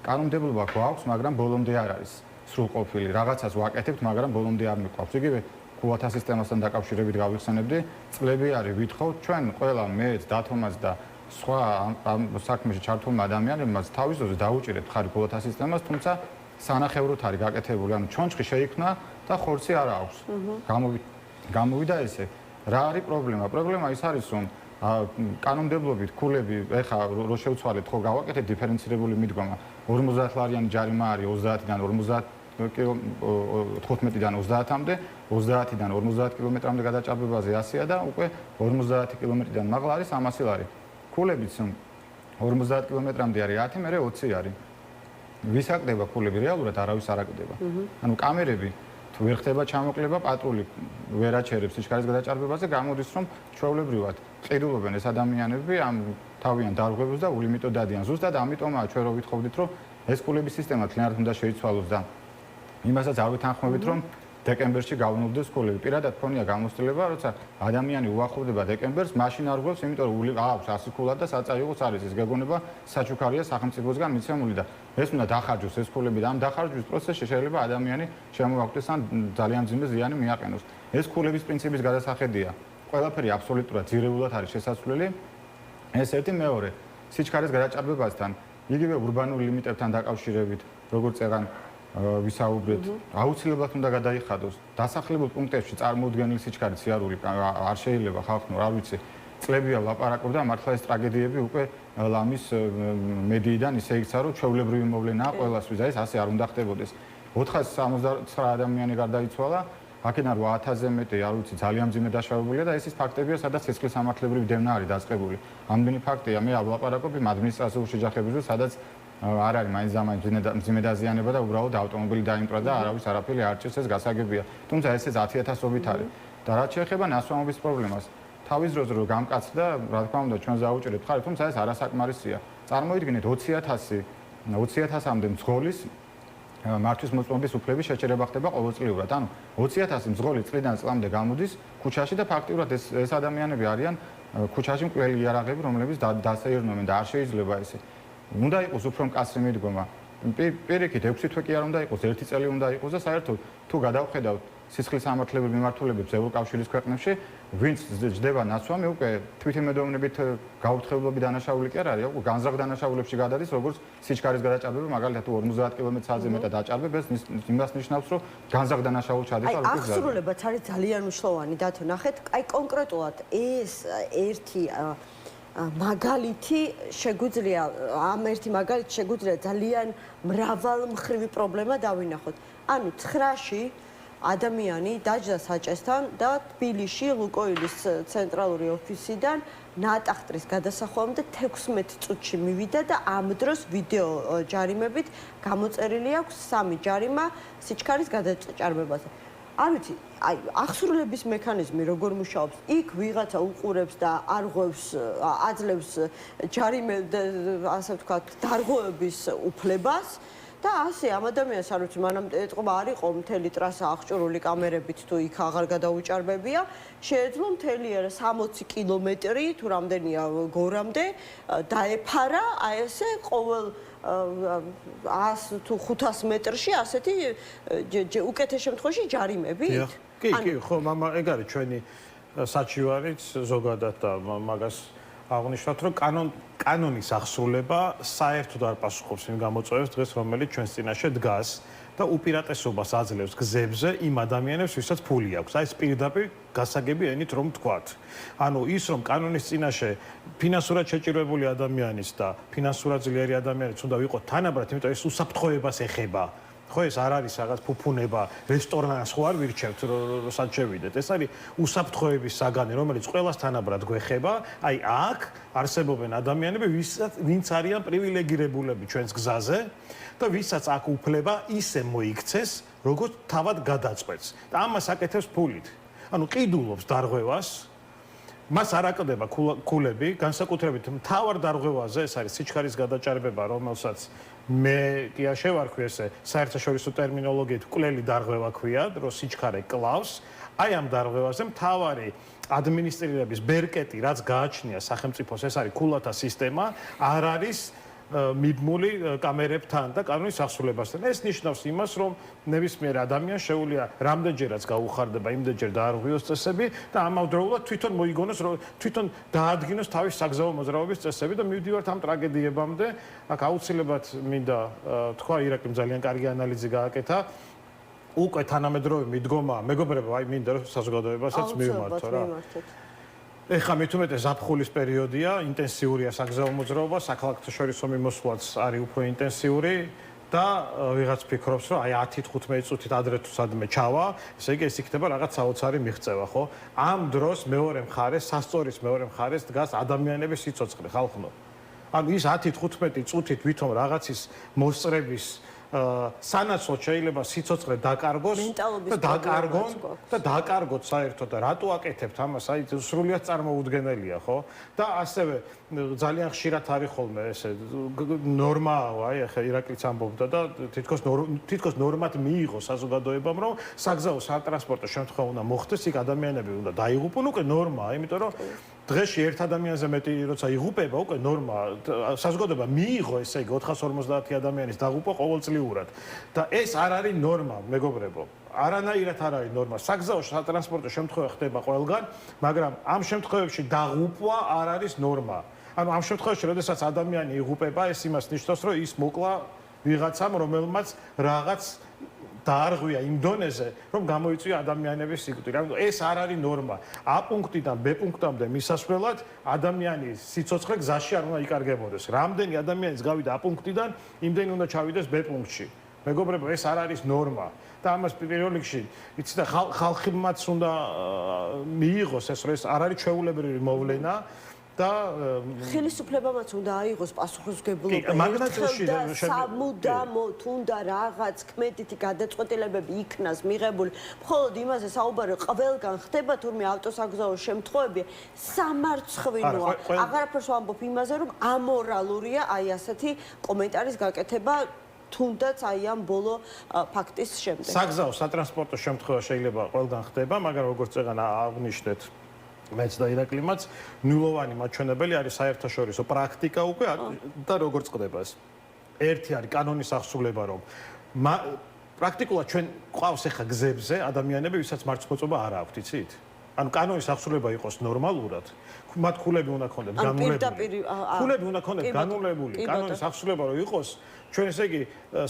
კანონმდებლობა გვაქვს, მაგრამ ბოლომდე არ არის სრულყოფილი. რაღაცას ვაკეთებთ, მაგრამ ბოლომდე არ მიყვავს. იგივე ქულათა სისტემასთან დაკავშირებით გავიხსენებდი, წლები არის ვითხოვთ ჩვენ ყველა მეც დათომას და სხვა ამ საქმეში ჩართულმა ადამიანებმაც თავის დროზე დაუჭირეთ ხარი ქულათა სისტემას, თუმცა სანახევროდ არის გაკეთებული, ანუ ჩონჩხი შეიქმნა და ხორცი არ აქვს. გამოვიდა ესე. რა არის პრობლემა? პრობლემა ის არის, რომ კანონმდებლობით ქულები ეხა რო შევცვალეთ, ხო გავაკეთეთ დიფერენცირებული მიდგომა. 50 ლარიანი ჯარიმა არის 30-დან 15-დან 30-მდე, 30-დან 50 კილომეტრამდე გადაჭარბებაზე 100-ია და უკვე 50 კილომეტრიდან მაღლა არის 300 ლარი. ქულებიც 50 კილომეტრამდე არის 10, მერე 20 არის. ვის აკდება ქულები? რეალურად არავის არ აკდება. ანუ კამერები თუ ვერ ხდება ჩამოკლება, პატრული ვერ აჩერებს სიჩქარის გადაჭარბებაზე, გამოდის რომ ჩვეულებრივად ყიდულობენ ეს ადამიანები ამ თავიანთ დარღვევებს და ულიმიტო დადიან. ზუსტად ამიტომაა ჩვენ რო ვითხოვდით, რომ ეს ქულების სისტემა თლიანად უნდა შეიცვალოს და იმასაც არ ვითანხმებით, რომ დეკემბერში გავნულდეს ქულები. პირადად მქონია გამოცდილება, როცა ადამიანი უახლოვდება დეკემბერს, მაშინ არ გვევს, იმიტომ რომ აქვს 100 ქულა და საწაიღოს არის ეს გეგონება საჩუქარია სახელმწიფოსგან მიცემული და ეს უნდა დახარჯოს ეს ქულები და ამ დახარჯვის პროცესში შეიძლება ადამიანი შემოახვდეს ან ძალიან მძიმე ზიანი მიაყენოს. ეს ქულების პრინციპის გადასახედია. ყველაფერი აბსოლუტურად ძირეულად არის შესაძლებელი. ეს ერთი, მეორე, სიჩქარის გადაჭარბებასთან, იგივე ურბანულ ლიმიტებთან დაკავშირებით, როგორც წეგან ვისაუბრეთ, აუცილებლად უნდა გადაიხადოს. დასახლებულ პუნქტებში წარმოუდგენელი სიჩქარის სიარული არ შეიძლება ხალხო, არ ვიცი, წლებია ვლაპარაკობდა, მართლა ეს ტრაგედიები უკვე ლამის მედიიდან ისე იქცა, რომ ჩვეულებრივი მოვლენაა ყველასთვის და ეს ასე არ უნდა ხდებოდეს. 479 ადამიანი გარდაიცვალა, აქედან 8000-ზე მეტი, არ ვიცი, ძალიან მძიმე დაშავებულია და ეს ის ფაქტებია, სადაც სისხლის სამართლებრივი დევნა არის დაწყებული. ამდენი ფაქტია, მე ვლაპარაკობ იმ ადმინისტრაციულ შეჯახებებზე, სადაც არ არის მაინც მძიმე დაზიანება და უბრალოდ ავტომობილი დაიმტრა და არავის არაფერი არ ჭირს, ეს გასაგებია. თუმცა ესე 10,000-ობით არის. და რაც შეეხება ნასვამობის პრობლემას, თავის დროზე რომ გამკაცდა, რა თქმა უნდა, ჩვენ ზაუჭერებთ ხარ, თუმცა ეს არასაკმარისია. წარმოიდგინეთ 20,000-მდე მძღოლის მართვის მოწმობის უფლების შეჭერება ხდება ყოველწლიურად. ანუ 20,000 მძღოლი წლიდან წლამდე გამოდის ქუჩაში და ფაქტიურად ეს ადამიანები არიან ქუჩაში მკვლელი იარაღები, რომლებიც დასაირნობენ და არ შეიძლება ესე. უნდა იყოს უფრო მკაცრი მიდგომა. პირიქით 6 თვე კი არ უნდა იყოს, 1 წელი უნდა იყოს და საერთოდ თუ გადავხედავთ სისხლის სამართლებრივ მიმართულებებს ევროკავშირის ქვეყნებში, ვინც ჯდება ნაცვამი, უკვე თვითიმედოვნებით გაუთხებლობი დანაშაული კი არ არის, უკვე განზრახ დანაშაულებში გადადის, როგორც სიჩქარის გადაჭარბება, მაგალითად თუ 50 კმ/სთ-ზე მეტად აჭარბებს, ეს იმას ნიშნავს, რომ განზრახ დანაშაული ჩადიჭარ უკვე გზაზე. აღსრულებაც არის ძალიან მნიშვნელოვანი, დათო, ნახეთ, აი კონკრეტულად ეს ერთი მაგალითი შეგვიძლია ძალიან მრავალმხრივი პრობლემა დავინახოთ. ანუ 9-ში ადამიანი დაჯდა საჭესთან და თბილისში ლუკოილის ცენტრალური ოფისიდან ნატახტრის გადასახვამდე 16 წუთში მივიდა და ამ დროს ვიდეო ჯარიმებით გამოწერილი აქვს 3 ჯარიმა სიჩქარის გადაჭარბებაზე. არ ვიცი, აი აღსრულების მექანიზმი როგორ მუშაობს? იქ ვიღაცა უყურებს და არღვევს, აძლევს ჯარიმე, ასე ვთქვათ, დარღვევების უფლებას და ასე ამ ადამიანს არ ვიცი, მანამ ეთყობა არ იყო მთელი ტრასა აღჭურვილი კამერებით თუ იქ აღარ გადაუჭარბებია, შეეძლო მთელი 60 კილომეტრი თუ რამდენია გორამდე დაეფარა აი ესე ყოველ 100 თუ 500 მეტრში ასეთი უკეთეს შემთხვევაში ჯარიმები. კი, ხო, მამა, ეგ არის ჩვენი საჩივარიც ზოგადად და მაგას აღნიშნავთ, რომ კანონის ახსრულება საერთოდ არ პასუხობს იმ გამოწვევებს დღეს, რომელიც ჩვენს წინაშე დგას და უპირატესობას აძლევს გზებზე იმ ადამიანებს, ვისაც ფული აქვს. აი ეს პირდაპირ გასაგები ენით რომ თქვათ. ანუ ის რომ კანონის წინაშე ფინანსურად შეჭირვებული ადამიანის და ფინანსურად ძლიერი ადამიანის უნდა ვიყოთ თანაბრად, იმიტომ ეს უსაფრთხოებას ეხება. ხო ეს არ არის რაღაც ფუფუნება, რესტორანს ხო არ ვირჩევთ, როსაც შევიდეთ. ეს არის უსაფრთხოების საგანი, რომელიც ყველას თანაბრად გვეხება. აი აქ არსებობენ ადამიანები, ვინც არიან პრივილეგირებულები ჩვენს გზაზე და ვისაც აქ უფლება ისე მოიქცეს, როგორც თავად გადაწყვეტს. და ამას აკეთებს ფულით. ანუ ყიდულობს დარღვევას. მას არ აკლდება ქულები, განსაკუთრებით მთავარ დარღვევაზე, ეს არის სიჩქარის გადაჭარბება, რომელსაც მე კი არ შევარქვი ესე საერთაშორისო ტერმინოლოგიით მკვლელი დარღვევა ქვია, რომ სიჩქარე კლავს. აი ამ დარღვევაზე მთავარი ადმინისტრირების ბერკეტი, რაც გააჩნია სახელმწიფოს, ეს არის ქულათა სისტემა, არ არის მიბმული კამერებთან და კანონის ახსრულებასთან. ეს ნიშნავს იმას, რომ ნებისმიერ ადამიანს შეუძლია რამდენჯერაც გაუხარდება იმდენჯერ დაარღვიოს წესები და ამავდროულად თვითონ მოიგონოს, რომ თვითონ დაადგინოს თავის საგზაო მოძრაობის წესები და მივდივართ ამ ტრაგედიებამდე. აქ აუცილებლად მინდა თქვა, ირაკლიმ ძალიან კარგი ანალიზი გააკეთა. უკვე თანამედროვე მიდგომა, მეგობრებო, აი მინდა რომ საზოგადოებასაც მივმართო რა. ეხლა მithumetes ზაფხულის პერიოდია, ინტენსიურია საგზაო მოძრაობა, საქალაქთაშორისო მიმოსვლაც არის უფრო ინტენსიური და ვიღაც ფიქრობს, რომ აი 10-15 წუთით ადრე თუ სადმე ჩავა, ესე იგი ეს იქნება რაღაც საოცარი მიღწევა, ხო? ამ დროს მეორე მხარეს, სასწორის მეორე მხარეს დგას ადამიანების სიცოცხლე, ხალხო. ანუ ის 10-15 წუთით ვითომ რაღაცის მოსწრების სანაცვლოდ შეიძლება სიცოცხლე დაკარგოს და დაკარგოთ საერთოდ და რატო აკეთებთ ამას? აი სრულიად წარმოუდგენელია, ხო? და ასევე ძალიან ხშირად არის ხოლმე ესე ნორმაა, აი ახლა ირაკლიც ამბობდა და თითქოს ნორმად მიიღო საზოგადოებამ, რომ საგზაო სატრანსპორტო შემთხვევა უნდა მოხდეს, იქ ადამიანები უნდა დაიღუპონ, უკვე ნორმაა, იმიტომ რომ დღეში ერთ ადამიანზე მეტი როცა იღუპება, უკვე ნორმაა. საზოგადოება მიიღო ესე იგი 450 ადამიანის დაღუპვა ყოველწლიურად. და ეს არ არის ნორმა, მეგობრებო. არანაირად არ არის ნორმა. საგზაო სატრანსპორტო შემთხვევა ხდება ყველგან, მაგრამ ამ შემთხვევებში დაღუპვა არ არის ნორმა. ანუ ამ შემთხვევაში, როდესაც ადამიანი იღუპება, ეს იმას ნიშნავს, რომ ის მოკლა ვიღაცამ, რომელმაც რაღაც დაარღვია იმ დონეზე, რომ გამოიწვია ადამიანების სიკვდილი. ანუ ეს არ არის ნორმა. A პუნქტიდან B პუნქტამდე მისასვლელად ადამიანის სიცოცხლე გზაში არ უნდა იკარგებოდეს. რამდენი ადამიანის გავიდა A პუნქტიდან, იმდენი უნდა ჩავიდეს B პუნქტში. მეგობრებო, ეს არ არის ნორმა. და ამას პირველ რიგში, იცი და ხალხიმაც უნდა მიიღოს ეს, რომ ეს არ არის ჩვეულებრივი მოვლენა და ხელისუფლებამაც უნდა აიღოს პასუხისმგებლობა. მაგნატელში სამუდამოდ უნდა რაღაც კმედითი გადაწყვეტილებები იქნას მიღებული. მხოლოდ იმაზე საუბარი ყველგან ხდება, თურმე ავტოსაგზაო შემთხვევები სამარცხვინოა. აღარაფერს ვამბობ იმაზე, რომ ამორალურია აი ასეთი კომენტარის გაკეთება. თუნდაც აი ამ ბოლო ფაქტის შემდეგ. საგზაო სატრანსპორტო შემთხვევა შეიძლება ყველგან ხდება, მაგრამ როგორც წეგანა აღნიშნეთ მეც და ირაკლიმაც ნულოვანი მაჩვენებელი არის საერთაშორისო პრაქტიკა უკვე და როგორც ხდება ეს. ერთი არის კანონის აღსრულება, რომ პრაქტიკულად ჩვენ ყავს ახლა გზებზე ადამიანები, ვისაც მარცხმოწობა არ აქვთ, იცით? ანუ კანონის აღსრულება იყოს ნორმალურად, მათ ქულები უნდა ქონდეთ განულებული. ქულები უნდა ქონდეთ განულებული, კანონის აღსრულება რომ იყოს, ჩვენ ესე იგი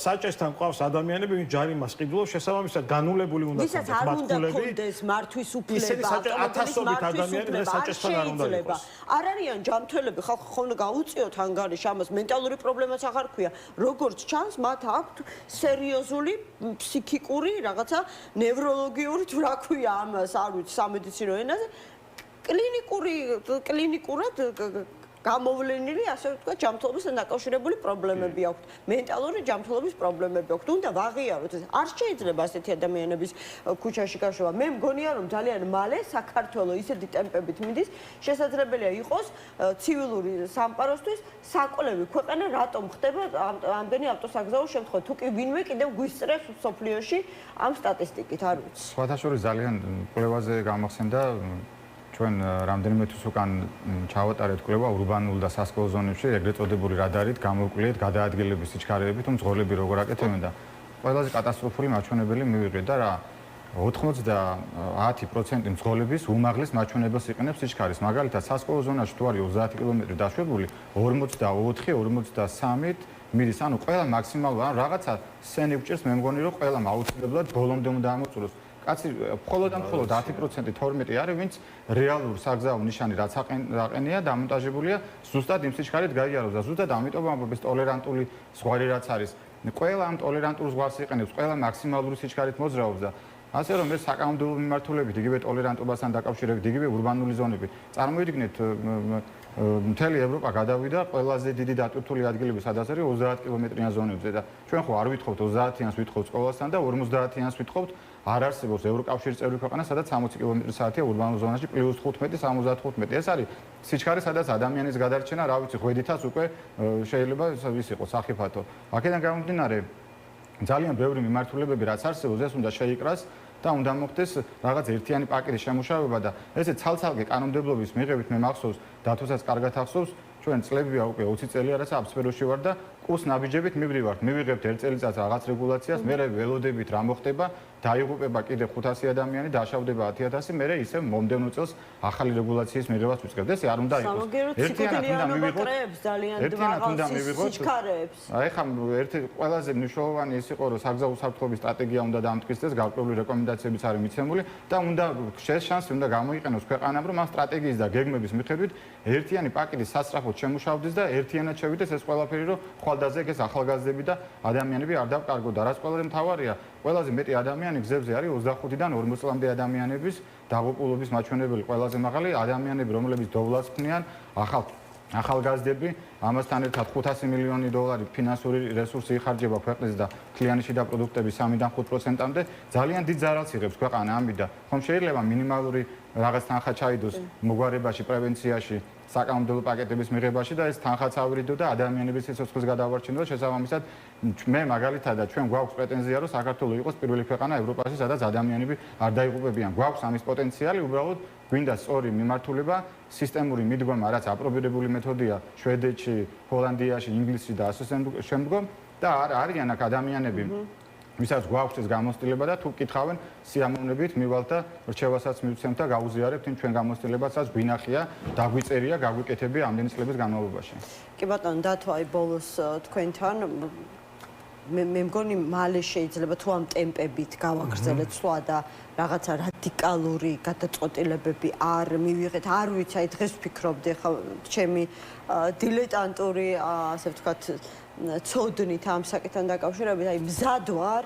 საჭესთან ყავს ადამიანები, ვინც ჯარიმას ყიდულობს, შესაბამისად განულებული უნდა ქონდეთ მათ ქულები. ვისაც არ უნდა ქონდეს მართვის უფლება, ათასობით ადამიანები საჭესთან არ უნდა იყოს. არ არიან ჯანმრთელები, ხალხი ხომ გაუწიოთ ანგარიში, ამას მენტალური პრობლემაც აღარ ქვია. როგორც ჩანს, მათ აქვთ სერიოზული ფსიქიკური, რაღაცა ნევროლოგიური თუ რა ქვია ამას, არ ვიცი სამედიცინო ენაზე, კლინიკურად გამოვლენილი, ასე ვთქვათ, ჯანმრთელობასთან დაკავშირებული პრობლემები აქვთ. მენტალური ჯანმრთელობის პრობლემები აქვთ. უნდა ვაღიაროთ ეს. არ შეიძლება ასეთი ადამიანების ქუჩაში გაშვება. მე მგონია, რომ ძალიან მალე საქართველოს ისეთი ტემპებით მიდის, შესაძლებელია იყოს ცივილური სამყაროსთვის საკვლევი ქვეყანა, რატომ ხდება ამდენი ავტოსაგზაო შემთხვევა. თუ კი ვინმე კიდევ გვისწრებს სოფლიოში ამ სტატისტიკით, არ ვიცი. სხვათა შორის ძალიან კვლევაზე გამახსენდა ჩვენ რამდენიმე თვის უკან ჩავატარეთ კვლევა ურბანულ და სასკოლო ზონებში, ეგრეთ წოდებული რადარით გამოვკვლიეთ გადაადგილების სიჩქარეებით, თუ მძღოლები როგორ აკეთებენ და ყველაზე კატასტროფული მაჩვენებელი მივიღეთ და რა 90% მძღოლების უმაღლეს მაჩვენებელს იყენებს სიჩქარის. მაგალითად, სასკოლო ზონაში თუ არის 30 კილომეტრი დაშვებული, 44-53 მიდის, ანუ ყველა მაქსიმალურად, ანუ რაღაცა სენი გვჭირს, მე მგონი რომ ყველამ აუცილებლად ბოლომდე უნდა ამოწუროს. კაცი მხოლოდ 10% 12 არის, ვინც რეალურ საგზაო ნიშანი რაც აყენია, დამონტაჟებულია, ზუსტად იმ სიჩქარით გაიაროს და ზუსტად ამიტომ ამბობ ეს ტოლერანტული ზღვარი რაც არის. ყველა ამ ტოლერანტულ ზღვარს იყენებს, ყველა მაქსიმალური სიჩქარით მოძრაობს და ასე რომ ეს საკანონმდებლო მიმართულებით, იგივე ტოლერანტობასთან დაკავშირებით, იგივე ურბანული ზონები. წარმოვიდგინეთ მთელი ევროპა გადავიდა ყველაზე დიდი დატვირთული ადგილები სადაც არის 30 კილომეტრიან ზონებზე და ჩვენ ხო არ ვითხოვთ 30-იანს ვითხოვთ სკოლასთან და 50-იანს ვითხოვთ არ არსებობს ევროკავშირის წევრი ქვეყანა სადაც 60 კმ/სთ-ია ურბანულ ზონაში +15-75. ეს არის სიჩქარე სადაც ადამიანის გადარჩენა, რა ვიცი, ღვედითაც უკვე შეიძლება ის იყოს სახიფათო. აქედან გამომდინარე ძალიან ბევრი მიმართულებები რაც არსებობს ეს უნდა შეიკრას და უნდა მოხდეს რაღაც ერთიანი პაკეტის შემუშავება და ესე ცალ-ცალკე კანონმდებლობის მიღებით მე მახსოვს დათოსაც კარგად ახსოვს ჩვენ წლებია უკვე 20 წელია რაც ამ სფეროში ვარ და კურს ნაბიჯებით მივდივართ მივიღებთ ერთ წელიწადს რაღაც რეგულაციას მე ველოდებით რა მოხდება დაიღუპება კიდე 500 ადამიანი დაშავდება 10000 მე ისე მომდევნო წელს ახალი რეგულაციის მიღებას ვიწყებთ ესე არ უნდა იყოს ერთიანად უნდა მივიღოთ ერთიანად უნდა მივიღოთ სიჩქარეებს აი ხა ერთი ყველაზე მნიშვნელოვანი ის იყო რომ საგზაო უსაფრთხოების სტრატეგია უნდა დამტკიცდეს გარკვეული რეკომენდაციებიც არის მიცემული და უნდა შანსი უნდა გამოიყენოს ქვეყანამ რომ ამ სტრატეგიის და გეგმების მიხედვით ერთიანი პაკეტი სასწრაფოდ შემუშავდეს და ერთიანად შევიდეს ეს ყველაფერი რომ ხვალდაზე ეს ახალგაზრდები და ადამიანები არ დავკარგოთ და რაც ყველაზე მთავარია ყველაზე მეტი ადამიანი გზებზე არის 25-დან 40 წლამდე ადამიანების დაღუპულობის მაჩვენებელი ყველაზე მაღალი ადამიანები რომლებიც დოვლას ქმნიან ახალგაზრდები ამასთან ერთად 500 მილიონი დოლარი ფინანსური რესურსი იხარჯება ქვეყნის და მთლიანი შიდა პროდუქტების 3-დან 5%-მდე ძალიან დიდ ზარალს იღებს ქვეყანა ამბიდა ხომ შეიძლება მინიმალური რაღაც თანხა ჩაიდოს მოგვარებაში პრევენციაში საკანონმდებლო პაკეტების მიღებაში და ეს თანხაც ავირიდო და ადამიანების სიცოცხლის გადავარჩენო და შესაბამისად მე მაგალითადად ჩვენ გვაქვს პრეტენზია რომ საქართველოს იყოს პირველი ქვეყანა ევროპაში სადაც ადამიანები არ დაიღუპებიან გვაქვს ამის პოტენციალი უბრალოდ გვინდა სწორი მიმართულება სისტემური მიდგომა რაც აპრობირებული მეთოდია შვედეთში ჰოლანდიაში ინგლისში და ასე შემდგომ და არიან აქ ადამიანები ვისაც გვაქვს ეს გამოცდილება და თუ კითხავენ სიამოვნებით მივალთ და რჩევასაც მივცემთ და გავუზიარებთ იმ ჩვენ გამოცდილებასაც გვინახია დაგვიწერია გაგვიკეთები ამდენი წლების განმავლობაში. კი ბატონო დათო აი ბოლოს თქვენთან მე მგონი მალე შეიძლება თუ ამ ტემპებით გავაგრძელეთ სხვა და რაღაცა რადიკალური გადაწყვეტილებები არ მივიღეთ არ ვიცი აი დღეს ვფიქრობდი ხა ჩემი დილეტანტური ასე ვთქვათ ცოდნით ამ საკითხთან დაკავშირებით აი მზად ვარ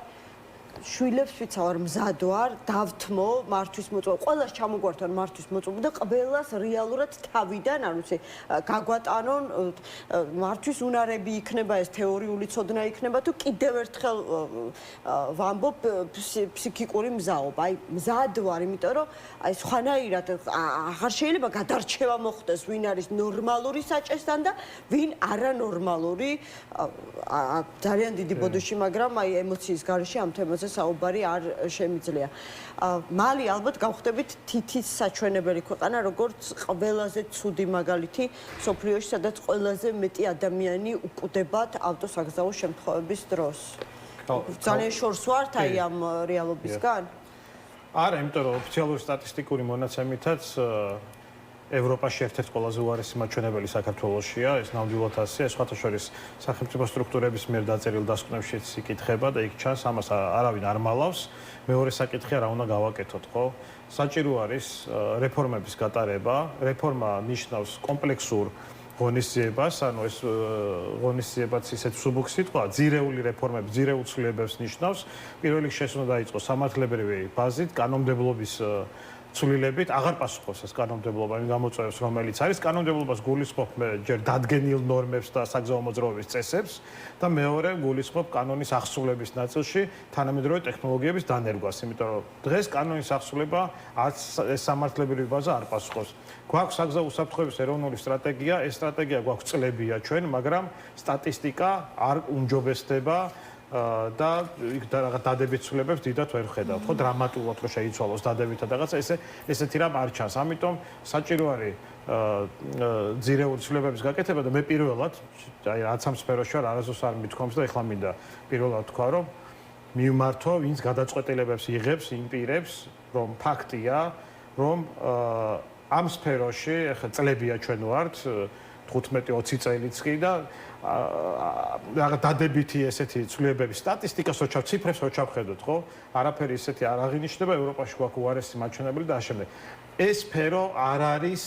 შვილებს ვიცავარ მზად ვარ დავთმო მართვის მოწმობა ყველას ჩამოგვართონ მართვის მოწმობა და ყველას რეალურად თავიდან არ ვიცი გაგვატანონ მართვის უნარები იქნება ეს თეორიული ცოდნა იქნება თუ კიდევ ერთხელ ვამბობ ფსიქიკური მზაობა აი მზად ვარ იმიტომ რომ აი სხვანაირად აღარ შეიძლება გადარჩევა მოხდეს ვინ არის ნორმალური საჭესთან და ვინ არანორმალური ძალიან დიდი ბოდიში მაგრამ აი ემოციის გარეშე ამ თემაზე საუბარი არ შემიძლია. მალი ალბათ გავხდებით თითის საჩვენებელი ქვეყანა, როგორც ყველაზე ცუდი მაგალითი სოფლიოში, სადაც ყველაზე მეტი ადამიანი უკვდებათ ავტოსაგზაო შემთხვევების დროს. ძალიან შორს ვართ აი ამ რეალობისგან? არა, იმიტომ რომ ოფიციალური სტატისტიკური მონაცემითაც ევროპაში ერთ-ერთი ყველაზე უარესი მაჩვენებელი საქართველოშია, ეს ნამდვილად ასეა, ეს სხვათა შორის სახელმწიფო სტრუქტურების მიერ დაწერილ დასკვნებშიც იკითხება და იქ ჩანს, ამას არავინ არ მალავს. მეორე საკითხია, რა უნდა გავაკეთოთ, ხო? საჭირო არის რეფორმების გატარება. რეფორმა ნიშნავს კომპლექსურ ღონისძიებას, ანუ ეს ღონისძიებაც ისეთ სუბუქ სიტყვა, ძირეული რეფორმები, ძირეულ ცვლილებებს ნიშნავს. პირველ რიგში ეს უნდა დაიწყოს სამართლებრივი ბაზით, კანონმდებლობის ცვლილებით აღარ პასუხობს ეს კანონმდებლობა იმ გამოწვევებს, რომელიც არის კანონმდებლობას გულისხმობ ჯერ დადგენილ ნორმებს და საგზაო მოძრაობის წესებს და მეორე გულისხმობ კანონის აღსრულების ნაწილში თანამედროვე ტექნოლოგიების დანერგვას, იმიტომ რომ დღეს კანონის აღსრულება ეს სამართლებრივი ბაზა არ პასუხობს. გვაქვს საგზაო უსაფრთხოების ეროვნული სტრატეგია, ეს სტრატეგია გვაქვს წლებია ჩვენ, მაგრამ სტატისტიკა არ უმჯობესდება და რაღაც დადებით ცვლილებებს დიდად ვერ ხედავთ, ხო, დრამატულად რო შეიცვალოს დადებითა რაღაცა, ესეთი რამ არ ჩანს. ამიტომ საჭირო არის ძირეული ცვლილებების გაკეთება და მე პირველად, აი რაც ამ სფეროში ვარ, არასდროს არ მithქვამს და ეხლა მინდა პირველად თქვა, რომ მივმართო, ვინც გადაწყვეტილებებს იღებს, იმ პირებს, რომ ფაქტია, რომ ამ სფეროში, ეხლა წლებია ჩვენ ვართ 15-20 წელიც კი და რაღაც დადებითი ესეთი ცვლილებების სტატისტიკას რო ციფრებს რო ჩავხედოთ, ხო? არაფერი ესეთი არ აღინიშნება, ევროპაში გვაქვს უარესი მაჩვენებელი და ამავდროულად. ეს სფერო არ არის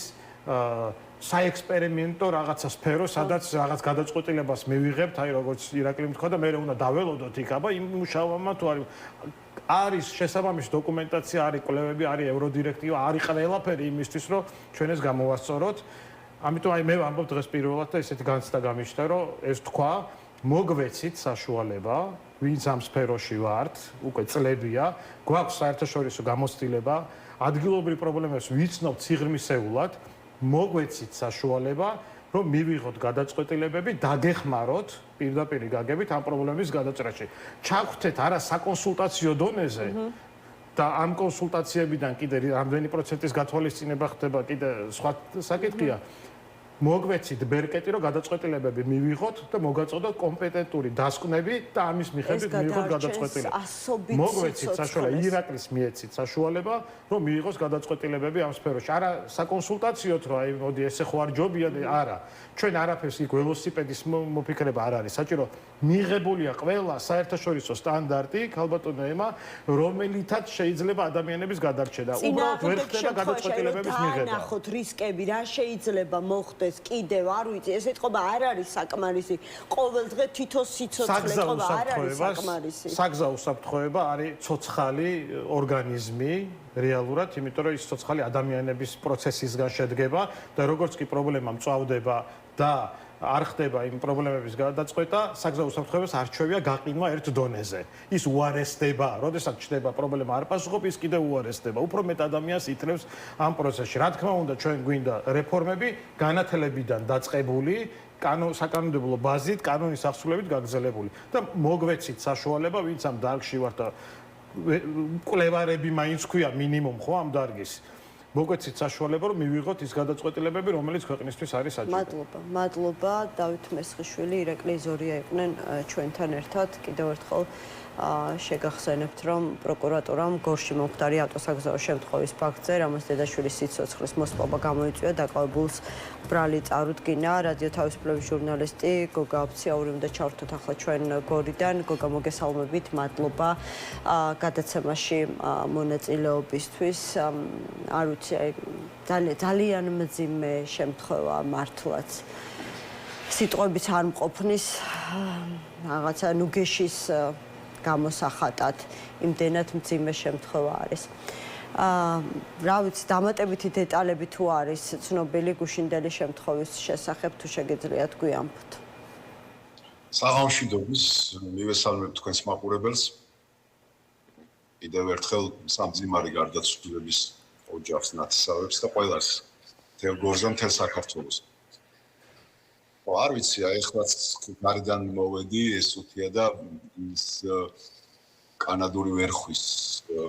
საექსპერიმენტო რაღაცა სფერო, სადაც რაღაც გადაწყვეტილებას მივიღებთ, აი როგორც ირაკლი თქვა და მე უნდა დაველოდოთ იქ, აბა იმ მუშაობამ თუ არის შესაბამისი დოკუმენტაცია, არის კვლევები, არის ევროდირექტივა, არის ყველაფერი იმისთვის, რომ ჩვენ ეს გამოვასწოროთ. ამიტომ აი მე ვამბობ დღეს პირველად და ესეთი განცდა გამიშთა, რომ ეს თქვა, მოგვეცით საშუალება, ვინც ამ სფეროში ვართ, უკვე წლებია, გვაქვს საერთაშორისო გამოცდილება, ადგილობრივ პრობლემებს ვიცნობთ სიღრმისეულად, მოგვეცით საშუალება, რომ მივიღოთ გადაწყვეტილებები, დაგეხმაროთ პირდაპირ გაგებით ამ პრობლემის გადაჭრაში. ჩაგხვდეთ არა საკონსულტაციო დონეზე და ამ კონსულტაციებიდან კიდე რამდენი პროცენტის გათვალისწინება ხდება, კიდე სხვა საკითხია. მოგვეცით ბერკეტი, რომ გადაწყვეტილებები მივიღოთ და მოგაწოდოთ კომპეტენტური დასკვნები და ამის მიხედვით მივიღოთ გადაწყვეტილება. მოგვეცით საშუალება, ირაკლის მიეცით საშუალება, რომ მიიღოს გადაწყვეტილებები ამ სფეროში. არა საკონსულტაციოთ, რომ აი მოდი ესე ხო არ ჯობია, არა. ჩვენ არაფერს იქ ველოსიპედის მოფიქრება არ არის. საჭირო მიღებულია ყველა საერთაშორისო სტანდარტი, ქალბატონო ემა, რომელითაც შეიძლება ადამიანების გადარჩენა. უბრალოდ ვერ ხდება გადაწყვეტილებების მიღება. ნახოთ რისკები, რა შეიძლება მოხდეს კიდევ არ ვიცი, ეს ეთყობა არ არის საკმარისი. ყოველდღე თითო სიცოცხლე ყობა არ არის საკმარისი. საგზაო უსაფრთხოება არის ცოცხალი ორგანიზმი. რეალურად, იმიტომ რომ ის ცოცხალი ადამიანების პროცესისგან შედგება და როგორც კი პრობლემა მწვავდება და არ ხდება იმ პრობლემების გადაწყვეტა, საგზაო უსაფრთხოებას არჩევია გაყინვა ერთ დონეზე. ის უარესდება, როდესაც ჩნდება პრობლემა არ პასუხობ, ის კიდევ უარესდება. უფრო მეტ ადამიანს ითვლებს ამ პროცესში. რა თქმა უნდა, ჩვენ გვინდა რეფორმები განათლებიდან დაწყებული, საკანონმდებლო ბაზით, კანონის აღსრულებით გაგრძელებული და მოგვეცით საშუალება, ვინც ამ დარგში ვართ და კვლევარები მაინც ქვია მინიმუმ ხო ამ დარგის. მოგვეცით საშუალება, რომ მივიღოთ ის გადაწყვეტილებები, რომელიც ქვეყნისთვის არის საჭირო. მადლობა, დავით მესხიშვილი, ირაკლი ზორია იყვნენ ჩვენთან ერთად. კიდევ ერთხელ შეგახსენებთ, რომ პროკურატურამ გორში მომხდარი ავტოსაგზაო შემთხვევის ფაქტზე, რამაც დედაშვილის სიცოცხლის მოსპობა გამოიწვია, დაკავებულს ბრალი წარუდგინა. რადიო თავისუფლების ჟურნალისტი გოგა აფციაური უნდა ჩავრთოთ ახლა ჩვენ გორიდან. გოგა, მოგესალმებით, მადლობა გადაცემაში მონაწილეობისთვის. არ ვიცი, ძალიან მძიმე შემთხვევა მართლაც. სიტყვებიც არ მყოფნის, რაღაცა ნუგეშის გამოსახატად, იმდენად მძიმე შემთხვევა არის. რა ვიცი, დამატებითი დეტალები თუ არის ცნობილი გუშინდელი შემთხვევის შესახებ, თუ შეგიძლიათ გვიამბოთ. საღამოშიდობის მივესალმებ თქვენს მაყურებელს. კიდევ ერთხელ სამძიმარი გარდაცვლილების ოჯახს ნათესავებს და ყველას თელ გორზე მთელ საქართველოს. არ ვიცი, აი ეხლაც გარდან მოვედი ეს უთია და ის კანადური ვერხვის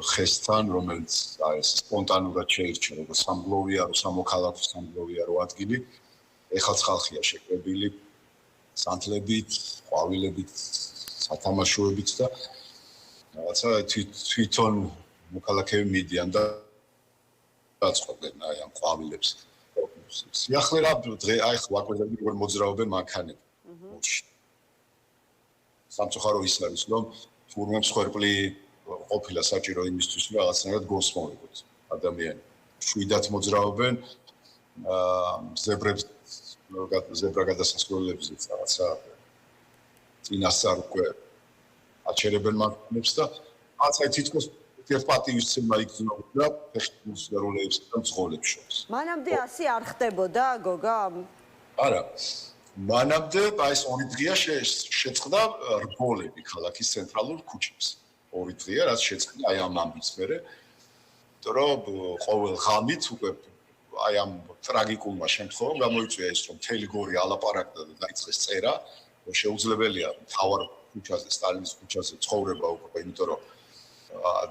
ხესთან, რომელიც აი ეს სპონტანურად შეირჩა, როგორც სამგლოვიარო, სამოქალაქო სამგლოვიარო ადგილი, ეხლა ხალხია შეკრებილი სანთლებით, ყვავილებით, სათამაშოებით და რაღაცა თვითონ მოქალაქეები მიდიან და დაწყობენ აი ამ ყვავილებს. სიახლე რა დღე აი ხო აკვირდები როგორ მოძრაობენ მანქანები. სამწუხარო ის არის, რომ თურმე მსხვერპლი ყოფილა საჭირო იმისთვის, რომ რაღაცნაირად გონს მოვიგოთ ადამიანი. შვიდად მოძრაობენ ზებრა გადასასვლელებზე რაღაცა წინასწარ უკვე აჩერებენ მანქანებს და რაღაცა თითქოს ერთ პატივისცემა იგრძნობდა ფეხბურთის როლებს და მძღოლებს შორის. მანამდე ასე არ ხდებოდა, გოგა? არა. მანამდე აი ეს ორი დღეა შეწყდა რბოლები ქალაქის ცენტრალურ ქუჩებს. ორი დღეა რაც შეწყდა აი ამ ამბის მერე. იმიტომ რომ ყოველ ღამით უკვე აი ამ ტრაგიკულმა შემთხვევამ გამოიწვია ის, რომ მთელი გორი ალაპარაკდა და დაიწყეს წერა, რომ შეუძლებელია მთავარ ქუჩაზე, სტალინის ქუჩაზე ცხოვრება უკვე, იმიტომ რომ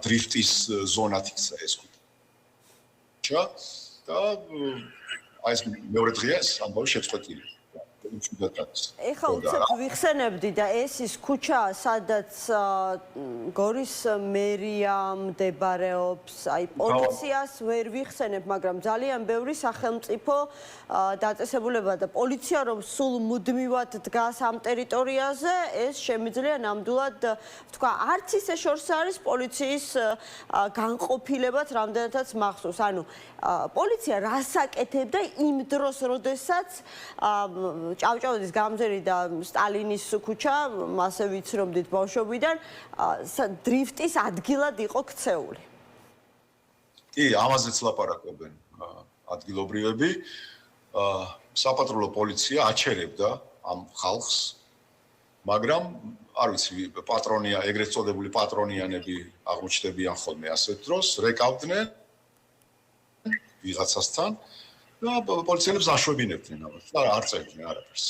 დრიფტის ზონად იქცა ეს ქუჩა და აი ეს მეორე დღეა ეს ამბავი შეწყვეტილი. ეხლა უცებ ვიხსენებდი და ეს ის ქუჩა, სადაც გორის მერია მდებარეობს, აი პოლიციას ვერ ვიხსენებ, მაგრამ ძალიან ბევრი სახელმწიფო დაწესებულება და პოლიცია რომ სულ მუდმივად დგას ამ ტერიტორიაზე, ეს შემიძლია ნამდვილად თქვა, არც ისე შორს არის პოლიციის განყოფილებაც რამდენადაც მახსოვს. ანუ პოლიცია რას აკეთებდა იმ დროს, როდესაც ჭავჭავაძის გამზერი და სტალინის ქუჩა, მასე ვიცნობდით ბავშვობიდან, დრიფტის ადგილად იყო ქცეული. კი, ამაზეც ლაპარაკობენ ადგილობრივები. საპატრულო პოლიცია აჩერებდა ამ ხალხს, მაგრამ არ ვიცი, პატრონია, ეგრეთ წოდებული პატრონიანები აღმოჩნდებიან ხოლმე ასეთ დროს, რეკავდნენ ვიღაცასთან და პოლიციელებს აშვებინებდნენ ამას და არ წერდნენ არაფერს.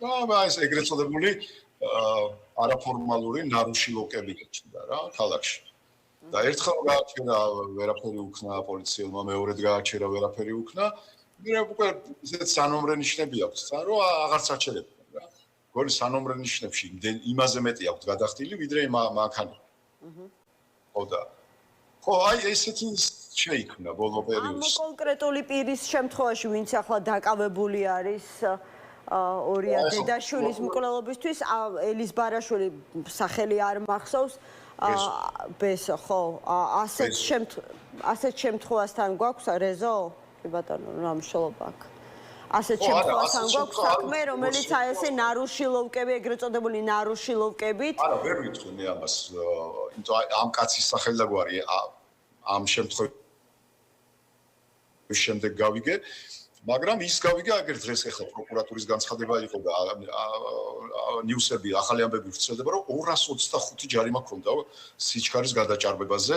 და აი ეს ეგრეთ წოდებული არაფორმალური ნარუშილოკები გაჩნდა რა ქალაქში. და ერთხელ გააჩერა ვერაფერი უქნა პოლიციელმა, მეორედ გააჩერა ვერაფერი უქნა. მე უკვე ისეთ სანომრე ნიშნები აქვს, რომ აღარც აჩერებდნენ რა. გოლის სანომრე ნიშნებში იმაზე მეტი აქვს გადახდილი, ვიდრე მანქანები. ხო და ხო აი ესეთი შეიქმნა ბოლო პერიოდში. ამ კონკრეტული პირის შემთხვევაში, ვინც ახლა დაკავებული არის ორია დედაშვილის მკვლელობისთვის, ელის ბარაშვილი სახელი არ მახსოვს, ბესო, ხო, ასეთ შემთხვევასთან გვაქვს რეზო? კი ბატონო, ნამშრომლობა აქვს. ასეთ შემთხვევასთან გვაქვს საქმე, რომელიც აი ესე ნარუშილოვკები, ეგრეთ წოდებული ნარუშილოვკებით. არა, ვერ ვიტყვი მე ამას, იმიტომ ამ კაცის სახელი და გვარი ამ შემთხვევის შემდეგ გავიგე, მაგრამ ის გავიგე აგერ დღეს ახლა პროკურატურის განცხადება იყო და ნიუსები, ახალი ამბები ვრცელდება, რომ 225 ჯარიმა ქონდა სიჩქარის გადაჭარბებაზე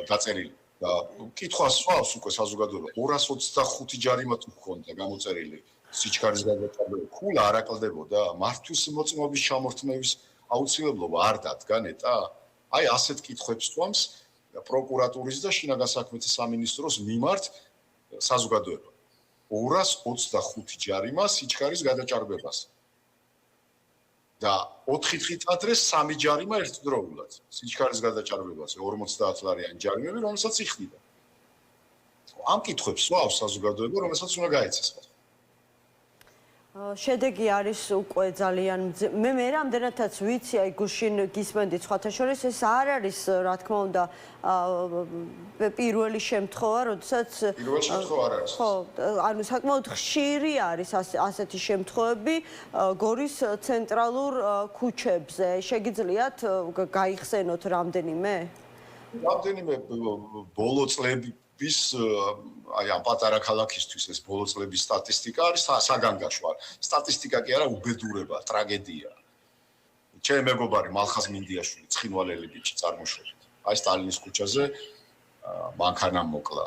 დაწერილი. და კითხვა სვავს უკვე საზოგადოება 225 ჯარიმა თუ ქონდა გამოწერილი სიჩქარის გადაჭარბება ქულა არ აკლდებოდა მართვის მოწმობის ჩამორთმევის აუცილებლობა არ დადგა ნეტა აი ასეთ კითხვებს თვამს პროკურატურის და შინაგან საქმეთა სამინისტროს მიმართ საზოგადოება 225 ჯარიმა სიჩქარის გადაჭარბებას და 4 დღით ადრე 3 ჯარიმა ერთდროულად სიჩქარის გადაჭარბებაზე 50 ლარიანი ჯარიმები რომელსაც იხდიდა. ამ კითხვებს სვავს საზოგადოება, რომელსაც უნდა გაეცეს. შედეგი არის უკვე ძალიან მე რამდენადაც ვიცი, აი გუშინ გისმენდი სხვათა შორის ეს არ არის რა თქმა უნდა პირველი შემთხვევა, როდესაც პირველი შემთხვევა არ არის. ხო, ანუ საკმაოდ ხშირი არის ასეთი შემთხვევები გორის ცენტრალურ ქუჩებზე. შეგიძლიათ გაიხსენოთ რამდენიმე? რამდენიმე ბოლო წლების აი ამ პატარა ქალაქისთვის ეს ბოლო წლების სტატისტიკა არის საგანგაშო. სტატისტიკა კი არა, უბედურება, ტრაგედია. ჩემ მეგობარი მალხაზ მინდიაშვილი, ცხინვალელი ბიჭი წარმოშობით. აი სტალინის ქუჩაზე მანქანა მოკლა.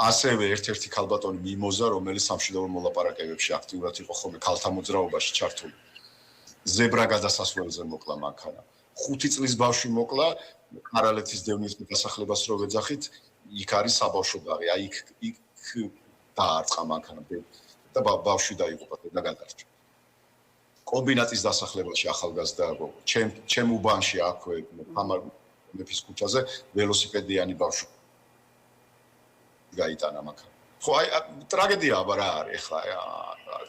ასევე ერთ-ერთი ქალბატონი მიმოზა, რომელიც სამშვიდობო მოლაპარაკებებში აქტიურად იყო ხოლმე ქალთა მოძრაობაში ჩართული. ზებრა გადასასვლელზე მოკლა მანქანა. 5 წლის ბავშვი მოკლა, კარალეთის დევნის დასახლებას რო ვეძახით, იქ არის საბავშვო ბაღი, აი იქ დაარწყა მანქანა და ბავშვი დაიღუპა და გადარჩა. კომბინატის დასახლებაში ახალგაზრდა ჩემ უბანში აქვე თამარ მეფის ქუჩაზე ველოსიპედიანი ბავშვი გაიტანა მანქანა. ხო აი ტრაგედია აბა რა არის ახლა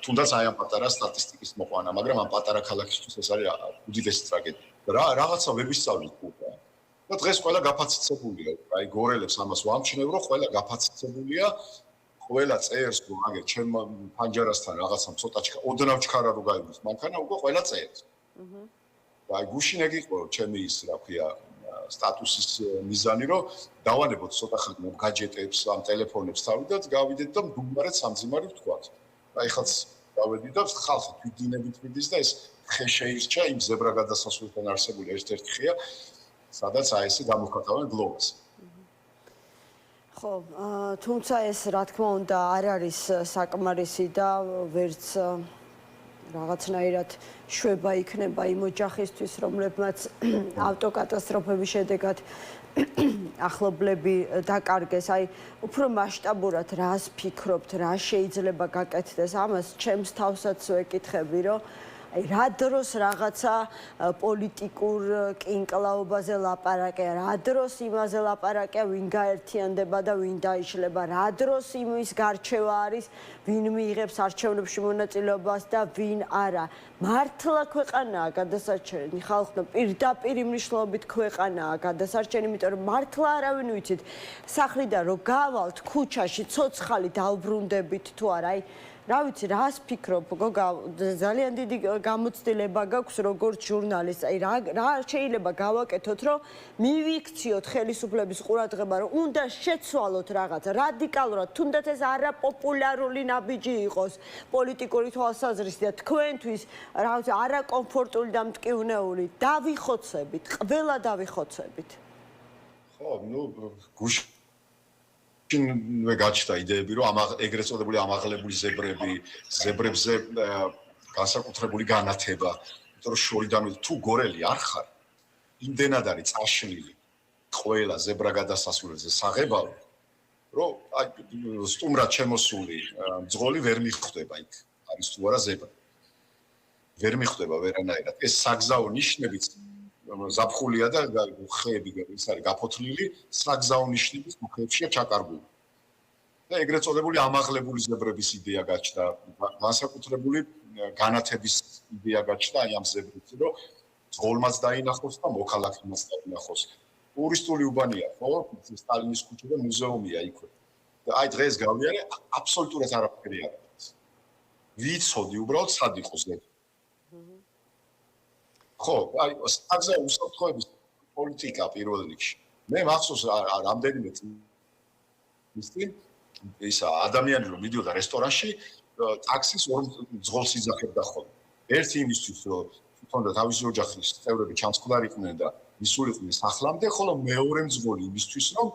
თუნდაც აი ამ პატარა სტატისტიკის მოყვანა, მაგრამ ამ პატარა ქალაქისთვის ეს არის უდიდესი ტრაგედია. რაღაცა ვებისწავლით უკვე. და დღეს ყველა გაფაციცებულია. აი გორელებს ამას ვამჩნევ, რომ ყველა გაფაციცებულია, ყველა წერს, რომ აგერ ჩემ ფანჯარასთან რაღაცა ცოტა ოდნავ ჩქარა რო გაიგოს მანქანა, უკვე ყველა წერს. აი გუშინ ეგ იყო ჩემი ის რა ქვია სტატუსის მიზანი, რომ დავანებოთ ცოტა ხანი ამ გაჯეტებს, ამ ტელეფონებს თავიდანაც გავიდეთ და მდუმარეთ სამძიმარი ვთქვათ. აი ხალხს დავედი და ხალხი თვითდინებით მიდის და ეს ხე შეირჩა იმ ზებრა გადასასვლელთან არსებული ერთ-ერთი ხეა, სადაც აი ესე გამოხატავენ გლოვას. ხო, თუმცა ეს რა თქმა უნდა არ არის საკმარისი და ვერც რაღაცნაირად შვება იქნება იმ ოჯახისთვის, რომლებმაც ავტოკატასტროფების შედეგად ახლობლები დაკარგეს. აი, უფრო მასშტაბურად რას ფიქრობთ, რა შეიძლება გაკეთდეს? ამას ჩემს თავსაც ვეკითხები, რომ აი რა დროს რაღაცა პოლიტიკურ კინკლაობაზე ლაპარაკია, რა დროს იმაზე ლაპარაკია, ვინ გაერთიანდება და ვინ დაიშლება, რა დროს იმის გარჩევა არის, ვინ მიიღებს არჩევნებში მონაწილეობას და ვინ არა. მართლა ქვეყანაა გადასარჩენი, ხალხო პირდაპირ მნიშვნელობით ქვეყანაა გადასარჩენი, იმიტომ რომ მართლა არავინ ვიცით, სახლიდან რო გავალთ ქუჩაში, ცოცხალი დავბრუნდებით თუ არა, აი რა ვიცი, რას ფიქრობ, გოგა, ძალიან დიდი გამოცდილება გაქვს როგორც ჟურნალისტ. აი რა შეიძლება გავაკეთოთ, რომ მივიქციოთ ხელისუფლების ყურადღება, რომ უნდა შეცვალოთ რაღაც რადიკალურად, თუნდაც ეს არაპოპულარული ნაბიჯი იყოს პოლიტიკური თვალსაზრისით და თქვენთვის რა ვიცი, არაკომფორტული და მტკივნეული, დავიხოცებით, ყველა დავიხოცებით. ხო, ნუ მე გაჩნდა იდეები, რომ ეგრეთ წოდებული ამაღლებული ზებრებზე განსაკუთრებული განათება, იმიტომ რომ შორიდან თუ გორელი არ ხარ, იმდენად არის წაშლილი ყველა ზებრა გადასასვლელზე საღებავი, რომ აი სტუმრად შემოსული მძღოლი ვერ მიხვდება იქ, არის თუ არა ზებრა. ვერ მიხვდება ვერანაირად. ეს საგზაო ნიშნებიც ზაფხულია და ხეები ის არის გაფოთლილი, საგზაო ნიშნების ხეებშია ჩაკარგული. და ეგრეთ წოდებული ამაღლებული ზებრების იდეა გაჩნდა, განსაკუთრებული განათების იდეა გაჩნდა აი ამ ზებრებში, რომ ძღოლმაც დაინახოს და მოქალაქემაც დაინახოს. ტურისტული უბანია, ხო? სტალინის ქუჩა და მუზეუმია იქვე. და აი დღეს გავიარე, აბსოლუტურად არაფერი არ არის. ვიცოდი უბრალოდ სად იყო ზებრა. ხო, აი საგზაო უსაფრთხოების პოლიტიკა პირველ რიგში. მე მახსოვს რამდენიმე წლის წინ ისა ადამიანი რომ მიდიოდა რესტორანში, ტაქსის ორ ძღოლს იძახებდა ხოლმე. ერთი იმისთვის რომ თვითონ და თავისი ოჯახის წევრები ჩამსხლარიყვნენ და მისულიყვნენ სახლამდე, ხოლო მეორე მძღოლი იმისთვის რომ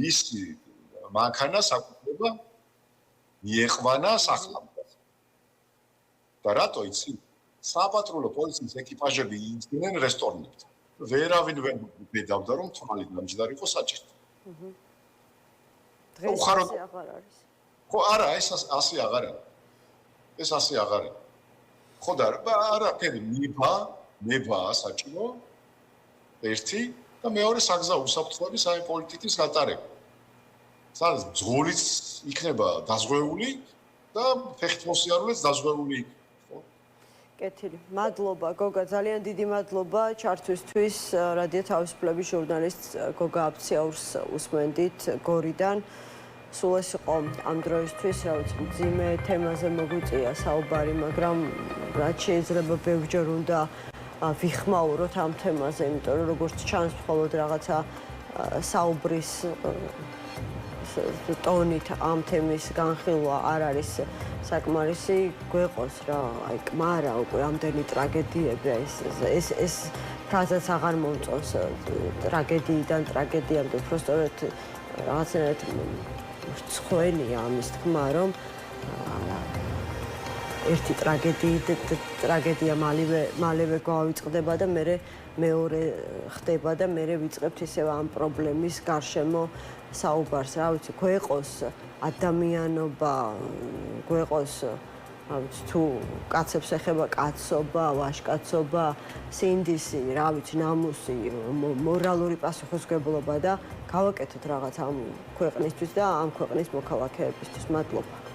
მისი მანქანა საკუთრება მიეყვანა სახლამდე. და რატო იცი? საპატრულო პოლიციის ეკიპაჟები იძინენ რესტორნებთან. ვერავინ ვერ მიდავდა რომ თვალი დამჯდარი იყო საჭირო. დღეს ასე აღარ არის. ხო, არა, ეს ასე აღარ არის. ეს ასე აღარ არის. ხო და არაფერი ნება საჭირო. ერთი და მეორე საგზაო უსაფრთხოების აი პოლიტიკის გატარება. სადაც ძღოლიც იქნება დაზღვეული და ფეხთმოსიარულეც დაზღვეული იქნება. კეთილი. მადლობა გოგა, ძალიან დიდი მადლობა ჩართვისთვის. რადიო თავისუფლების ჟურნალისტ გოგა აბციაურს usmendit გორიდან. სულ ეს იყო ამ დროისთვის, რა ვიცი, მძიმე თემაზე მოგვიწია საუბარი, მაგრამ რაც შეიძლება ბევრჯერ უნდა ვიხმაუროთ ამ თემაზე, იმიტომ რომ როგორც ჩანს, მხოლოდ რაღაცა საუბრის ტონით ამ თემის განხილვა არ არის საკმარისი, გვეყოს რა, აი კმარა უკვე ამდენი ტრაგედიები, ეს ფრაზაც აღარ მომწონს ტრაგედიიდან ტრაგედიამდე, უბრალოდ რაღაცნაირად ცხენია ამის თქმა, რომ ერთი ტრაგედია მალევე გავიწყდება და მეორე ხდება და მე ვიწყებთ ისევ ამ პრობლემის გარშემო საუბარს, რა ვიცი, გვეყოს ადამიანობა, გვეყოს, რა ვიცი, თუ კაცებს ეხება კაცობა, ვაჟკაცობა, სინდისი, რა ვიცი, ნამუსი, მორალური პასუხისმგებლობა და გავაკეთოთ რაღაც ამ ქვეყნისთვის და ამ ქვეყნის მოქალაქეებისთვის. მადლობა.